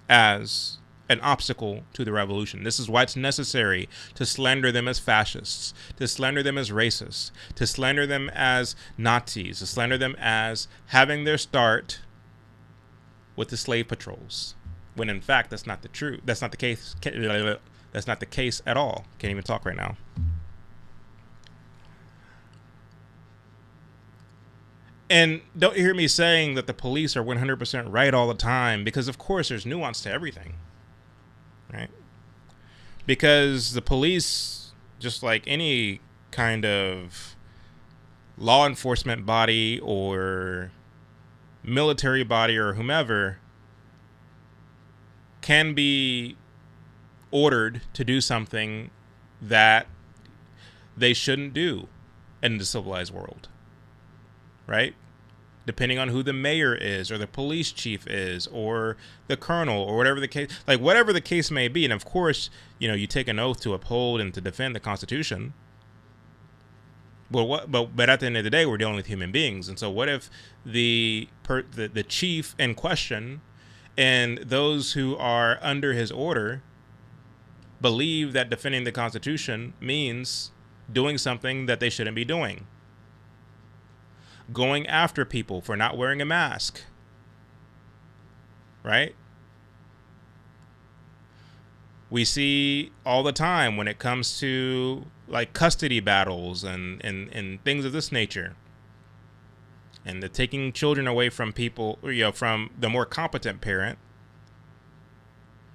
as an obstacle to the revolution. This is why it's necessary to slander them as fascists, to slander them as racists, to slander them as Nazis, to slander them as having their start with the slave patrols, when in fact that's not the truth. That's not the case. That's not the case at all. Can't even talk right now. And don't hear me saying that the police are 100% right all the time, because of course there's nuance to everything, right? Because the police, just like any kind of law enforcement body or military body or whomever, can be ordered to do something that they shouldn't do in the civilized world, right? Depending on who the mayor is or the police chief is or the colonel or whatever the case, like whatever the case may be. And of course, you take an oath to uphold and to defend the Constitution. But at the end of the day, we're dealing with human beings, and so what if the chief in question and those who are under his order believe that defending the Constitution means doing something that they shouldn't be doing, going after people for not wearing a mask, right? We see all the time when it comes to like custody battles and things of this nature, and the taking children away from people, from the more competent parent.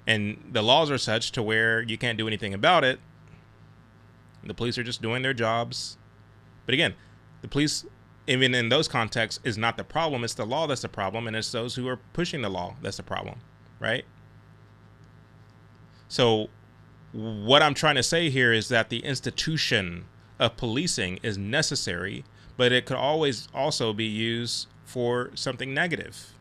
And the laws are such to where you can't do anything about it. The police are just doing their jobs. But again, the police, even in those contexts, is not the problem. It's the law that's the problem, and it's those who are pushing the law that's the problem, right? So what I'm trying to say here is that the institution of policing is necessary, but it could always also be used for something negative.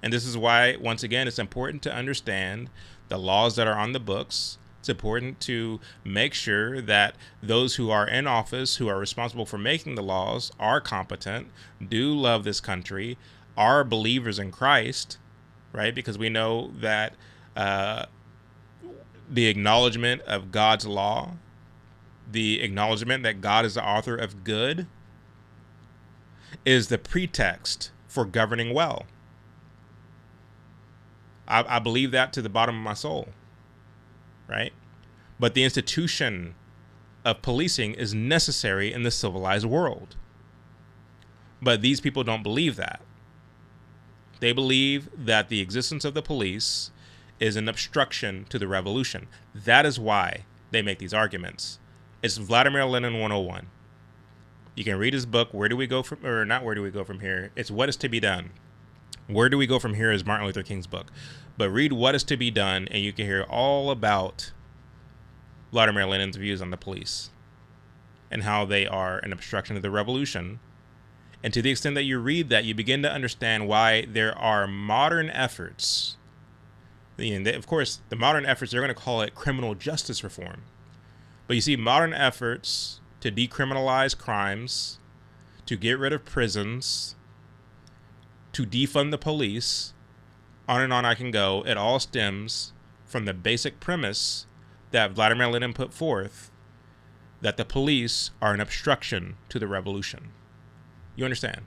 And this is why, once again, it's important to understand the laws that are on the books. It's important to make sure that those who are in office, who are responsible for making the laws, are competent, do love this country, are believers in Christ, right? Because we know that the acknowledgement of God's law, the acknowledgement that God is the author of good, is the pretext for governing well. I believe that to the bottom of my soul, right? But the institution of policing is necessary in the civilized world. But these people don't believe that. They believe that the existence of the police is an obstruction to the revolution. That is why they make these arguments. It's Vladimir Lenin 101. You can read his book, Where Do We Go From, or not Where Do We Go From Here? It's What Is to Be Done. Where Do We Go From Here is Martin Luther King's book. But read What Is to Be Done, and you can hear all about Vladimir Lenin's views on the police and how they are an obstruction to the revolution. And to the extent that you read that, you begin to understand why there are modern efforts. Of course, the modern efforts, they're going to call it criminal justice reform. But you see modern efforts to decriminalize crimes, to get rid of prisons, to defund the police, on and on I can go. It all stems from the basic premise that Vladimir Lenin put forth, that the police are an obstruction to the revolution. You understand?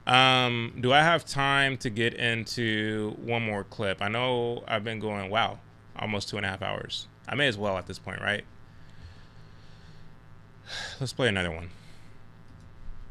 Do I have time to get into one more clip? I know I've been going, wow, almost 2.5 hours. I may as well at this point, right? Let's play another one.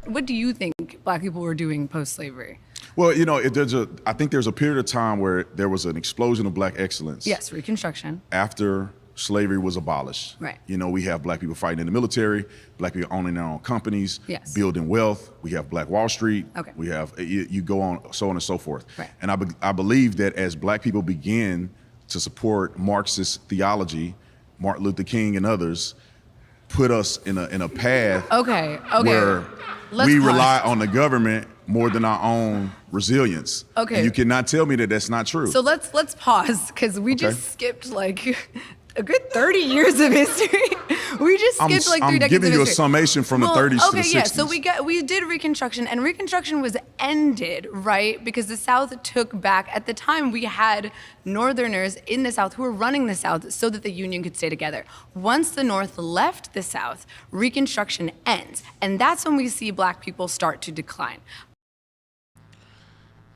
What do you think Black people were doing post-slavery? Well, I think there's a period of time where there was an explosion of Black excellence. Yes, Reconstruction. After slavery was abolished. Right. We have Black people fighting in the military, Black people owning their own companies, yes, building wealth. We have Black Wall Street. Okay. We have, you go on, so on and so forth. Right. And I believe that as Black people begin to support Marxist theology, Martin Luther King and others put us in a path where we rely on the government more than our own resilience. Okay. And you cannot tell me that that's not true. So let's pause, because we just skipped like a good 30 years of history. We just skipped like 3 decades of history. I'm giving you a summation from the 30s to the 60s. Okay, yeah. So we did Reconstruction, and Reconstruction was ended, right? Because the South took back. At the time, we had Northerners in the South who were running the South so that the Union could stay together. Once the North left the South, Reconstruction ends, and that's when we see Black people start to decline.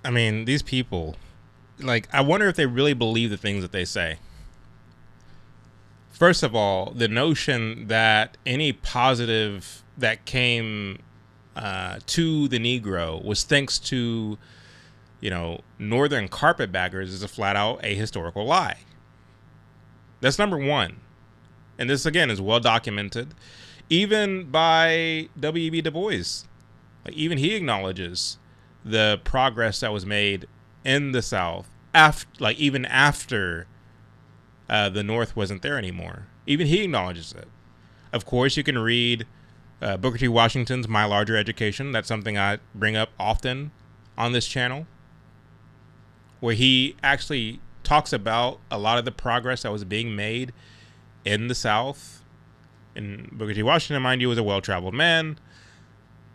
I mean, these people, like, I wonder if they really believe the things that they say. First of all, the notion that any positive that came to the Negro was thanks to, Northern carpetbaggers is a flat out ahistorical lie. That's number one. And this, again, is well documented, even by W.E.B. Du Bois. Like, even he acknowledges the progress that was made in the South, even after the North wasn't there anymore. Even he acknowledges it. Of course, you can read Booker T. Washington's My Larger Education. That's something I bring up often on this channel, where he actually talks about a lot of the progress that was being made in the South And Booker T. Washington, mind you, was a well-traveled man.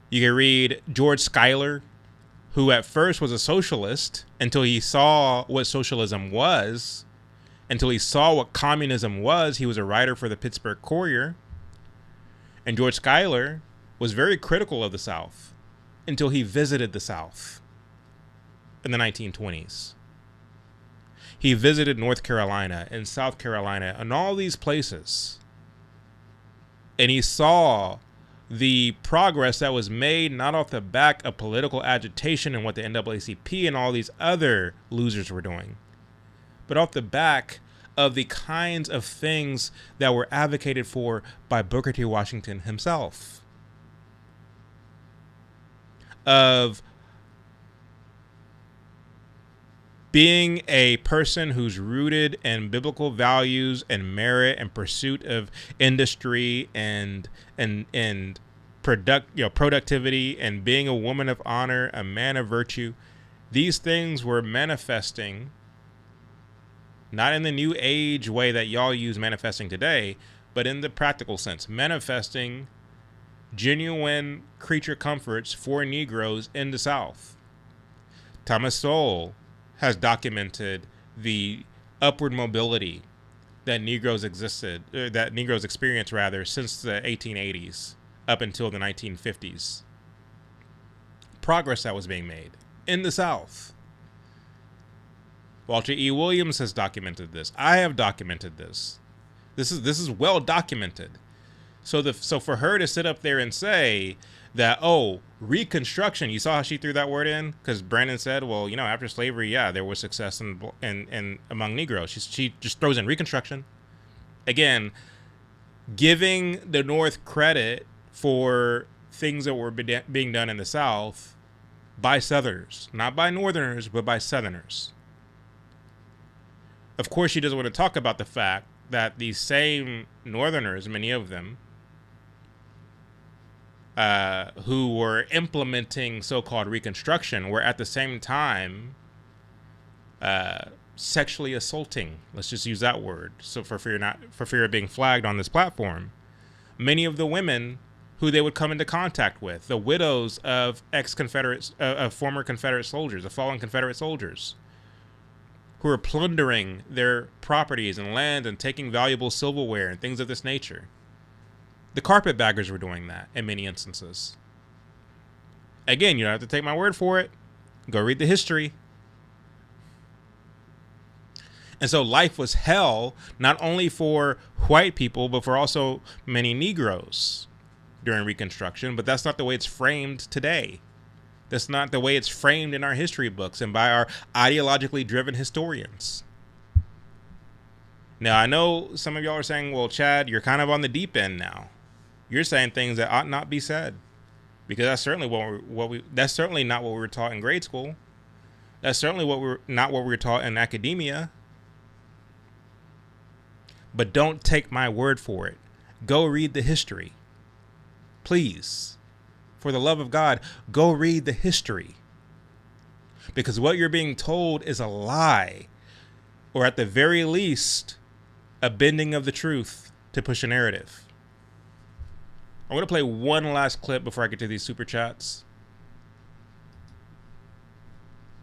You can read George Schuyler, who at first was a socialist until he saw what socialism was, until he saw what communism was. He was a writer for the Pittsburgh Courier. And George Schuyler was very critical of the South until he visited the South in the 1920s. He visited North Carolina and South Carolina and all these places. And he saw the progress that was made not off the back of political agitation and what the NAACP and all these other losers were doing, but off the back of the kinds of things that were advocated for by Booker T. Washington himself. Of being a person who's rooted in biblical values and merit and pursuit of industry and productivity, and being a woman of honor, a man of virtue. These things were manifesting, not in the new age way that y'all use manifesting today, but in the practical sense, manifesting genuine creature comforts for Negroes in the South. Thomas Sowell has documented the upward mobility that Negroes experienced since the 1880s up until the 1950s. Progress that was being made in the South. Walter E. Williams has documented this. I have documented this. This is well documented. So for her to sit up there and say that, oh, Reconstruction, you saw how she threw that word in? Because Brandon said, well, after slavery, yeah, there was success in among Negroes. She just throws in Reconstruction. Again, giving the North credit for things that were being done in the South by Southerners. Not by Northerners, but by Southerners. Of course, she doesn't want to talk about the fact that these same Northerners, many of them, who were implementing so-called Reconstruction, were at the same time sexually assaulting. Let's just use that word. So for fear of being flagged on this platform, many of the women who they would come into contact with, the widows of former Confederate soldiers, the fallen Confederate soldiers, who were plundering their properties and land and taking valuable silverware and things of this nature. The carpetbaggers were doing that in many instances. Again, you don't have to take my word for it. Go read the history. And so life was hell, not only for white people, but for also many Negroes during Reconstruction. But that's not the way it's framed today. That's not the way it's framed in our history books and by our ideologically driven historians. Now, I know some of y'all are saying, well, Chad, you're kind of on the deep end now. You're saying things that ought not be said, because that's certainly that's certainly not what we were taught in grade school. That's certainly not what we were taught in academia. But don't take my word for it. Go read the history. Please, for the love of God, go read the history. Because what you're being told is a lie, or at the very least, a bending of the truth to push a narrative. I'm going to play one last clip before I get to these super chats.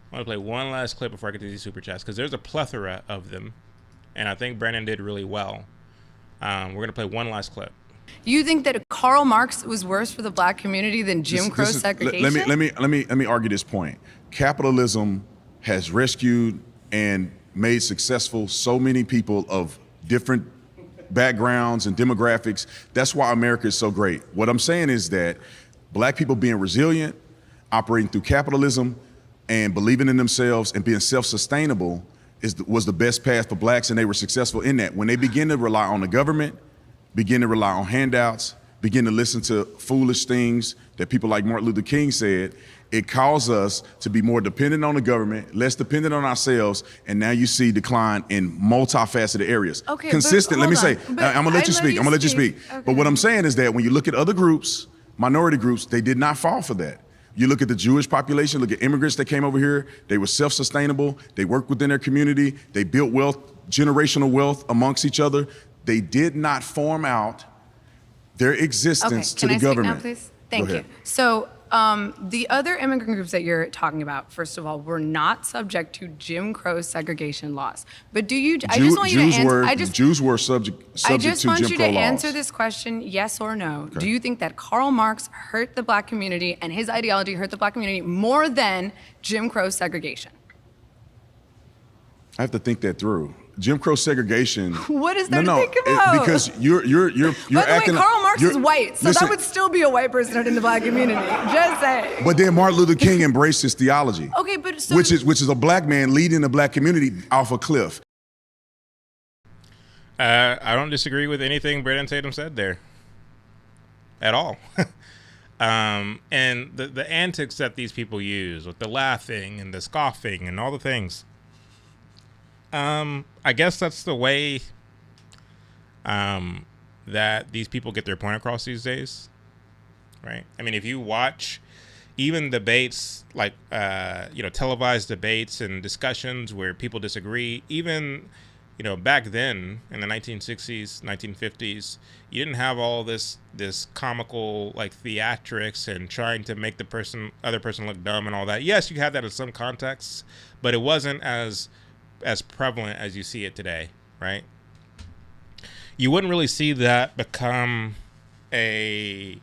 Because there's a plethora of them, and I think Brandon did really well. We're going to play one last clip. You think that Karl Marx was worse for the black community than Jim Crow segregation? Let me argue this point. Capitalism has rescued and made successful so many people of different backgrounds and demographics. That's why America is so great. What I'm saying is that black people being resilient, operating through capitalism, and believing in themselves and being self-sustainable was the best path for blacks, and they were successful in that. When they begin to rely on the government, begin to rely on handouts, begin to listen to foolish things that people like Martin Luther King said, it caused us to be more dependent on the government, less dependent on ourselves, and now you see decline in multifaceted areas. Okay, consistent, let me say, I'm gonna let you speak, Okay. But what I'm saying is that when you look at other groups, minority groups, they did not fall for that. You look at the Jewish population, look at immigrants that came over here, they were self-sustainable, they worked within their community, they built wealth, generational wealth amongst each other. They did not form out their existence to can the I speak government. now, please? Thank Go you. ahead. So the other immigrant groups that you're talking about, first of all, were not subject to Jim Crow segregation laws. But do you? I just want you to answer. Jews were subject I to just want Jim you Crow to laws. answer this question, yes or no. Do you think that Karl Marx hurt the black community and his ideology hurt the black community more than Jim Crow segregation? I have to think that through. Jim Crow segregation. What is there to think about? Because you're By the acting. way, Karl Marx is white, so listen, that would still be a white person hurting the black community. Just saying. But then Martin Luther King embraced his theology. Okay, but so, which is a black man leading the black community off a cliff. I don't disagree with anything Brandon Tatum said there at all. And the antics that these people use with the laughing and the scoffing and all the things. I guess that's the way that these people get their point across these days, right? I mean, if you watch even debates like televised debates and discussions where people disagree, even back then in the 1960s, 1950s, you didn't have all this comical like theatrics and trying to make the other person look dumb and all that. Yes, you had that in some contexts, but it wasn't as prevalent as you see it today, right? You wouldn't really see that become a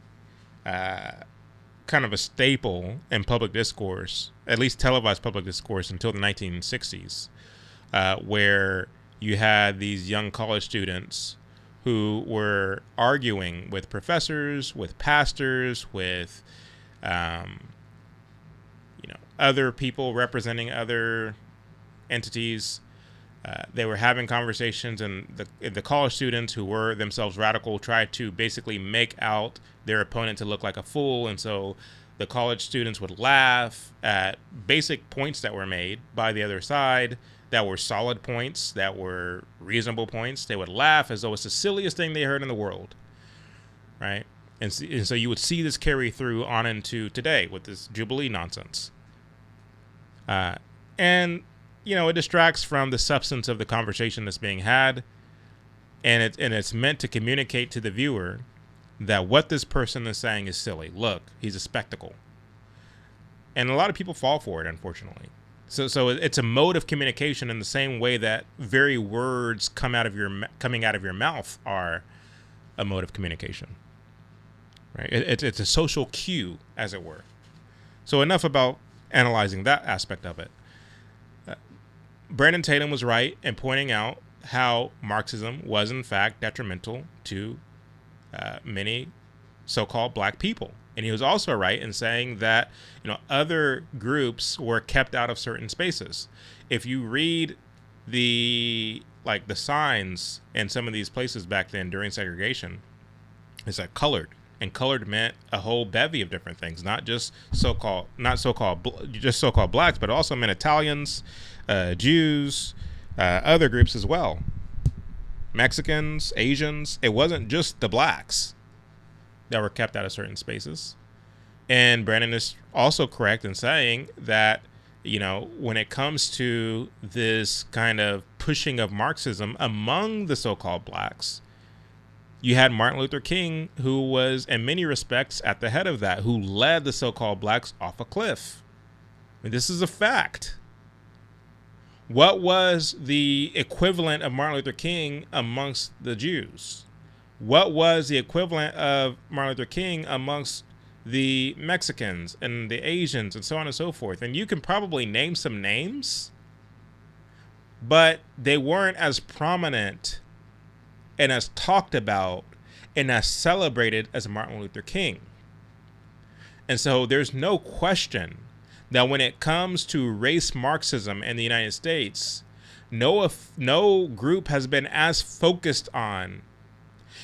kind of a staple in public discourse, at least televised public discourse, until the 1960s, where you had these young college students who were arguing with professors, with pastors, with other people representing other entities. They were having conversations, and the college students who were themselves radical tried to basically make out their opponent to look like a fool. And so the college students would laugh at basic points that were made by the other side that were solid points, that were reasonable points. They would laugh as though it's the silliest thing they heard in the world, right? And so you would see this carry through on into today with this Jubilee nonsense. And it distracts from the substance of the conversation that's being had, and it's meant to communicate to the viewer that what this person is saying is silly. Look, he's a spectacle, and a lot of people fall for it, unfortunately. So it's a mode of communication in the same way that very words coming out of your mouth are a mode of communication, right? It's a social cue, as it were. So enough about analyzing that aspect of it. Brandon Tatum was right in pointing out how Marxism was in fact detrimental to many so-called black people. And he was also right in saying that other groups were kept out of certain spaces. If you read the signs in some of these places back then during segregation, it's like colored, and colored meant a whole bevy of different things, not just so-called blacks, but also meant Italians, Jews, other groups as well, Mexicans, Asians. It wasn't just the blacks that were kept out of certain spaces. And Brandon is also correct in saying that, when it comes to this kind of pushing of Marxism among the so-called blacks, you had Martin Luther King, who was in many respects at the head of that, who led the so-called blacks off a cliff. I mean, this is a fact. What was the equivalent of Martin Luther King amongst the Jews? What was the equivalent of Martin Luther King amongst the Mexicans and the Asians and so on and so forth? And you can probably name some names, but they weren't as prominent and as talked about and as celebrated as Martin Luther King. And so there's no question that when it comes to race Marxism in the United States, no group has been as focused on,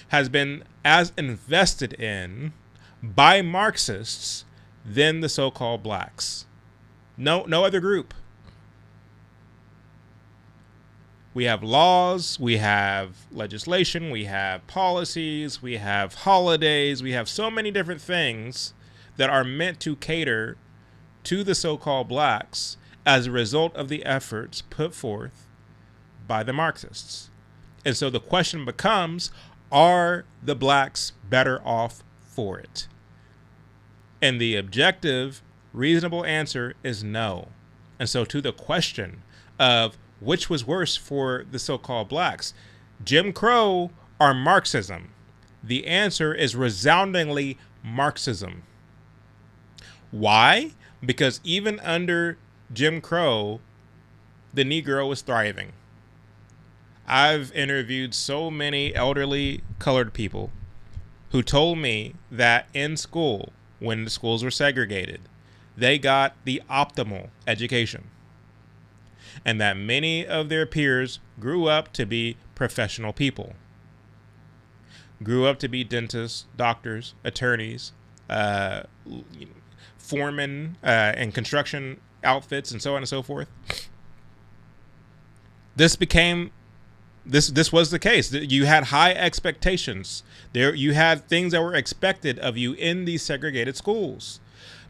has been as invested in by Marxists than the so-called blacks. No other group. We have laws, we have legislation, we have policies, we have holidays, we have so many different things that are meant to cater to the so-called blacks as a result of the efforts put forth by the Marxists. And so the question becomes, Are the blacks better off for it? And the objective, reasonable answer is no. And so to the question of which was worse for the so-called blacks, Jim Crow or Marxism, the answer is resoundingly Marxism. Why? Because even under Jim Crow, the Negro was thriving. I've interviewed so many elderly colored people who told me that in school, when the schools were segregated, they got the optimal education, and that many of their peers grew up to be professional people, grew up to be dentists, doctors, attorneys, foremen in construction outfits, and so on and so forth. This was the case. You had high expectations. You had things that were expected of you in these segregated schools.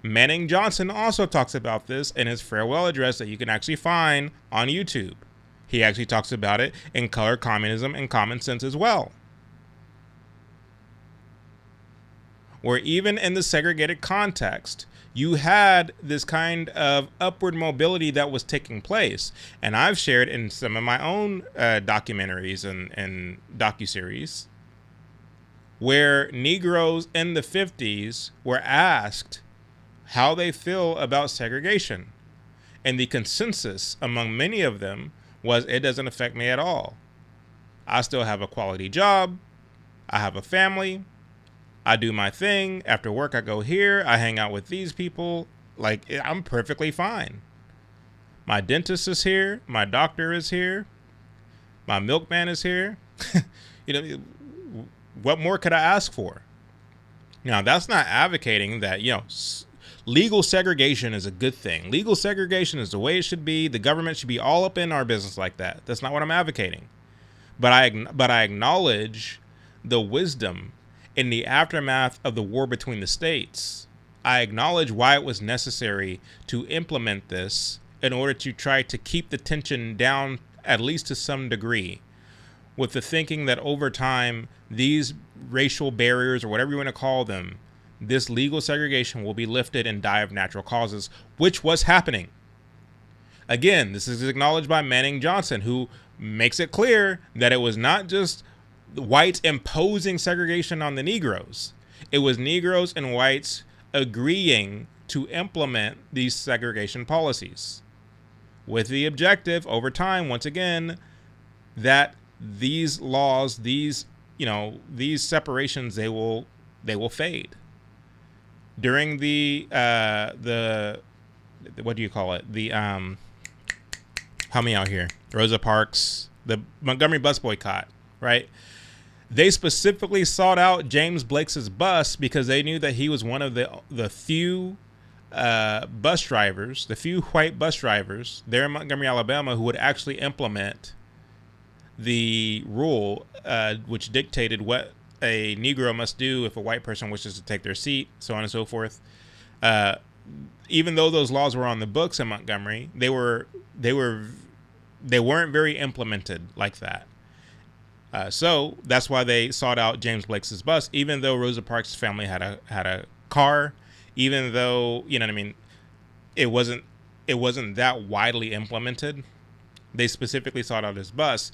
Manning Johnson also talks about this in his farewell address that you can actually find on YouTube. He actually talks about it in Color Communism and Common Sense as well. Where even in the segregated context, you had this kind of upward mobility that was taking place. And I've shared in some of my own documentaries and docuseries where Negroes in the 50s were asked how they feel about segregation. And the consensus among many of them was, it doesn't affect me at all. I still have a quality job. I have a family. I do my thing. After work, I go here. I hang out with these people. Like, I'm perfectly fine. My dentist is here. My doctor is here. My milkman is here. What more could I ask for? Now, that's not advocating that, legal segregation is a good thing. Legal segregation is the way it should be. The government should be all up in our business like that. That's not what I'm advocating. But I acknowledge the wisdom in the aftermath of the war between the states. I acknowledge why it was necessary to implement this in order to try to keep the tension down, at least to some degree, with the thinking that over time, these racial barriers, or whatever you want to call them, this legal segregation will be lifted and die of natural causes, which was happening. Again, this is acknowledged by Manning Johnson, who makes it clear that it was not just whites imposing segregation on the Negroes. It was Negroes and whites agreeing to implement these segregation policies with the objective over time, once again, that these laws, these separations, they will fade. During the what do you call it? The help me out here. Rosa Parks, the Montgomery bus boycott, right? They specifically sought out James Blake's bus because they knew that he was one of the few bus drivers, the few white bus drivers there in Montgomery, Alabama, who would actually implement the rule which dictated what a Negro must do if a white person wishes to take their seat, so on and so forth. Even though those laws were on the books in Montgomery, they weren't very implemented like that. So that's why they sought out James Blake's bus, even though Rosa Parks' family had a car, even though, it wasn't that widely implemented. They specifically sought out his bus,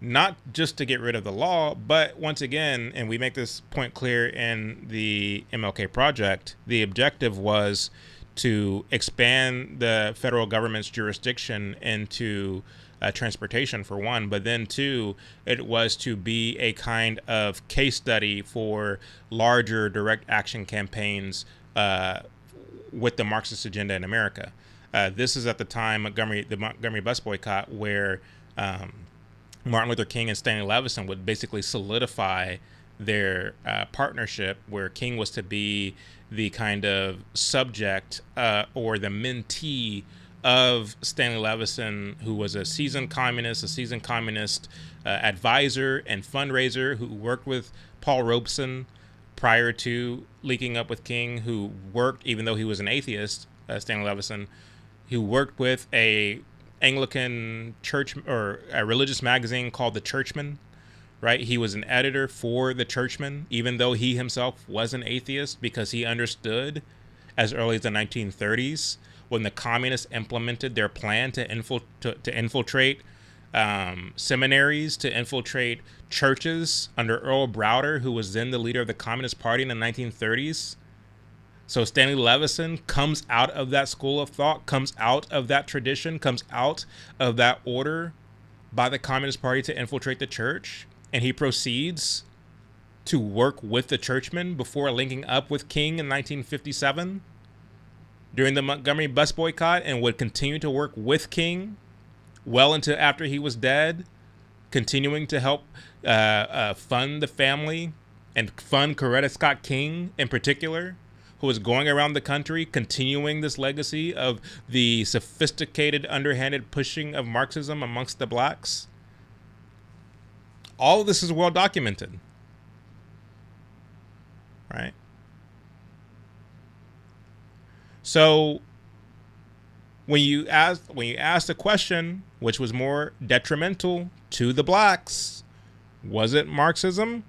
not just to get rid of the law, but once again, and we make this point clear in the MLK Project, the objective was to expand the federal government's jurisdiction into transportation, for one, but then two, it was to be a kind of case study for larger direct action campaigns with the Marxist agenda in America. This is at the time the Montgomery bus boycott, where Martin Luther King and Stanley Levison would basically solidify their partnership, where King was to be the kind of subject or the mentee of Stanley Levison, who was a seasoned communist advisor and fundraiser who worked with Paul Robeson prior to linking up with King, who worked, even though he was an atheist, Stanley Levison, who worked with a Anglican church or a religious magazine called The Churchman, right? He was an editor for the Churchman, even though he himself was an atheist, because he understood as early as the 1930s when the communists implemented their plan to infiltrate seminaries, to infiltrate churches under Earl Browder, who was then the leader of the Communist Party in the 1930s. So Stanley Levison comes out of that school of thought, comes out of that tradition, comes out of that order by the Communist Party to infiltrate the church. And he proceeds to work with the Churchmen before linking up with King in 1957 during the Montgomery bus boycott, and would continue to work with King well into after he was dead, continuing to help fund the family and fund Coretta Scott King in particular, who was going around the country continuing this legacy of the sophisticated, underhanded pushing of Marxism amongst the blacks. All of this is well documented, right? So when you ask the question, which was more detrimental to the blacks, was it Marxism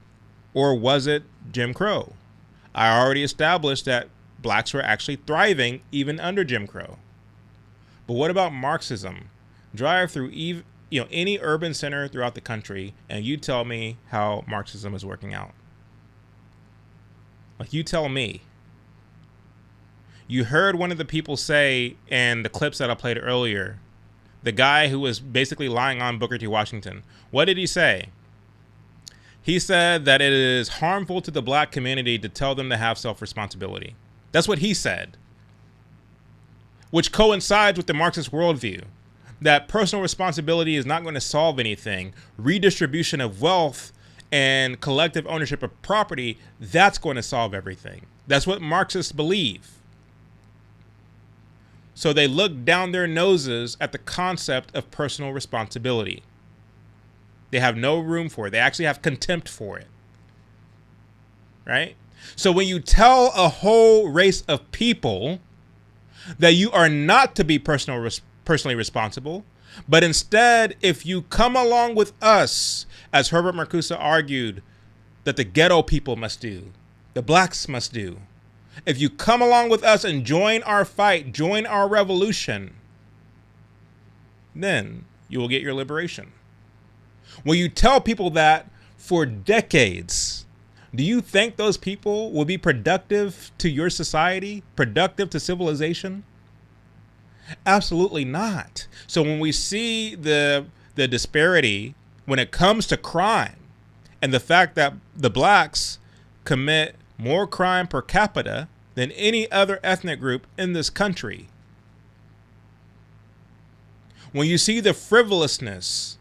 or was it Jim Crow? I already established that blacks were actually thriving even under Jim Crow. But what about Marxism? Drive through any urban center throughout the country and you tell me how Marxism is working out. Like, you tell me. You heard one of the people say in the clips that I played earlier, the guy who was basically lying on Booker T. Washington. What did he say? He said that it is harmful to the black community to tell them to have self-responsibility. That's what he said, which coincides with the Marxist worldview, that personal responsibility is not going to solve anything. Redistribution of wealth and collective ownership of property, that's going to solve everything. That's what Marxists believe. So they look down their noses at the concept of personal responsibility. They have no room for it. They actually have contempt for it. Right? So when you tell a whole race of people that you are not to be personally responsible, but instead, if you come along with us, as Herbert Marcuse argued, that the ghetto people must do, the blacks must do, if you come along with us and join our fight, join our revolution, then you will get your liberation. When you tell people that for decades, do you think those people will be productive to your society, productive to civilization? Absolutely not. So when we see the disparity when it comes to crime and the fact that the blacks commit more crime per capita than any other ethnic group in this country, when you see the frivolousness,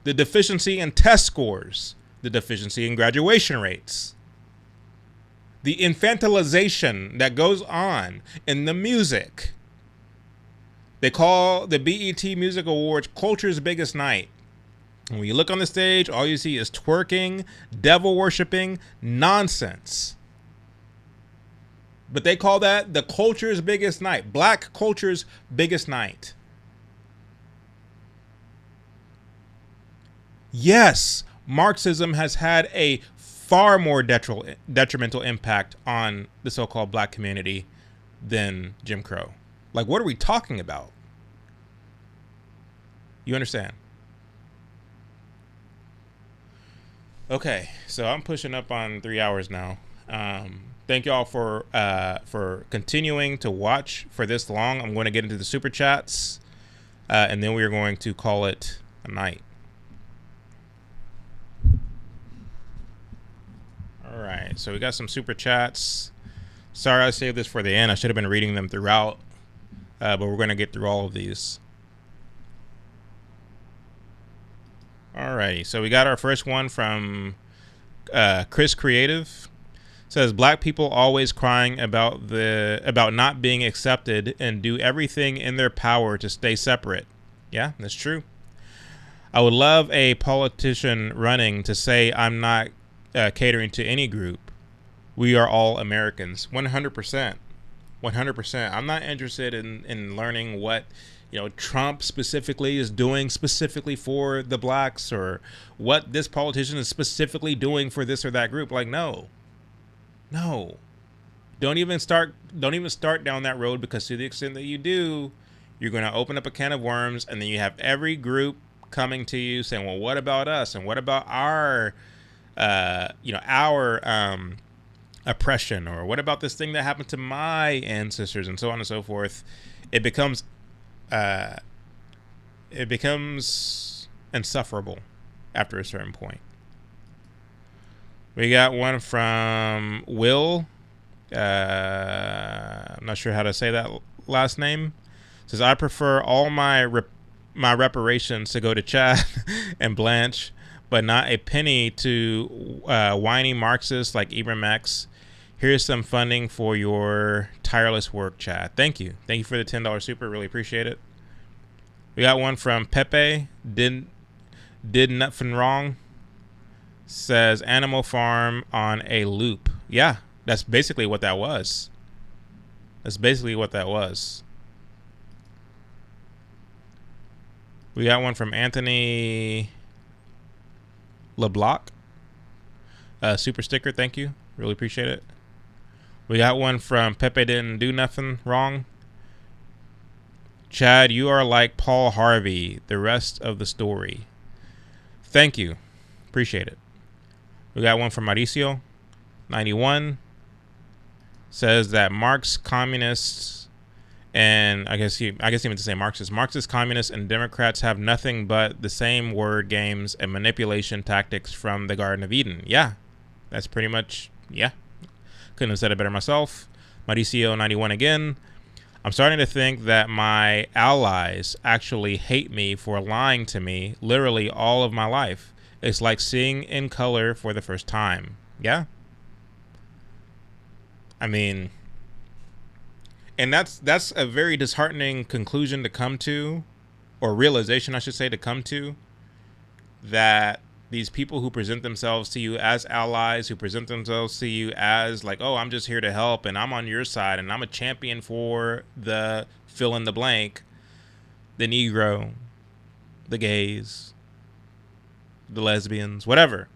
the deficiency in test scores, the deficiency in graduation rates, the infantilization that goes on in the music. They call the BET Music Awards culture's biggest night. And when you look on the stage, all you see is twerking, devil worshiping nonsense. But they call that the culture's biggest night, black culture's biggest night. Yes, Marxism has had a far more detrimental impact on the so-called black community than Jim Crow. Like, what are we talking about? You understand? Okay, so I'm pushing up on 3 hours now. Thank y'all for continuing to watch for this long. I'm going to get into the super chats, and then we are going to call it a night. All right, so we got some super chats. Sorry I saved this for the end. I should have been reading them throughout, but we're going to get through all of these. Alrighty, so we got our first one from Chris Creative. Says black people always crying about not being accepted and do everything in their power to stay separate. Yeah, that's true. I would love a politician running to say I'm not catering to any group. We are all Americans. 100%. 100%. I'm not interested in learning what Trump specifically is doing specifically for the blacks, or what this politician is specifically doing for this or that group. Like, no. Don't even start down that road, because to the extent that you do, you're going to open up a can of worms, and then you have every group coming to you saying, well, what about us? And what about our oppression? Or what about this thing that happened to my ancestors, and so on and so forth? It becomes insufferable after a certain point. We got one from Will. I'm not sure how to say that last name. It says, I prefer all my reparations to go to Chad and Blanche, but not a penny to whiny Marxists like Ibram X. Here's some funding for your tireless work, Chad. Thank you for the $10 super. Really appreciate it. We got one from Pepe. Did nothing wrong. Says Animal Farm on a loop. Yeah, that's basically what that was. We got one from Anthony LeBlanc. Super sticker, thank you. Really appreciate it. We got one from Pepe Didn't Do Nothing Wrong. Chad, you are like Paul Harvey, the rest of the story. Thank you. Appreciate it. We got one from Mauricio, 91. Says that Marx communists, and I guess he meant to say Marxist communists and Democrats have nothing but the same word games and manipulation tactics from the Garden of Eden. Yeah, that's pretty much, yeah. Couldn't have said it better myself. Mauricio, 91 again. I'm starting to think that my allies actually hate me for lying to me literally all of my life. It's like seeing in color for the first time. Yeah. I mean, and that's a very disheartening conclusion to come to, or realization, I should say, to come to, that these people who present themselves to you as allies, who present themselves to you as like, oh, I'm just here to help and I'm on your side and I'm a champion for the fill in the blank, the Negro, the gays, the lesbians, whatever.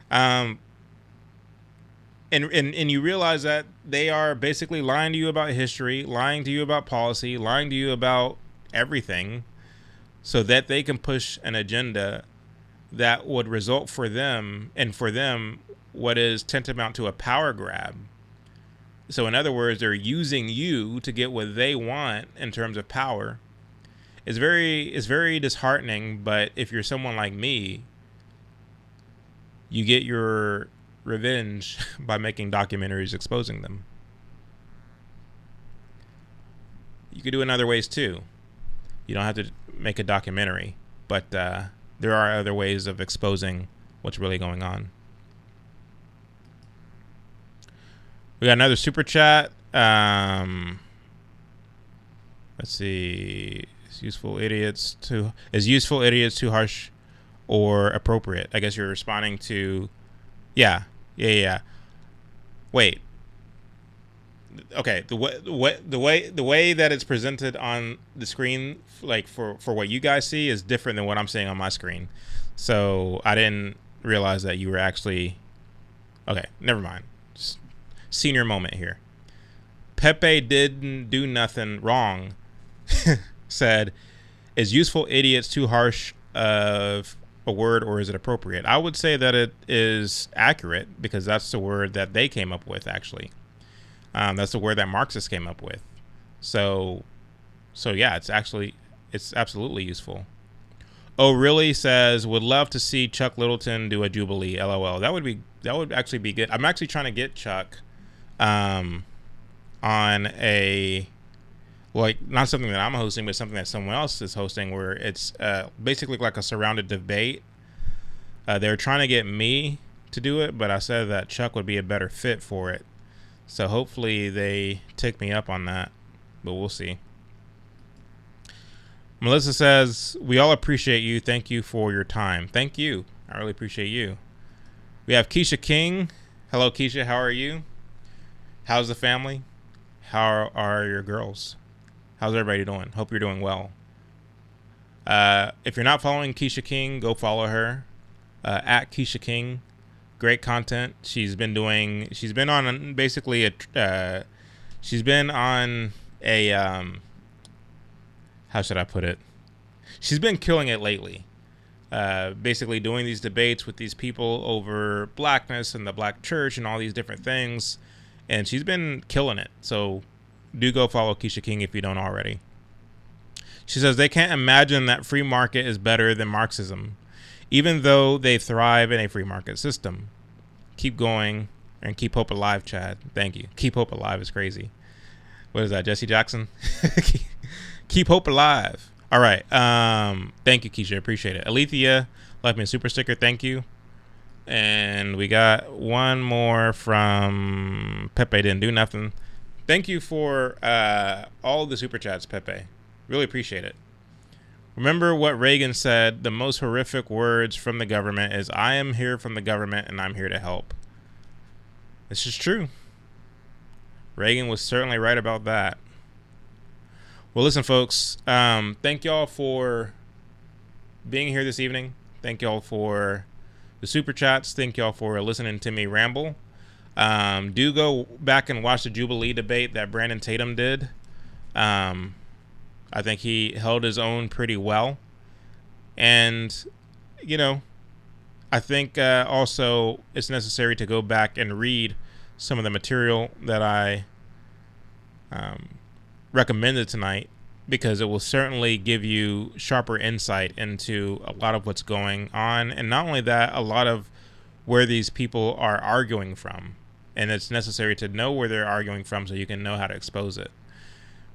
And you realize that they are basically lying to you about history, lying to you about policy, lying to you about everything, so that they can push an agenda that would result for them, and for them, what is tantamount to a power grab. So in other words, they're using you to get what they want in terms of power. It's very disheartening, but if you're someone like me, you get your revenge by making documentaries exposing them. You could do it in other ways too. You don't have to make a documentary, but there are other ways of exposing what's really going on. We got another super chat. Let's see. Is useful idiots too harsh or appropriate? I guess you're responding to. Yeah. Wait. Okay. The way that it's presented on the screen, like for what you guys see, is different than what I'm seeing on my screen. So I didn't realize that you were actually. Okay. Never mind. Just senior moment here. Pepe didn't do nothing wrong. Said, is useful idiots too harsh of a word, or is it appropriate? I would say that it is accurate, because that's the word that they came up with, actually. That's the word that Marxists came up with. So yeah, it's absolutely useful. Oh, really? Says, would love to see Chuck Littleton do a Jubilee. LOL. That would actually be good. I'm actually trying to get Chuck on a, like, not something that I'm hosting, but something that someone else is hosting, where it's basically like a surrounded debate. They're trying to get me to do it, but I said that Chuck would be a better fit for it. So hopefully they take me up on that, but we'll see. Melissa says, we all appreciate you. Thank you for your time. Thank you. I really appreciate you. We have Keisha King. Hello, Keisha. How are you? How's the family? How are your girls? How's everybody doing? Hope you're doing well. If you're not following Keisha King, go follow her at Keisha King. Great content. She's been on basically how should I put it? She's been killing it lately. Basically doing these debates with these people over blackness and the black church and all these different things. And she's been killing it. So do go follow Keisha King if you don't already. She says they can't imagine that free market is better than Marxism, even though they thrive in a free market system. Keep going and keep hope alive, Chad. Thank you. Keep hope alive is crazy. What is that, Jesse Jackson? Keep hope alive. All right. Thank you, Keisha. Appreciate it. Alethea left me a super sticker. Thank you. And we got one more from Pepe. Didn't do nothing. Thank you for all the super chats, Pepe. Really appreciate it. Remember what Reagan said, the most horrific words from the government is, I am here from the government and I'm here to help. This is true. Reagan was certainly right about that. Well, listen, folks, thank y'all for being here this evening. Thank y'all for the super chats. Thank y'all for listening to me ramble. Do go back and watch the Jubilee debate that Brandon Tatum did. I think he held his own pretty well. And, you know, I think also it's necessary to go back and read some of the material that I recommended tonight, because it will certainly give you sharper insight into a lot of what's going on. And not only that, a lot of where these people are arguing from. And it's necessary to know where they're arguing from so you can know how to expose it.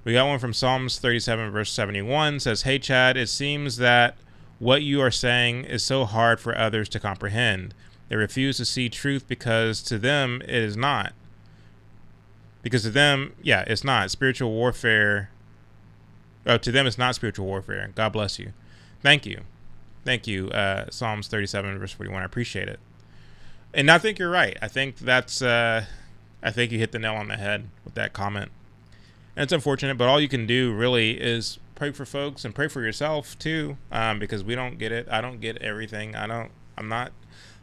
We got one from Psalms 37 verse 71, says, hey Chad, it seems that what you are saying is so hard for others to comprehend. They refuse to see truth because to them it is not. Because to them, yeah, it's not. Spiritual warfare. Oh, to them it's not spiritual warfare. God bless you. Thank you. Thank you, Psalms 37 verse 41. I appreciate it. And I think you're right. I think that's, I think you hit the nail on the head with that comment. And it's unfortunate, but all you can do really is pray for folks and pray for yourself too, because we don't get it. I don't get everything. I'm not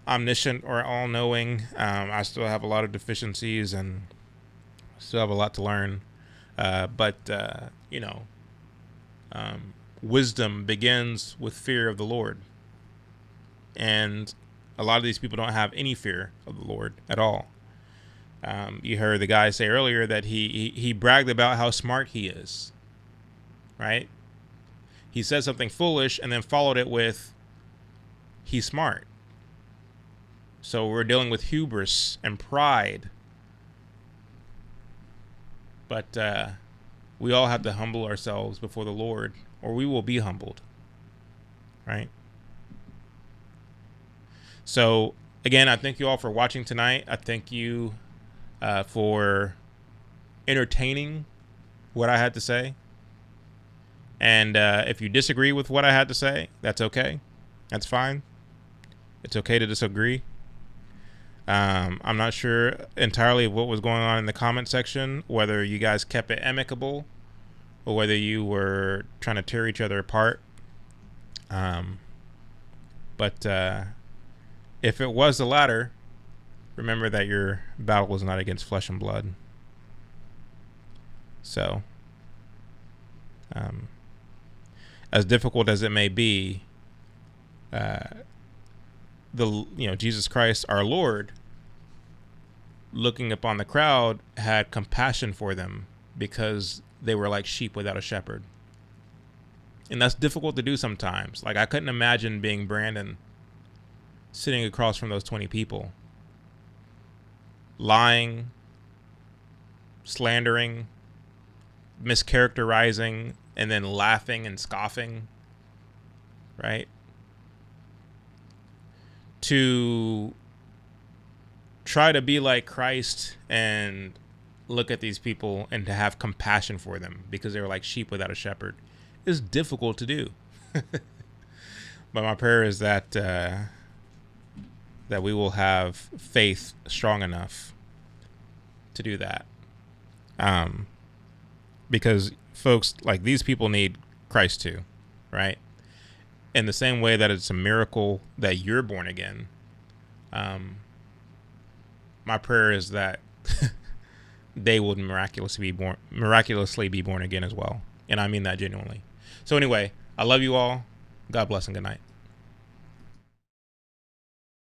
omniscient or all-knowing. I still have a lot of deficiencies and still have a lot to learn. But you know, wisdom begins with fear of the Lord. And a lot of these people don't have any fear of the Lord at all. You heard the guy say earlier that he bragged about how smart he is, right? He said something foolish and then followed it with, he's smart. So we're dealing with hubris and pride. But we all have to humble ourselves before the Lord, or we will be humbled, right? So again, I thank you all for watching tonight. I thank you for entertaining what I had to say. And if you disagree with what I had to say, that's okay. That's fine. It's okay to disagree. I'm not sure entirely what was going on in the comment section, whether you guys kept it amicable or whether you were trying to tear each other apart. But if it was the latter, remember that your battle was not against flesh and blood. So, as difficult as it may be, Jesus Christ, our Lord, looking upon the crowd, had compassion for them because they were like sheep without a shepherd. And that's difficult to do sometimes. Like, I couldn't imagine being Brandon sitting across from those 20 people, lying, slandering, mischaracterizing, and then laughing and scoffing, right? To try to be like Christ and look at these people and to have compassion for them because they were like sheep without a shepherd is difficult to do. But my prayer is that that we will have faith strong enough to do that. Because folks, like, these people need Christ too, right? in the same way that it's a miracle that you're born again, my prayer is that they will miraculously be born again as well. And I mean that genuinely. So anyway, I love you all. God bless and good night.